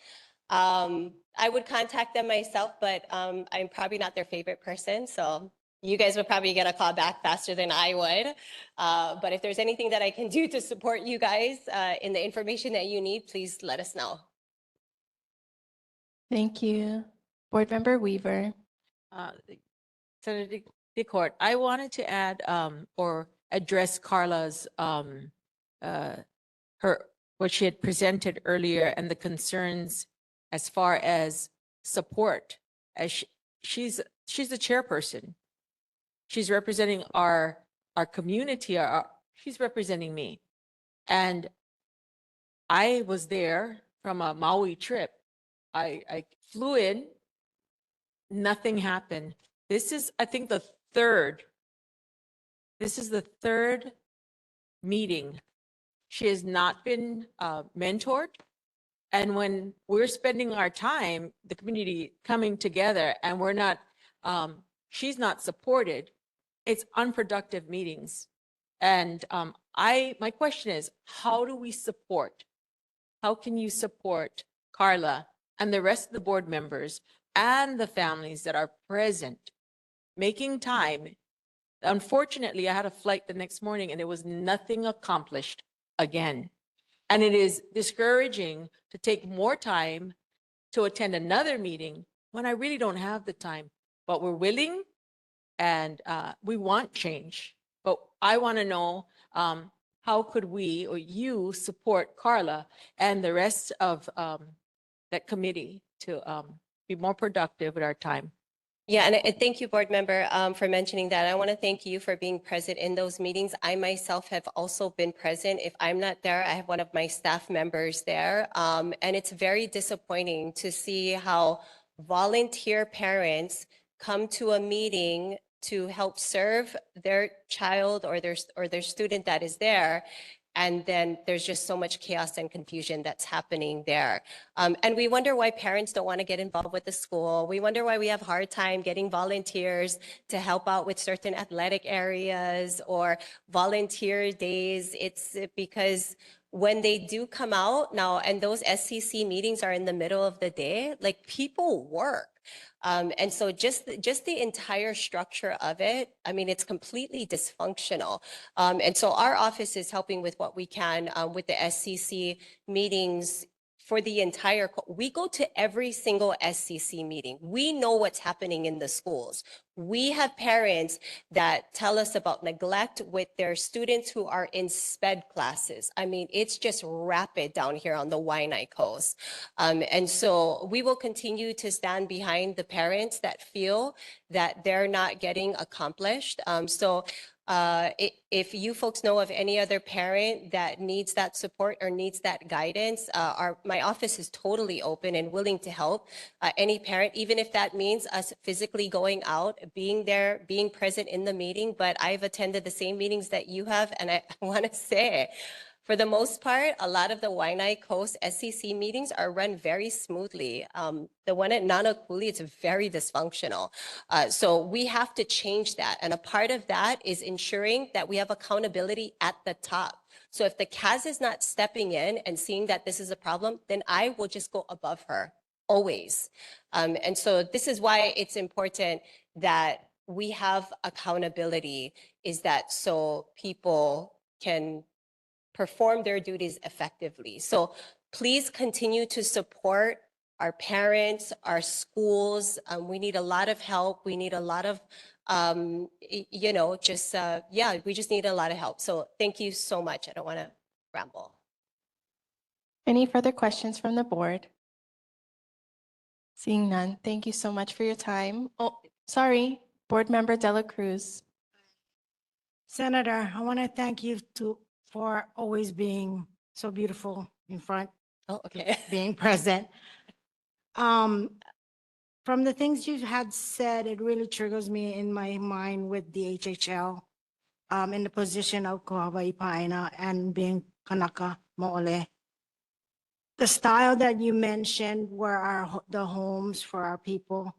I would contact them myself, but I'm probably not their favorite person. So you guys would probably get a call back faster than I would. But if there's anything that I can do to support you guys in the information that you need, please let us know. Thank you. Board Member Weaver. Senator DeCourt, I wanted to add or address Carla's what she had presented earlier and the concerns as far as support. As she's the chairperson. She's representing our community. She's representing me, and I was there from a Maui trip. I flew in. Nothing happened. This is, I think, the third meeting. She has not been mentored. And when we're spending our time, the community coming together, and we're not, she's not supported, it's unproductive meetings. And my question is, how do we support? How can you support Carla and the rest of the board members and the families that are present, making time? Unfortunately, I had a flight the next morning and there was nothing accomplished again. And it is discouraging to take more time to attend another meeting when I really don't have the time. But we're willing and we want change. But I want to know how could we or you support Carla and the rest of that committee to be more productive with our time. Yeah, and thank you, board member, for mentioning that. I want to thank you for being present in those meetings. I myself have also been present. If I'm not there, I have one of my staff members there. And it's very disappointing to see how volunteer parents come to a meeting to help serve their child or their student that is there. And then there's just so much chaos and confusion that's happening there. And we wonder why parents don't want to get involved with the school. We wonder why we have a hard time getting volunteers to help out with certain athletic areas or volunteer days. It's because when they do come out now, and those SCC meetings are in the middle of the day, like people work. And so just the entire structure of it, I mean, it's completely dysfunctional. And so our office is helping with what we can with the SCC meetings for the entire, we go to every single SCC meeting. We know what's happening in the schools. We have parents that tell us about neglect with their students who are in SPED classes. I mean, it's just rapid down here on the Waianae Coast. And so we will continue to stand behind the parents that feel that they're not getting accomplished. If you folks know of any other parent that needs that support or needs that guidance, my office is totally open and willing to help any parent, even if that means us physically going out, being there, being present in the meeting. But I've attended the same meetings that you have, and I want to say, for the most part, a lot of the Waianae Coast SCC meetings are run very smoothly. The one at Nānākuli, it's very dysfunctional. So we have to change that. And a part of that is ensuring that we have accountability at the top. So if the CAS is not stepping in and seeing that this is a problem, then I will just go above her, always. And so this is why it's important that we have accountability, is that so people can perform their duties effectively. So please continue to support our parents, our schools. We need a lot of help. We need a lot of, we just need a lot of help. So thank you so much. I don't want to ramble. Any further questions from the board? Seeing none, thank you so much for your time. Oh, sorry, Board Member Dela Cruz. Senator, I want to thank you for always being so beautiful in front. Oh, okay. Being present. From the things you had said, it really triggers me in my mind with the HHL, in the position of Hawaii Paina and being Kanaka Mo'ole. The style that you mentioned where the homes for our people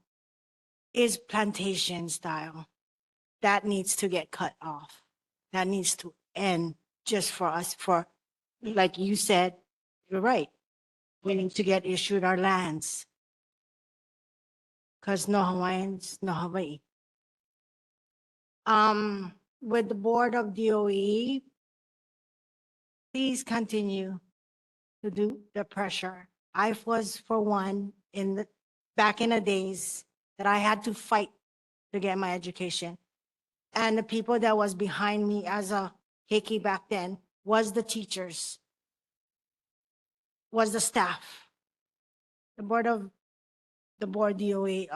is plantation style. That needs to get cut off. That needs to end just for us, for, like you said, you're right. We need to get issued our lands. Because no Hawaiians, no Hawaii. With the Board of DOE, please continue to do the pressure. I was for one back in the days that I had to fight to get my education. And the people that was behind me as a keiki back then was the teachers, was the staff. The board DOE,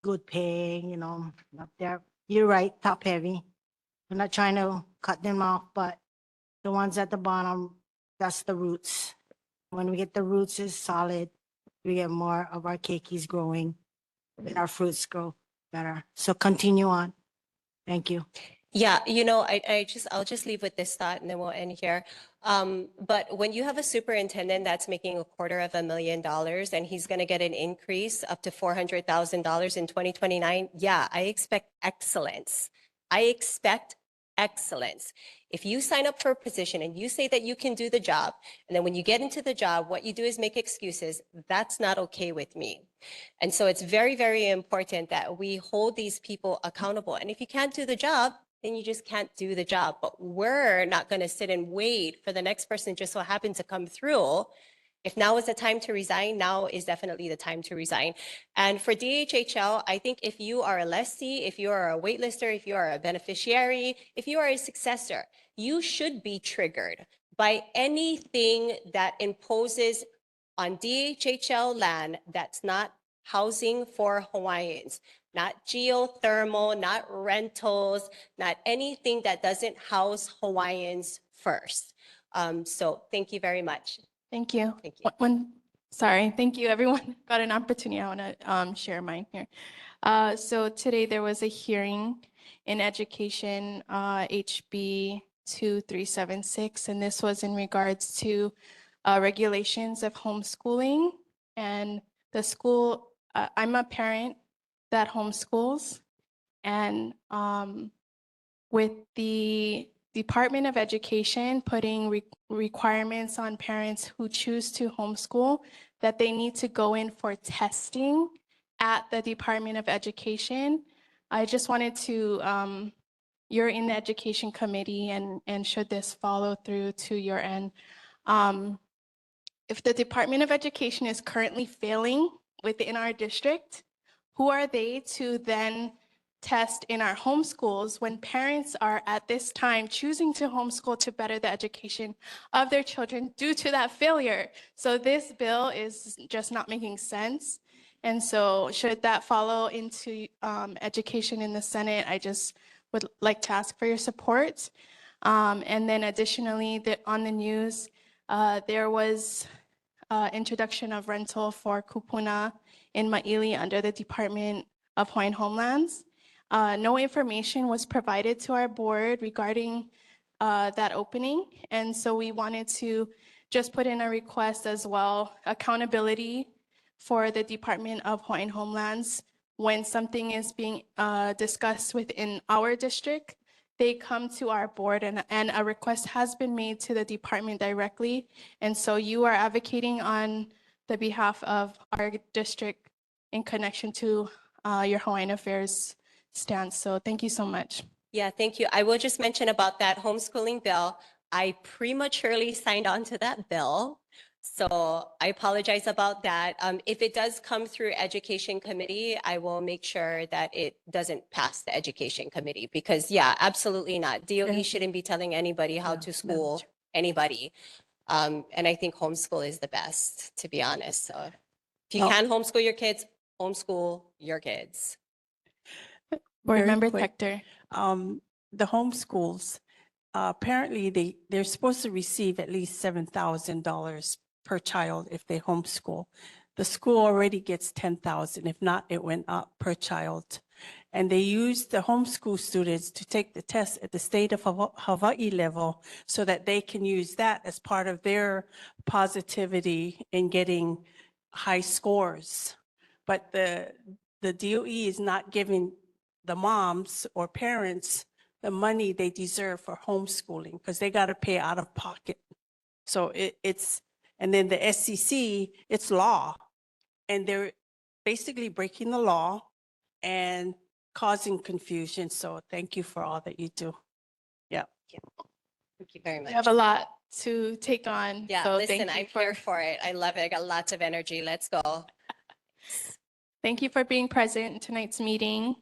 good paying, up there. You're right, top heavy. I'm not trying to cut them off, but the ones at the bottom, that's the roots. When we get the roots is solid, we get more of our keikis growing and our fruits grow better. So continue on. Thank you. Yeah, I'll just leave with this thought and then we'll end here. But when you have a superintendent that's making $250,000 and he's going to get an increase up to $400,000 in 2029, yeah, I expect excellence. I expect excellence. If you sign up for a position and you say that you can do the job, and then when you get into the job, what you do is make excuses, that's not okay with me. And so it's very, very important that we hold these people accountable. And if you can't do the job, then you just can't do the job. But we're not going to sit and wait for the next person just so happen to come through. If now is the time to resign, now is definitely the time to resign. And for DHHL, I think if you are a lessee, if you are a waitlister, if you are a beneficiary, if you are a successor, you should be triggered by anything that imposes on DHHL land that's not housing for Hawaiians, not geothermal, not rentals, not anything that doesn't house Hawaiians first. So thank you very much. Thank you. Thank you. Thank you, everyone. Got an opportunity. I want to share mine here. So today there was a hearing in education, HB 2376, and this was in regards to regulations of homeschooling. And the school, I'm a parent that homeschools, and with the Department of Education putting requirements on parents who choose to homeschool that they need to go in for testing at the Department of Education. I just wanted to, you're in the Education Committee, and should this follow through to your end. If the Department of Education is currently failing within our district, who are they to then test in our homeschools when parents are at this time choosing to homeschool to better the education of their children due to that failure? So this bill is just not making sense. And so should that follow into education in the Senate, I just would like to ask for your support. And then additionally, on the news, there was introduction of rental for kupuna in Maʻili under the Department of Hawaiian Homelands. No information was provided to our board regarding that opening. And so we wanted to just put in a request as well, accountability for the Department of Hawaiian Homelands. When something is being discussed within our district, they come to our board and a request has been made to the department directly. And so you are advocating on the behalf of our district in connection to your Hawaiian Affairs stance. So thank you so much. Yeah, thank you. I will just mention about that homeschooling bill. I prematurely signed on to that bill. So I apologize about that. If it does come through Education Committee, I will make sure that it doesn't pass the Education Committee because yeah, absolutely not. DOE shouldn't be telling anybody how to school anybody. And I think homeschool is the best, to be honest. So if you can homeschool your kids, homeschool your kids. Board Very Member quick. Tector. The homeschools, apparently they're supposed to receive at least $7,000 per child if they homeschool. The school already gets 10,000. If not, it went up per child. And they use the homeschool students to take the test at the state of Hawaii level so that they can use that as part of their positivity in getting high scores. But the DOE is not giving the moms or parents the money they deserve for homeschooling because they got to pay out of pocket. So it's, and then the SCC, it's law. And they're basically breaking the law and causing confusion. So thank you for all that you do. Yeah. Thank you very You much. have a lot to take on. Yeah, so listen, thank you I'm here for it. I love it. I got lots of energy. Let's go. Thank you for being present in tonight's meeting.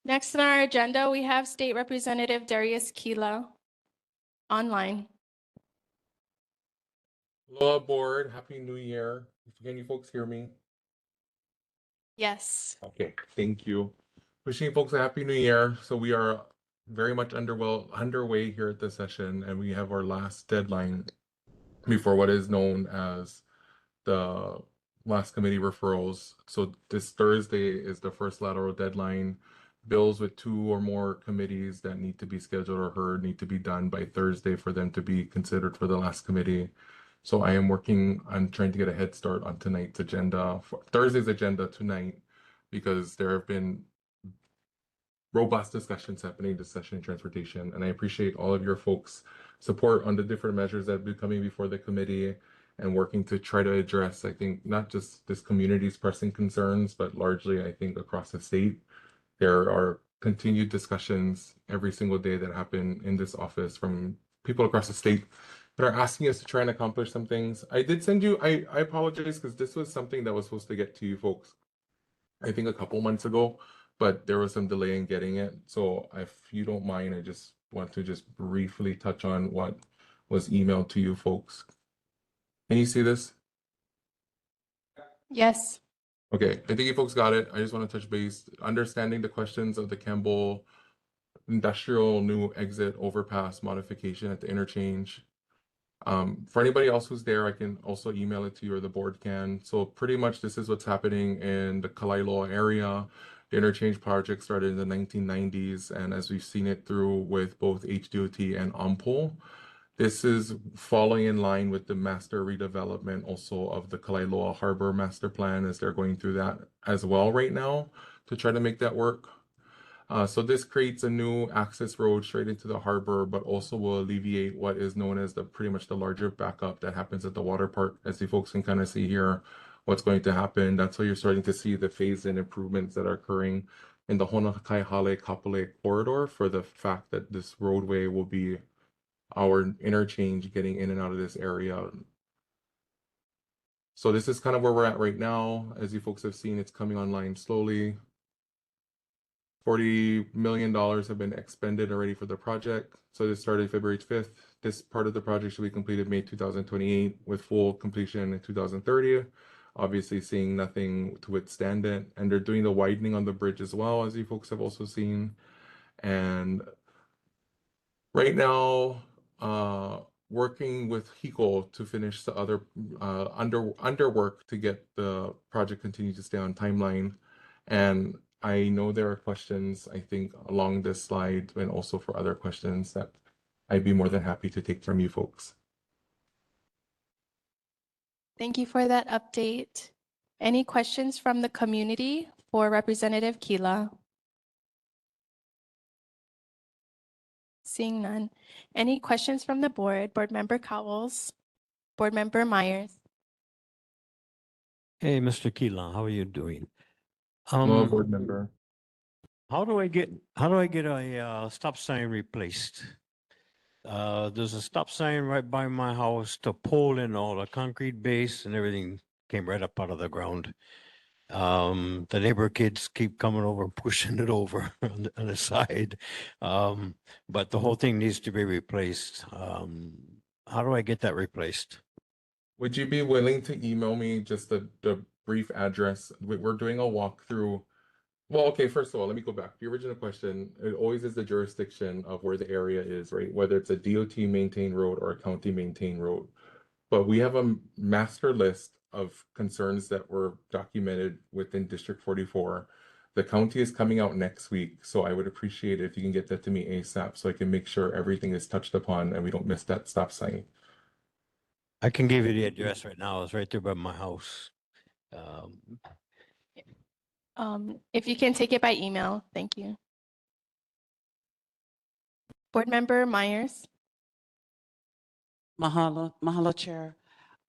Next on our agenda, we have State Representative Darius Kila online. Hello, board. Happy New Year. Can you folks hear me? Yes. Okay, thank you. Wishing folks a happy New Year. So we are very much underway here at this session, and we have our last deadline before what is known as the last committee referrals. So this Thursday is the first lateral deadline. Bills with 2 or more committees that need to be scheduled or heard need to be done by Thursday for them to be considered for the last committee. So I am working on trying to get a head start on tonight's agenda, for Thursday's agenda tonight, because there have been robust discussions happening this session in transportation. And I appreciate all of your folks' support on the different measures that have been coming before the committee and working to try to address, I think, not just this community's pressing concerns, but largely, I think, across the state. There are continued discussions every single day that happen in this office from people across the state that are asking us to try and accomplish some things. I did send you, I apologize because this was something that was supposed to get to you folks, I think a couple months ago, but there was some delay in getting it. So if you don't mind, I just want to just briefly touch on what was emailed to you folks. Can you see this? Yes. Okay, I think you folks got it. I just want to touch base, understanding the questions of the Campbell Industrial new exit overpass modification at the interchange. For anybody else who's there, I can also email it to you or the board can. So pretty much this is what's happening in the Kalailoa area. The interchange project started in the 1990s, and as we've seen it through with both HDOT and OMPOL, this is falling in line with the master redevelopment also of the Kalailoa Harbor Master Plan, as they're going through that as well right now to try to make that work. So this creates a new access road straight into the harbor, but also will alleviate what is known as the pretty much the larger backup that happens at the water park. As you folks can kind of see here, what's going to happen. That's why you're starting to see the phase-in improvements that are occurring in the Honokaihale-Kapolei corridor for the fact that this roadway will be our interchange getting in and out of this area. So this is kind of where we're at right now. As you folks have seen, it's coming online slowly. $40 million have been expended already for the project. So this started February 5th. This part of the project should be completed May 2028 with full completion in 2030. Obviously seeing nothing to withstand it. And they're doing the widening on the bridge as well, as you folks have also seen. And right now, working with HECO to finish the other under work to get the project continue to stay on timeline. And I know there are questions, I think, along this slide and also for other questions that I'd be more than happy to take from you folks. Thank you for that update. Any questions from the community for Representative Kila? Seeing none. Any questions from the board? Board Member Cowles, Board Member Myers. Hey, Mr. Keelan, how are you doing? Hello, board member. How do I get a stop sign replaced? There's a stop sign right by my house, the pole and all, the concrete base and everything came right up out of the ground. The neighbor kids keep coming over and pushing it over on the side. But the whole thing needs to be replaced. How do I get that replaced? Would you be willing to email me just the brief address? We're doing a walkthrough. Well, okay, first of all, let me go back. The original question, it always is the jurisdiction of where the area is, right? Whether it's a DOT maintained road or a county maintained road. But we have a master list of concerns that were documented within District 44. The county is coming out next week, so I would appreciate it if you can get that to me ASAP so I can make sure everything is touched upon and we don't miss that stop sign. I can give you the address right now. It's right there by my house. If you can take it by email, thank you. Board Member Myers. Mahalo, Chair.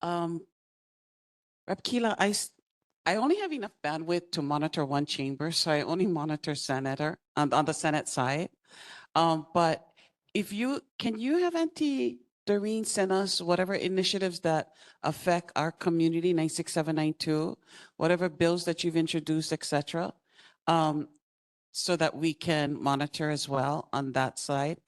Rep. Keela, I only have enough bandwidth to monitor one chamber, so I only monitor senator on the Senate side. But can you have Auntie Doreen send us whatever initiatives that affect our community, 96792, whatever bills that you've introduced, et cetera, so that we can monitor as well on that side.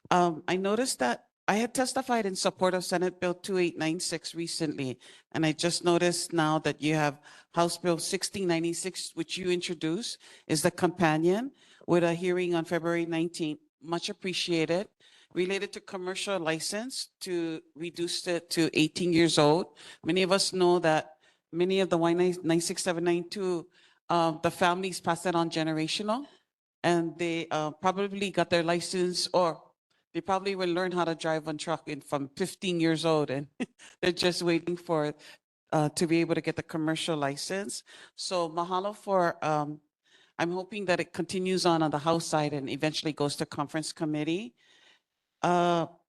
I noticed that I had testified in support of Senate Bill 2896 recently, and I just noticed now that you have House Bill 1696, which you introduced, is the companion with a hearing on February 19th. Much appreciated. Related to commercial license to reduce it to 18 years old. Many of us know that many of the Y96792, the families pass it on generational, and they probably got their license, or they probably will learn how to drive on truck from 15 years old, and they're just waiting for to be able to get the commercial license. So mahalo for, I'm hoping that it continues on the House side and eventually goes to conference committee.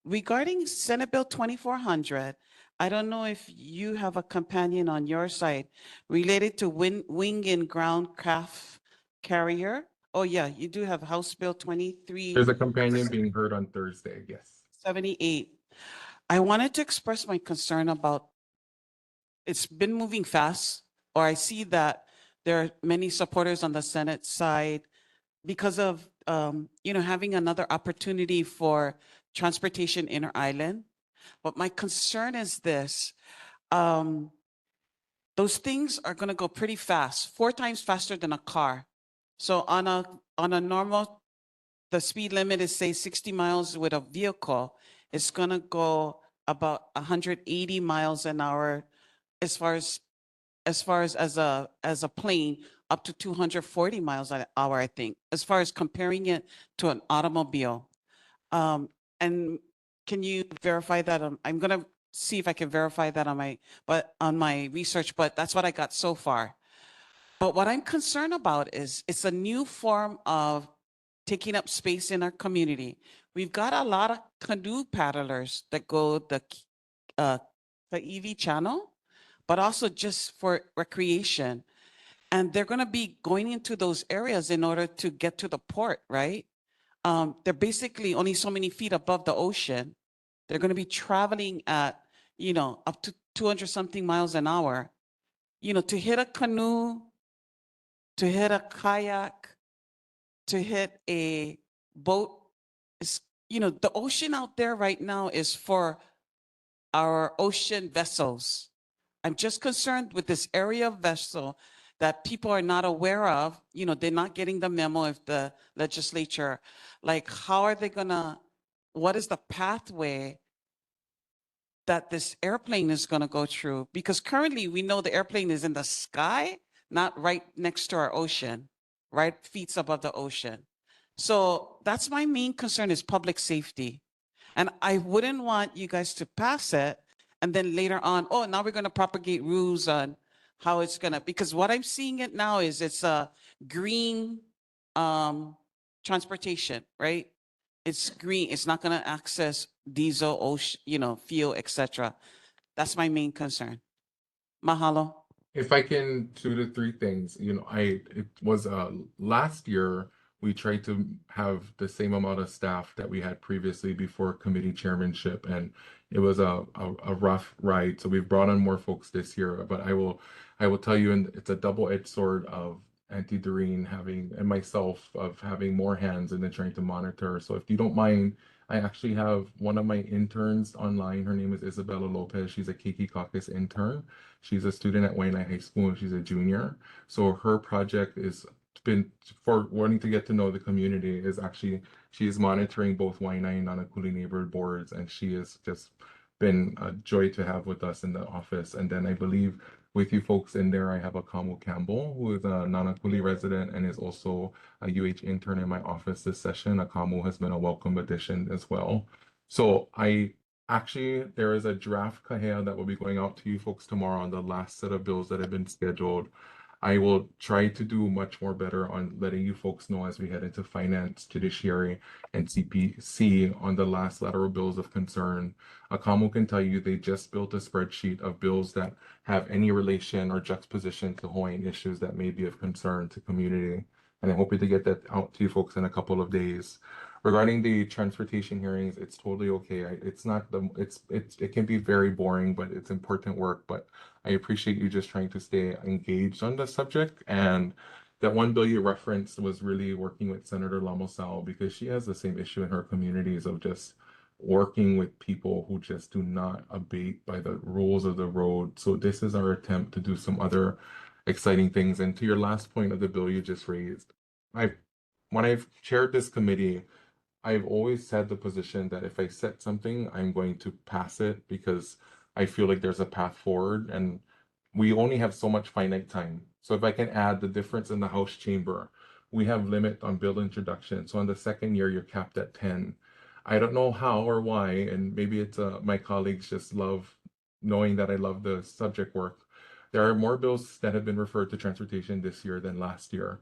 Regarding Senate Bill 2400, I don't know if you have a companion on your side related to wing and ground craft carrier. Oh yeah, you do have House Bill 23. There's a companion being heard on Thursday, yes. 78. I wanted to express my concern about, it's been moving fast, or I see that there are many supporters on the Senate side because of, having another opportunity for transportation inter-island. But my concern is this, those things are gonna go pretty fast, 4 times faster than a car. So on a normal, the speed limit is say 60 miles with a vehicle, it's gonna go about 180 miles an hour as far as a plane, up to 240 miles an hour, I think, as far as comparing it to an automobile. And can you verify that? I'm gonna see if I can verify that on my research, but that's what I got so far. But what I'm concerned about is it's a new form of taking up space in our community. We've got a lot of canoe paddlers that go the EV channel, but also just for recreation. And they're going to be going into those areas in order to get to the port, right? They're basically only so many feet above the ocean. They're going to be traveling at, up to 200 something miles an hour. To hit a canoe, to hit a kayak, to hit a boat, is, the ocean out there right now is for our ocean vessels. I'm just concerned with this area of vessel that people are not aware of. They're not getting the memo of the legislature. Like, how are they gonna, what is the pathway that this airplane is gonna go through? Because currently we know the airplane is in the sky, not right next to our ocean, right feet above the ocean. So that's my main concern, is public safety. And I wouldn't want you guys to pass it and then later on, oh, now we're going to propagate rules on how it's going to, because what I'm seeing it now is it's a green transportation, right? It's green. It's not going to access diesel, ocean, fuel, etc. That's my main concern. Mahalo. If I can, 2 to 3 things, it was last year, we tried to have the same amount of staff that we had previously before committee chairmanship, and it was a rough ride. So we've brought on more folks this year, but I will tell you, and it's a double-edged sword of Auntie Doreen having, and myself, of having more hands and then trying to monitor. So if you don't mind, I actually have one of my interns online. Her name is Isabella Lopez. She's a Keiki Caucus intern. She's a student at Waianae High School, and she's a junior. So her project is been, for wanting to get to know the community, is actually, she's monitoring both Waianae and Nānākuli neighborhood boards, and she has just been a joy to have with us in the office. And then I believe with you folks in there, I have a Kamu Campbell, who is a Nānākuli resident and is also a UH intern in my office this session. Akamu has been a welcome addition as well. So there is a draft kahea that will be going out to you folks tomorrow on the last set of bills that have been scheduled. I will try to do much more better on letting you folks know as we head into finance, judiciary, and CPC on the last lateral bills of concern. Akamo can tell you they just built a spreadsheet of bills that have any relation or juxtaposition to Hawaiian issues that may be of concern to community. And I'm hoping to get that out to you folks in a couple of days. Regarding the transportation hearings, it's totally okay. It's not it can be very boring, but it's important work. But I appreciate you just trying to stay engaged on the subject. And that one bill you referenced was really working with Senator Lamosal because she has the same issue in her communities of just working with people who just do not abate by the rules of the road. So this is our attempt to do some other exciting things. And to your last point of the bill you just raised, when I've chaired this committee, I've always said the position that if I set something, I'm going to pass it because I feel like there's a path forward and we only have so much finite time. So if I can add the difference in the House chamber, we have limit on bill introduction. So on the second year, you're capped at 10. I don't know how or why, and maybe it's my colleagues just love knowing that I love the subject work. There are more bills that have been referred to transportation this year than last year.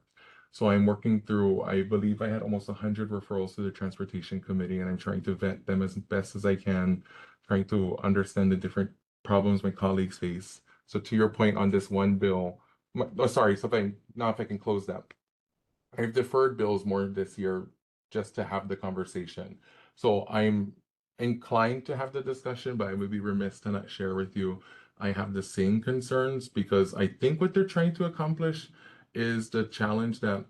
So I'm working through, I believe I had almost 100 referrals to the Transportation Committee, and I'm trying to vet them as best as I can, trying to understand the different problems my colleagues face. So to your point on this one bill, sorry, so if I can close that. I've deferred bills more this year just to have the conversation. So I'm inclined to have the discussion, but I would be remiss to not share with you. I have the same concerns because I think what they're trying to accomplish is the challenge that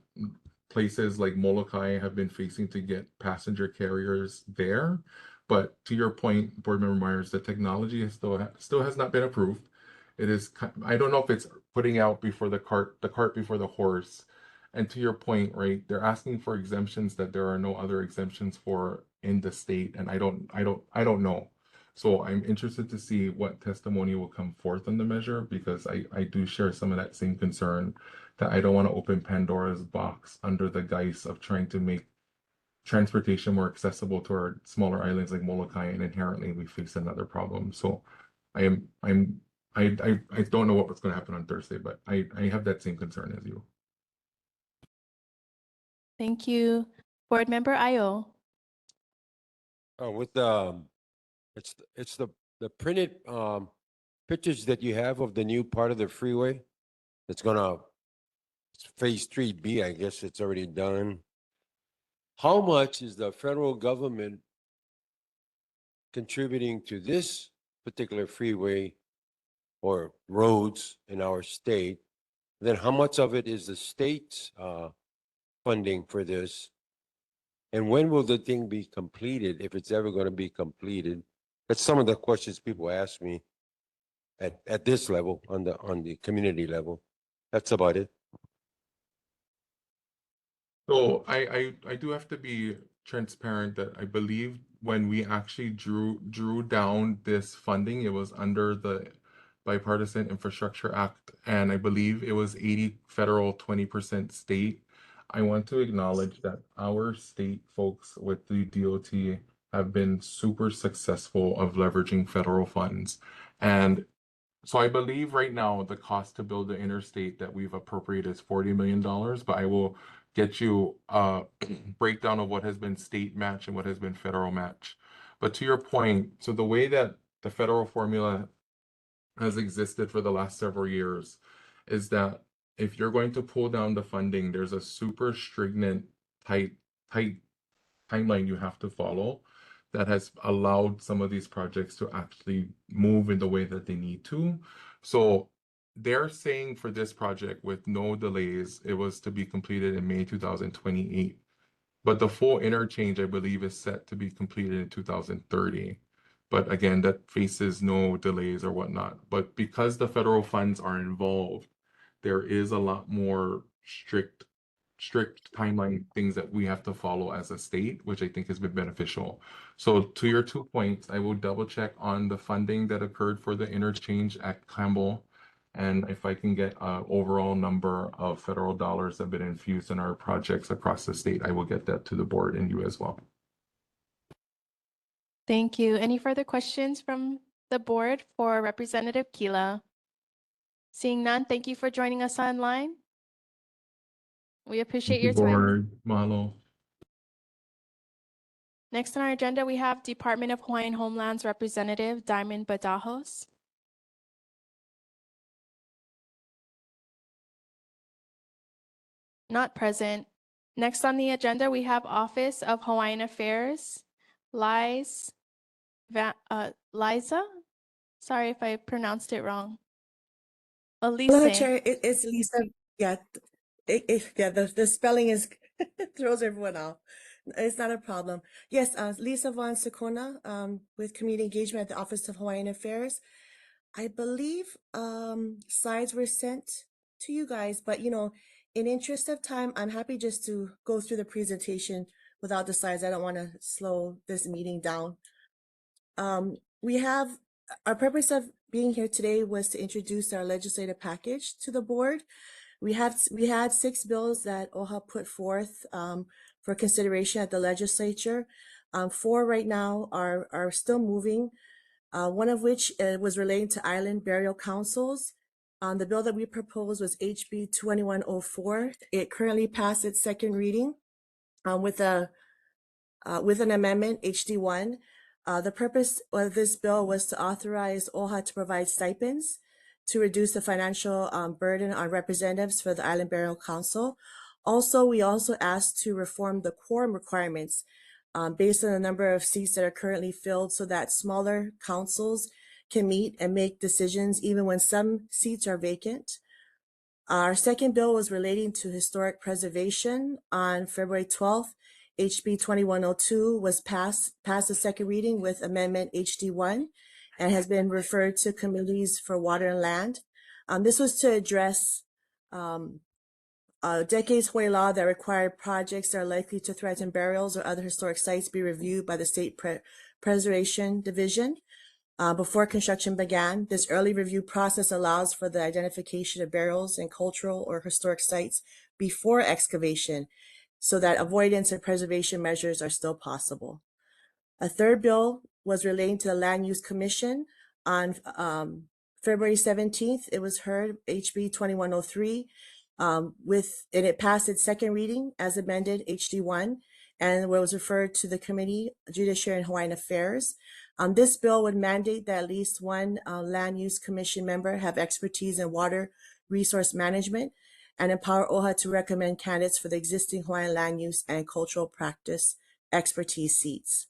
places like Molokai have been facing to get passenger carriers there. But to your point, Board Member Myers, the technology is still has not been approved. It is, I don't know if it's putting out before the cart before the horse. And to your point, right, they're asking for exemptions that there are no other exemptions for in the state, and I don't know. So I'm interested to see what testimony will come forth on the measure because I do share some of that same concern that I don't want to open Pandora's box under the guise of trying to make transportation more accessible to our smaller islands like Molokai, and inherently we face another problem. So I don't know what's going to happen on Thursday, but I have that same concern as you. Thank you. Board Member Ayo. With it's the printed pictures that you have of the new part of the freeway that's gonna, it's phase 3B, I guess it's already done. How much is the federal government contributing to this particular freeway or roads in our state? Then how much of it is the state's funding for this? And when will the thing be completed, if it's ever going to be completed? That's some of the questions people ask me at this level, on the community level. That's about it. So I do have to be transparent that I believe when we actually drew down this funding, it was under the Bipartisan Infrastructure Act, and I believe it was 80 federal, 20% state. I want to acknowledge that our state folks with the DOT have been super successful of leveraging federal funds. And so I believe right now the cost to build the interstate that we've appropriated is $40 million, but I will get you a breakdown of what has been state match and what has been federal match. But to your point, so the way that the federal formula has existed for the last several years is that if you're going to pull down the funding, there's a super stringent, tight timeline you have to follow that has allowed some of these projects to actually move in the way that they need to. So they're saying for this project with no delays, it was to be completed in May 2028. But the full interchange, I believe, is set to be completed in 2030. But again, that faces no delays or whatnot. But because the federal funds are involved, there is a lot more strict timeline things that we have to follow as a state, which I think has been beneficial. So to your 2 points, I will double check on the funding that occurred for the interchange at Campbell. And if I can get an overall number of federal dollars that have been infused in our projects across the state, I will get that to the board and you as well. Thank you. Any further questions from the board for Representative Kila? Seeing none, thank you for joining us online. We appreciate Thank you, your time. board. Mahalo. Next on our agenda, we have Department of Hawaiian Homelands Representative Diamond Badajos. Not present. Next on the agenda, we have Office of Hawaiian Affairs, Liza. Sorry if I pronounced it wrong. Aloha, Elise. Chair. It's Lisa. Yeah, yeah. The spelling is throws everyone off. It's not a problem. Yes, Lisa Von Sakona, with Community Engagement at the Office of Hawaiian Affairs. I believe slides were sent to you guys, but in interest of time, I'm happy just to go through the presentation without the slides. I don't want to slow this meeting down. We have our purpose of being here today was to introduce our legislative package to the board. We had 6 bills that OHA put forth for consideration at the legislature. 4 right now are still moving. One of which was relating to island burial councils. The bill that we proposed was HB 2104. It currently passed its second reading with an amendment, HD1. The purpose of this bill was to authorize OHA to provide stipends to reduce the financial burden on representatives for the Island Burial Council. We also asked to reform the quorum requirements based on the number of seats that are currently filled so that smaller councils can meet and make decisions even when some seats are vacant. Our second bill was relating to historic preservation. On February 12th, HB 2102 was passed the second reading with amendment HD1 and has been referred to committees for water and land. This was to address decades Hawaii law that required projects that are likely to threaten burials or other historic sites be reviewed by the State Preservation Division before construction began. This early review process allows for the identification of burials and cultural or historic sites before excavation so that avoidance and preservation measures are still possible. A third bill was relating to the Land Use Commission. On February 17th, it was heard, HB 2103, and it passed its second reading as amended, HD1, and was referred to the Committee, Judiciary and Hawaiian Affairs. This bill would mandate that at least one Land Use Commission member have expertise in water resource management and empower OHA to recommend candidates for the existing Hawaiian land use and cultural practice expertise seats.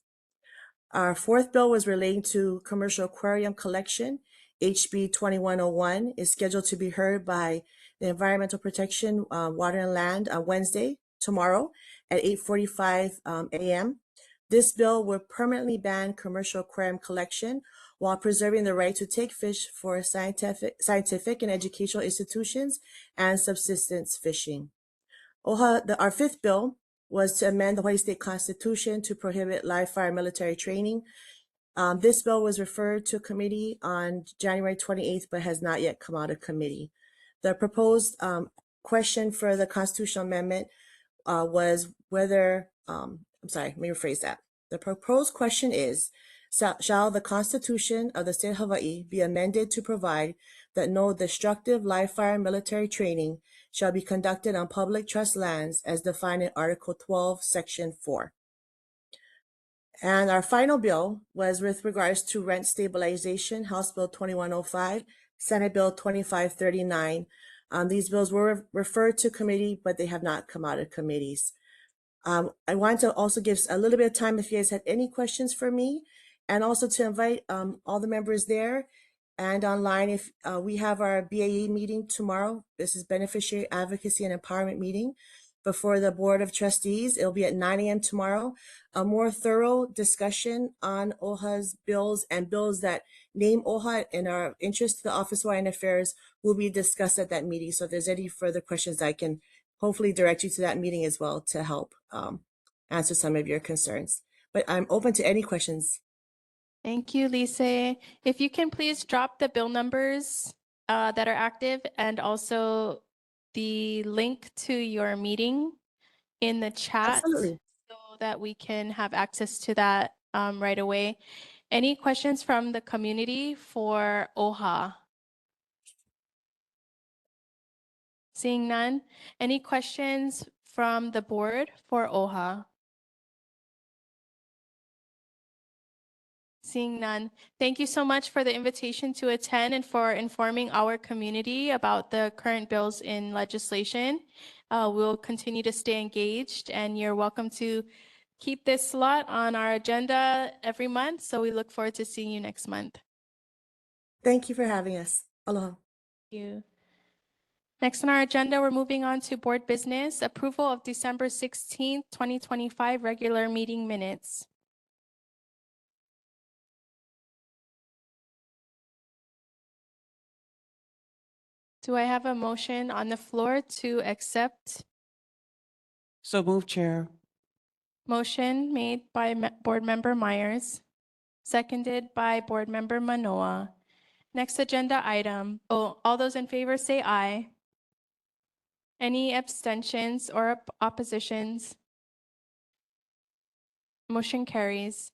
Our fourth bill was relating to commercial aquarium collection. HB 2101 is scheduled to be heard by the Environmental Protection, Water and Land on Wednesday, tomorrow at 8:45 a.m. This bill would permanently ban commercial aquarium collection while preserving the right to take fish for scientific and educational institutions and subsistence fishing. Our fifth bill was to amend the Hawaii State Constitution to prohibit live fire military training. This bill was referred to committee on January 28th, but has not yet come out of committee. The proposed question for the constitutional amendment was whether, let me rephrase that. The proposed question is, shall the Constitution of the State of Hawaii be amended to provide that no destructive live fire military training shall be conducted on public trust lands as defined in Article 12, Section 4. And our final bill was with regards to rent stabilization, House Bill 2105, Senate Bill 2539. These bills were referred to committee, but they have not come out of committees. I want to also give a little bit of time if you guys had any questions for me, and also to invite all the members there and online. If we have our BAE meeting tomorrow, this is Beneficiary Advocacy and Empowerment meeting before the Board of Trustees. It'll be at 9 a.m. tomorrow. A more thorough discussion on OHA's bills and bills that name OHA and are of interest to the Office of Hawaiian Affairs will be discussed at that meeting. So if there's any further questions, I can hopefully direct you to that meeting as well to help answer some of your concerns. But I'm open to any questions. Thank you, Lisa. If you can please drop the bill numbers that are active and also the link to your meeting in the chat. Absolutely. So that we can have access to that right away. Any questions from the community for OHA? Seeing none, any questions from the board for OHA? Seeing none, thank you so much for the invitation to attend and for informing our community about the current bills in legislation. We'll continue to stay engaged, and you're welcome to keep this slot on our agenda every month. So we look forward to seeing you next month. Thank you for having us. Aloha. Thank you. Next on our agenda, we're moving on to board business, approval of December 16th, 2025 regular meeting minutes. Do I have a motion on the floor to accept? So move, Chair. Motion made by Board Member Myers, seconded by Board Member Manoa. Next agenda item. Oh, all those in favor say aye. Any abstentions or oppositions? Motion carries.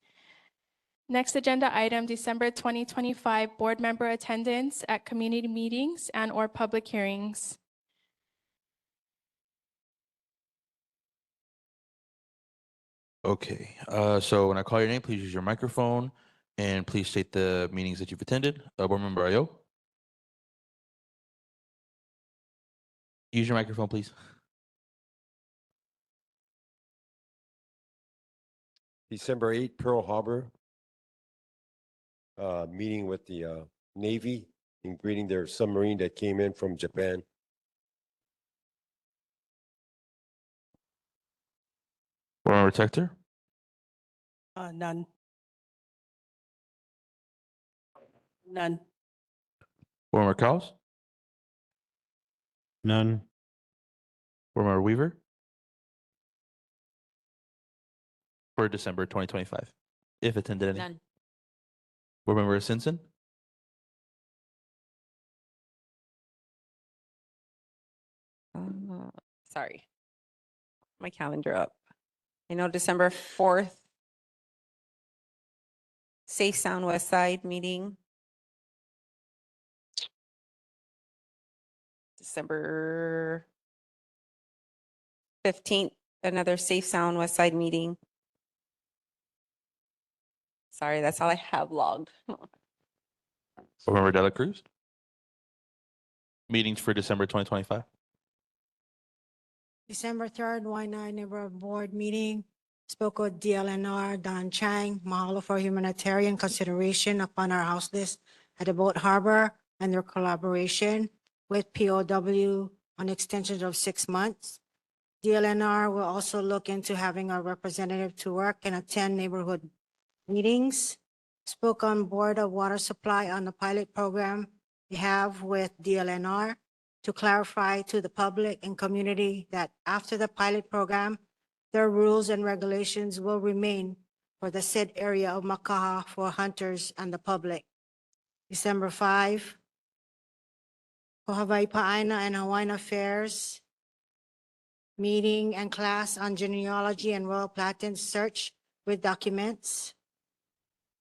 Next agenda item, December 2025 board member attendance at community meetings and/or public hearings. Okay, so when I call your name, please use your microphone and please state the meetings that you've attended. Board Member Ayo. Use your microphone, please. December 8, Pearl Harbor. Meeting with the Navy and greeting their submarine that came in from Japan. Board Member Tector. None. None. Board Member Cowles. None. Board Member Weaver. For December 2025, if attended any. None. Board Member Simpson. Sorry, my calendar up. I know December 4th, Safe Sound West Side meeting. December 15th, another Safe Sound West Side meeting. Sorry, that's all I have logged. Board Member Dela Cruz. Meetings for December 2025. December 3rd, Y9 Neighborhood Board meeting. Spoke with DLNR, Don Chang. Mahalo for humanitarian consideration upon our house list at the Boat Harbor and their collaboration with POW on extensions of 6 months. DLNR will also look into having our representative to work and attend neighborhood meetings. Spoke on Board of Water Supply on the pilot program we have with DLNR to clarify to the public and community that after the pilot program, their rules and regulations will remain for the said area of Makaha for hunters and the public. December 5, for Hawaii Pa'aina and Hawaiian Affairs meeting and class on genealogy and royal platinum search with documents.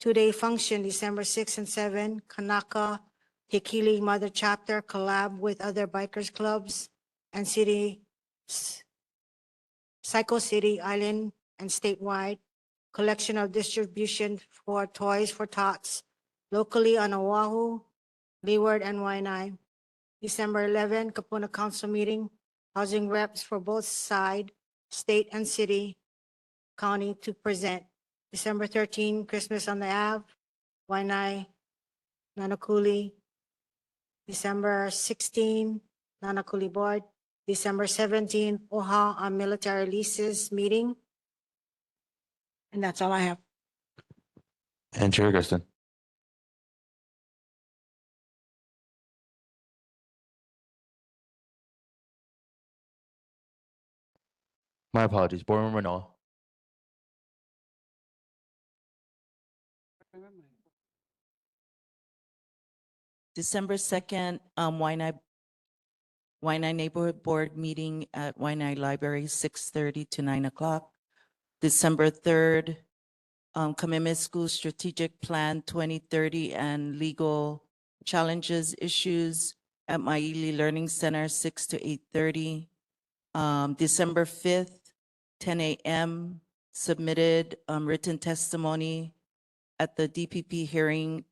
Two-day function, December 6 and 7, Kanaka Hikili Mother Chapter collab with other bikers clubs and Psycho City, Island, and statewide. Collection of distribution for toys for tots locally on Oahu, Leeward, and Waianae. December 11, Kapuna Council meeting, housing reps for both side, state and city, county to present. December 13, Christmas on the Ave, Waianae, Nānākuli. December 16, Nānākuli Board. December 17, OHA on military leases meeting. And that's all I have. And Chair Augustine. My apologies. Board Member Manoa. December 2nd, Waianae Neighborhood Board meeting at Waianae Library, 6:30 to 9 o'clock. December 3rd, Commitment School Strategic Plan 2030 and legal challenges, issues at Maʻili Learning Center, 6 to 8:30. December 5th, 10 a.m., submitted written testimony at the DPP hearing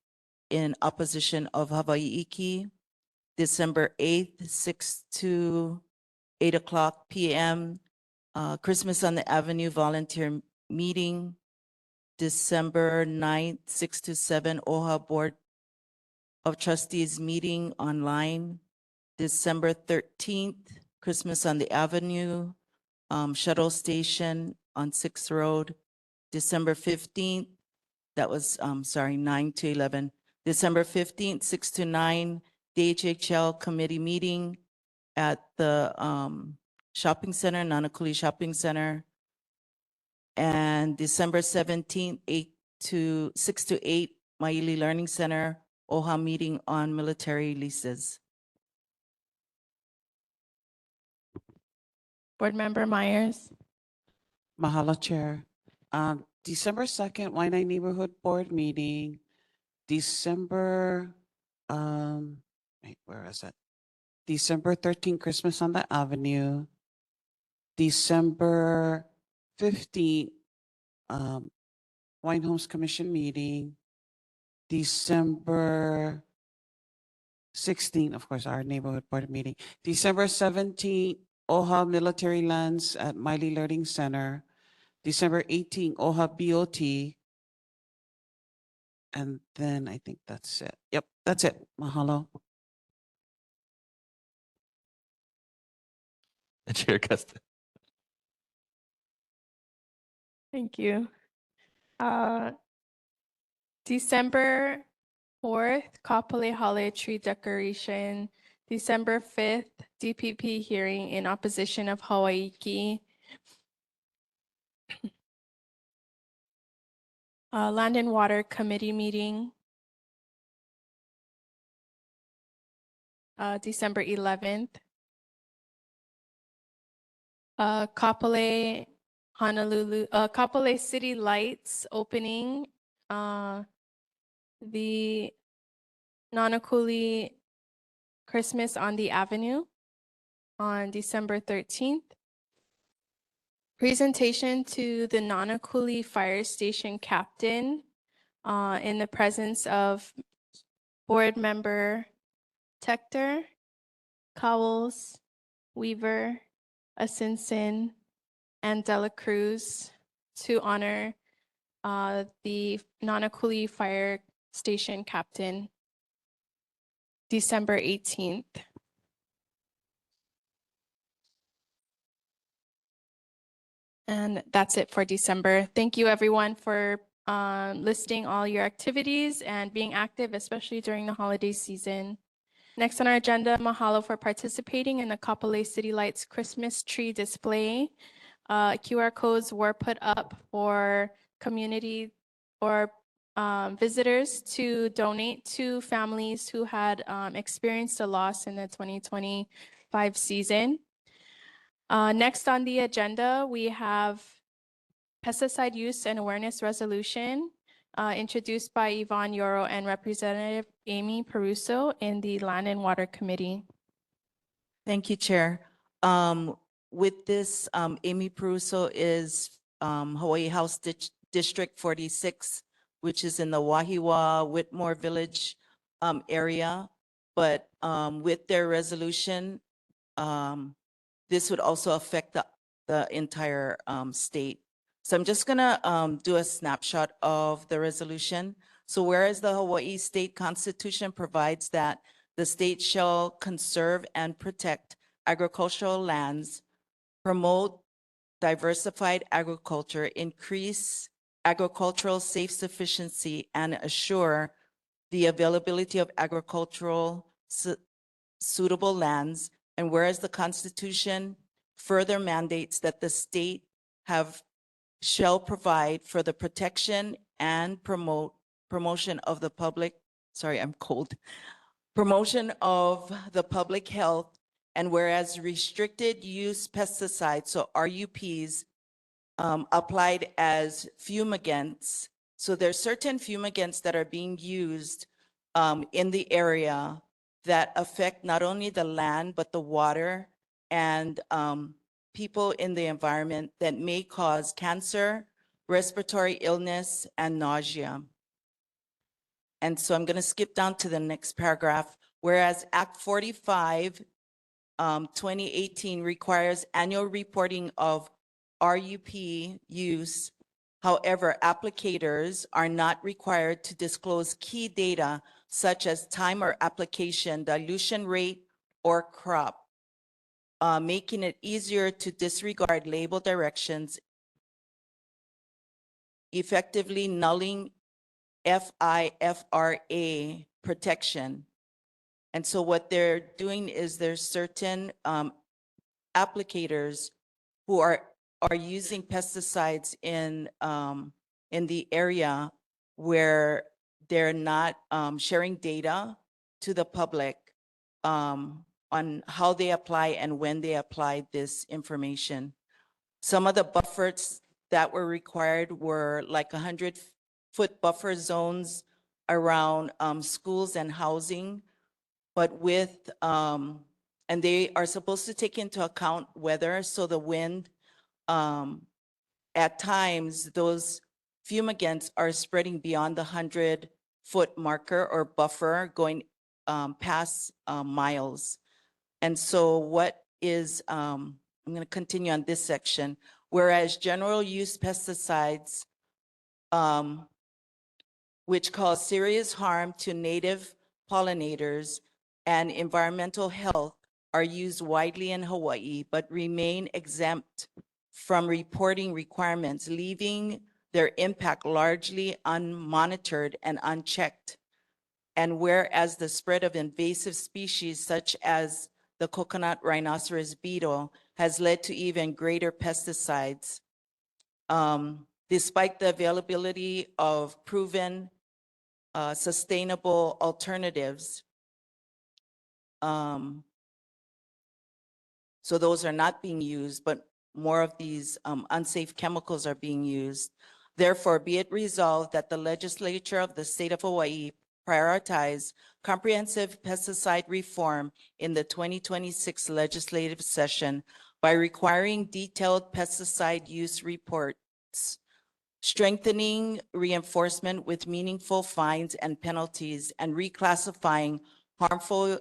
in opposition of Hawaii Iki. December 8th, 6 to 8 o'clock p.m., Christmas on the Avenue volunteer meeting. December 9th, 6 to 7, OHA Board of Trustees meeting online. December 13th, Christmas on the Avenue, shuttle station on 6th Road. December 15th, that was, 9 to 11. December 15th, 6 to 9, DHHL committee meeting at the shopping center, Nānākuli Shopping Center. And December 17th, 6 to 8, Maʻili Learning Center, OHA meeting on military leases. Board Member Myers. Mahalo, Chair. December 2nd, Waianae Neighborhood Board meeting. December, where is it? December 13th, Christmas on the Avenue. December 15th, Wine Homes Commission meeting. December 16th, of course, our neighborhood board meeting. December 17th, OHA Military Lands at Maʻili Learning Center. December 18th, OHA BOT. And then I think that's it. Yep, that's it. Mahalo. Chair Costa. Thank you. December 4th, Kapolei Hale Tree Decoration. December 5th, DPP hearing in opposition of Hawaii Iki. Land and Water Committee meeting. December 11th. Kapolei Honolulu, Kapolei City Lights opening. The Nānākuli Christmas on the Avenue on December 13th. Presentation to the Nānākuli Fire Station Captain in the presence of Board Member Tector, Cowles, Weaver, Asinson, and Dela Cruz to honor the Nānākuli Fire Station Captain, December 18th. And that's it for December. Thank you everyone for listing all your activities and being active, especially during the holiday season. Next on our agenda, mahalo for participating in the Kapolei City Lights Christmas tree display. QR codes were put up for community or visitors to donate to families who had experienced a loss in the 2025 season. Next on the agenda, we have pesticide use and awareness resolution introduced by Yvonne Yoro and Representative Amy Peruso in the Land and Water Committee. Thank you, Chair. With this, Amy Peruso is Hawaii House District 46, which is in the Wahiwa Whitmore Village area. But with their resolution, this would also affect the entire state. So I'm just gonna do a snapshot of the resolution. So whereas the Hawaii State Constitution provides that the state shall conserve and protect agricultural lands, promote diversified agriculture, increase agricultural self-sufficiency, and assure the availability of agricultural suitable lands. And whereas the Constitution further mandates that the state shall provide for the protection and promotion of the public, promotion of the public health, and whereas restricted use pesticides, so RUPs, applied as fumigants. So there's certain fumigants that are being used in the area that affect not only the land, but the water and people in the environment that may cause cancer, respiratory illness, and nausea. And so I'm going to skip down to the next paragraph. Whereas Act 45, 2018 requires annual reporting of RUP use. However, applicators are not required to disclose key data such as time or application, dilution rate, or crop, making it easier to disregard label directions, effectively nulling FIFRA protection. And so what they're doing is there's certain applicators who are using pesticides in the area where they're not sharing data to the public on how they apply and when they apply this information. Some of the buffers that were required were like 100-foot buffer zones around schools and housing, but with, and they are supposed to take into account weather, so the wind, at times, those fumigants are spreading beyond the 100-foot marker or buffer going past miles. And so what is, I'm going to continue on this section, whereas general use pesticides, which cause serious harm to native pollinators and environmental health, are used widely in Hawaii, but remain exempt from reporting requirements, leaving their impact largely unmonitored and unchecked. And whereas the spread of invasive species such as the coconut rhinoceros beetle has led to even greater pesticides, despite the availability of proven sustainable alternatives. So those are not being used, but more of these unsafe chemicals are being used. Therefore, be it resolved that the legislature of the state of Hawaii prioritize comprehensive pesticide reform in the 2026 legislative session by requiring detailed pesticide use reports, strengthening reinforcement with meaningful fines and penalties, and reclassifying harmful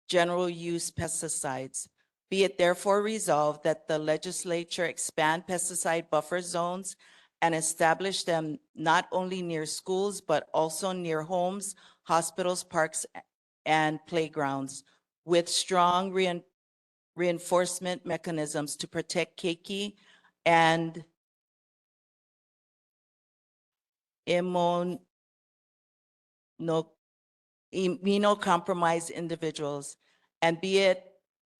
general use pesticides. Be it therefore resolved that the legislature expand pesticide buffer zones and establish them not only near schools, but also near homes, hospitals, parks, and playgrounds, with strong reinforcement mechanisms to protect keiki and immunocompromised individuals. And be it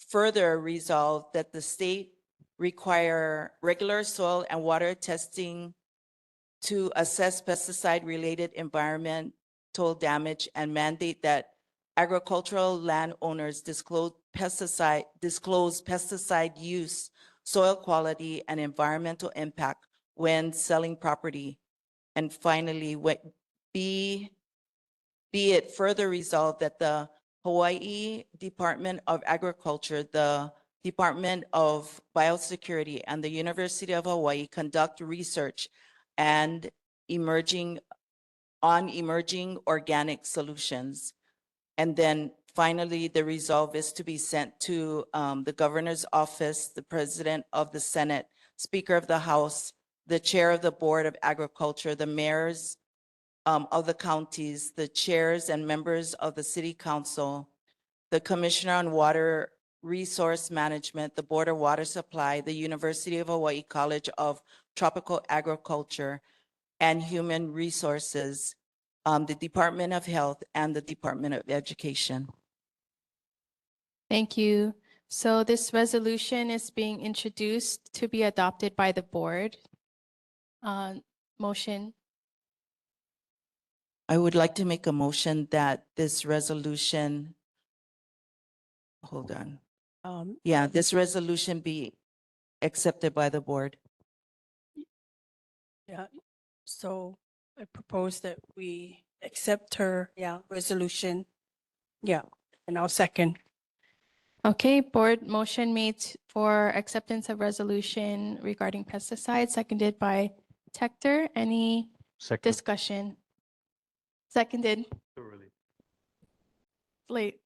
further resolved that the state require regular soil and water testing to assess pesticide-related environmental damage and mandate that agricultural landowners disclose pesticide use, soil quality, and environmental impact when selling property. And finally, be it further resolved that the Hawaii Department of Agriculture, the Department of Biosecurity, and the University of Hawaii conduct research and emerging organic solutions. And then finally, the resolve is to be sent to the governor's office, the president of the Senate, Speaker of the House, the chair of the Board of Agriculture, the mayors of the counties, the chairs and members of the City Council, the Commissioner on Water Resource Management, the Board of Water Supply, the University of Hawaii College of Tropical Agriculture and Human Resources, the Department of Health, and the Department of Education. Thank you. So this resolution is being introduced to be adopted by the board. Motion. I would like to make a motion that this resolution, hold on. Yeah, this resolution be accepted by the board. Yeah, so I propose that we accept her resolution. Yeah. And I'll second. Okay, board motion made for acceptance of resolution regarding pesticides, seconded by Tector. Any Second. discussion? Seconded. Late.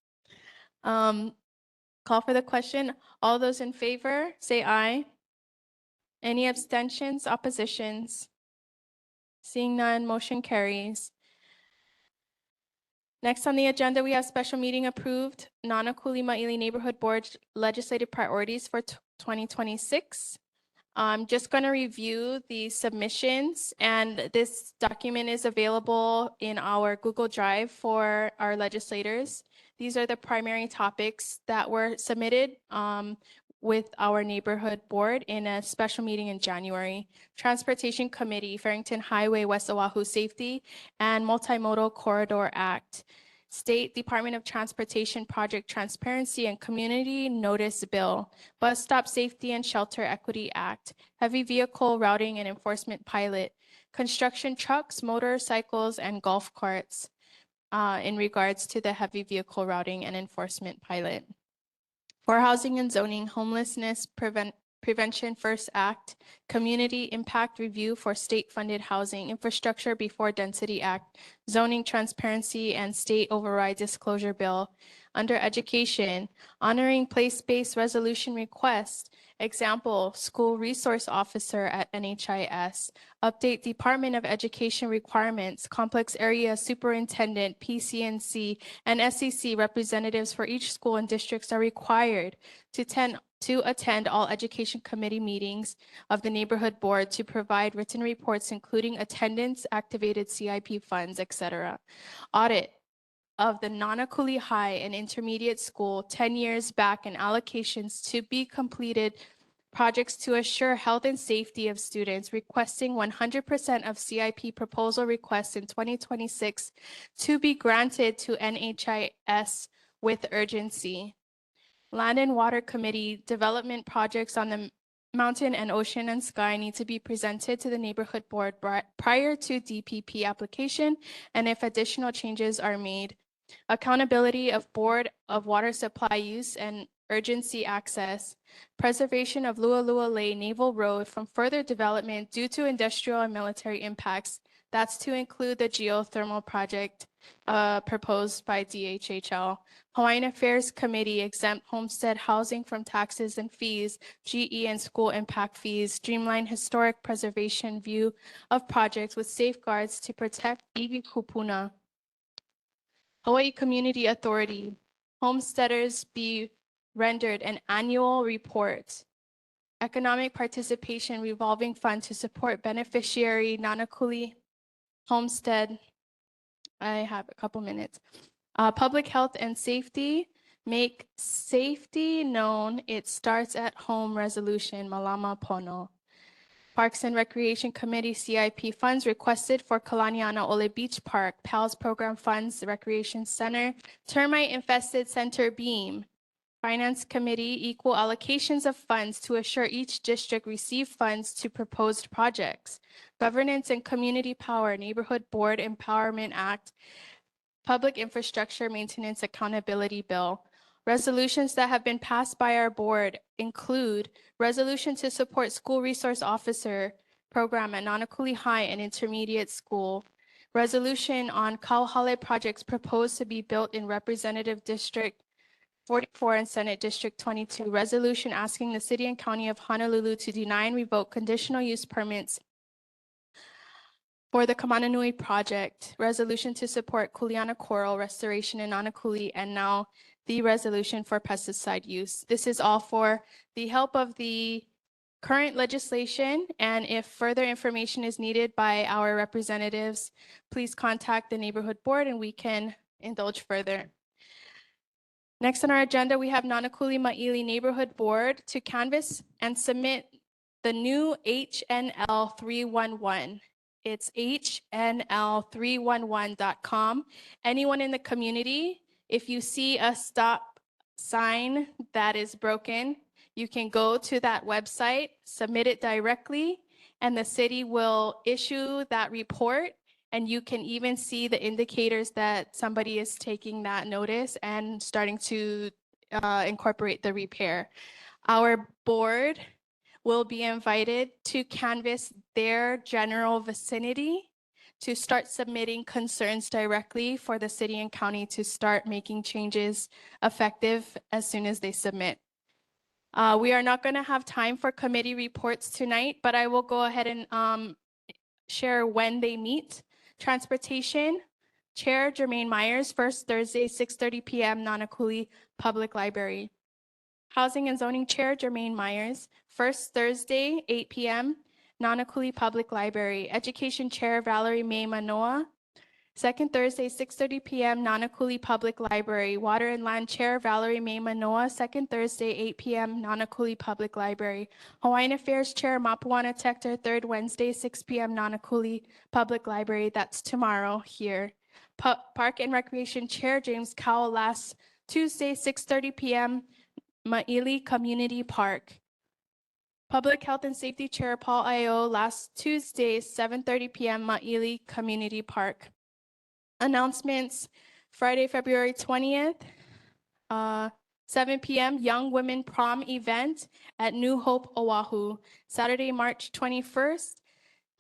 Call for the question. All those in favor, say aye. Any abstentions, oppositions? Seeing none, motion carries. Next on the agenda, we have special meeting approved Nānākuli-Māʻili Neighborhood Board legislative priorities for 2026. I'm just going to review the submissions, and this document is available in our Google Drive for our legislators. These are the primary topics that were submitted with our neighborhood board in a special meeting in January. Transportation Committee, Farrington Highway, West Oahu Safety and Multimodal Corridor Act. State Department of Transportation Project Transparency and Community Notice Bill, Bus Stop Safety and Shelter Equity Act, Heavy Vehicle Routing and Enforcement Pilot, Construction Trucks, Motorcycles, and Golf Carts in regards to the Heavy Vehicle Routing and Enforcement Pilot. For Housing and Zoning, Homelessness Prevention First Act, Community Impact Review for State-Funded Housing, Infrastructure Before Density Act, Zoning Transparency and State Override Disclosure Bill. Under Education, Honoring Place-Based Resolution Request, example, School Resource Officer at NHIS, Update Department of Education Requirements, Complex Area Superintendent, PCNC, and SEC representatives for each school and districts are required to attend all education committee meetings of the neighborhood board to provide written reports, including attendance, activated CIP funds, etc. Audit of the Nānākuli High and Intermediate School 10 years back and allocations to be completed, projects to assure health and safety of students, requesting 100% of CIP proposal requests in 2026 to be granted to NHIS with urgency. Land and Water Committee, development projects on the mountain and ocean and sky need to be presented to the neighborhood board prior to DPP application, and if additional changes are made. Accountability of Board of Water Supply Use and Urgency Access. Preservation of Lualua Lei Naval Road from further development due to industrial and military impacts. That's to include the geothermal project proposed by DHHL. Hawaiian Affairs Committee, exempt homestead housing from taxes and fees, GE and school impact fees, streamline historic preservation view of projects with safeguards to protect iwi kupuna. Hawaii Community Authority, homesteaders be rendered an annual report. Economic Participation Revolving Fund to support beneficiary Nānākuli homestead. I have a couple minutes. Public Health and Safety, make safety known. It starts at home resolution, Malama Pono. Parks and Recreation Committee CIP funds requested for Kalaniana Ole Beach Park, PALS Program Funds, Recreation Center, Termite Infested Center Beam. Finance Committee, equal allocations of funds to assure each district receive funds to proposed projects. Governance and Community Power, Neighborhood Board Empowerment Act, Public Infrastructure Maintenance Accountability Bill. Resolutions that have been passed by our board include resolution to support School Resource Officer program at Nānākuli High and Intermediate School. Resolution on Kauhale projects proposed to be built in Representative District 44 and Senate District 22. Resolution asking the City and County of Honolulu to deny and revoke conditional use permits for the Kamananui project. Resolution to support Kuleana coral restoration in Nānākuli, and now the resolution for pesticide use. This is all for the help of the current legislation, and if further information is needed by our representatives, please contact the neighborhood board and we can indulge further. Next on our agenda, we have Nānākuli-Māʻili Neighborhood Board to canvass and submit the new HNL 311. It's hnl311.com. Anyone in the community, if you see a stop sign that is broken, you can go to that website, submit it directly, and the city will issue that report And you can even see the indicators that somebody is taking that notice and starting to incorporate the repair. Our board will be invited to canvass their general vicinity to start submitting concerns directly for the city and county to start making changes effective as soon as they submit. We are not going to have time for committee reports tonight, but I will go ahead and share when they meet. Transportation, Chair Jermaine Myers, first Thursday, 6:30 p.m., Nānākuli Public Library. Housing and Zoning Chair Jermaine Myers, first Thursday, 8 p.m., Nānākuli Public Library. Education Chair Valerie May Manoa, second Thursday, 6:30 p.m., Nānākuli Public Library. Water and Land Chair Valerie May Manoa, second Thursday, 8 p.m., Nānākuli Public Library. Hawaiian Affairs Chair Mapuana Tector, third Wednesday, 6 p.m., Nānākuli Public Library. That's tomorrow here. Park and Recreation Chair James Cowell, last Tuesday, 6:30 p.m., Maʻili Community Park. Public Health and Safety Chair Paul Io, last Tuesday, 7:30 p.m., Maʻili Community Park. Announcements, Friday, February 20th, 7 p.m., Young Women Prom event at New Hope, Oahu. Saturday, March 21st,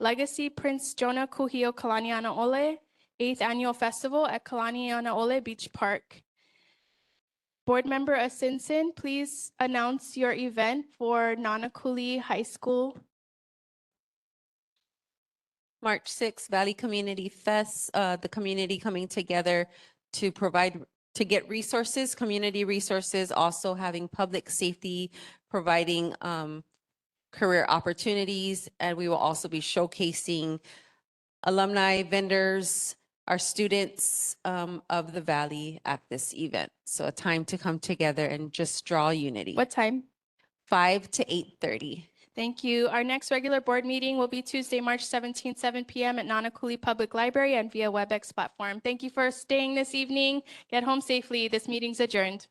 Legacy Prince Jonah Kuhio Kalanianaʻole, 8th Annual Festival at Kalanianaʻole Beach Park. Board Member Asinson, please announce your event for Nānākuli High School. March 6th, Valley Community Fest, the community coming together to get resources, community resources, also having public safety, providing career opportunities, and we will also be showcasing alumni, vendors, our students of the Valley at this event. So a time to come together and just draw unity. What time? 5 to 8:30. Thank you. Our next regular board meeting will be Tuesday, March 17th, 7 p.m. at Nānākuli Public Library and via WebEx platform. Thank you for staying this evening. Get home safely. This meeting's adjourned.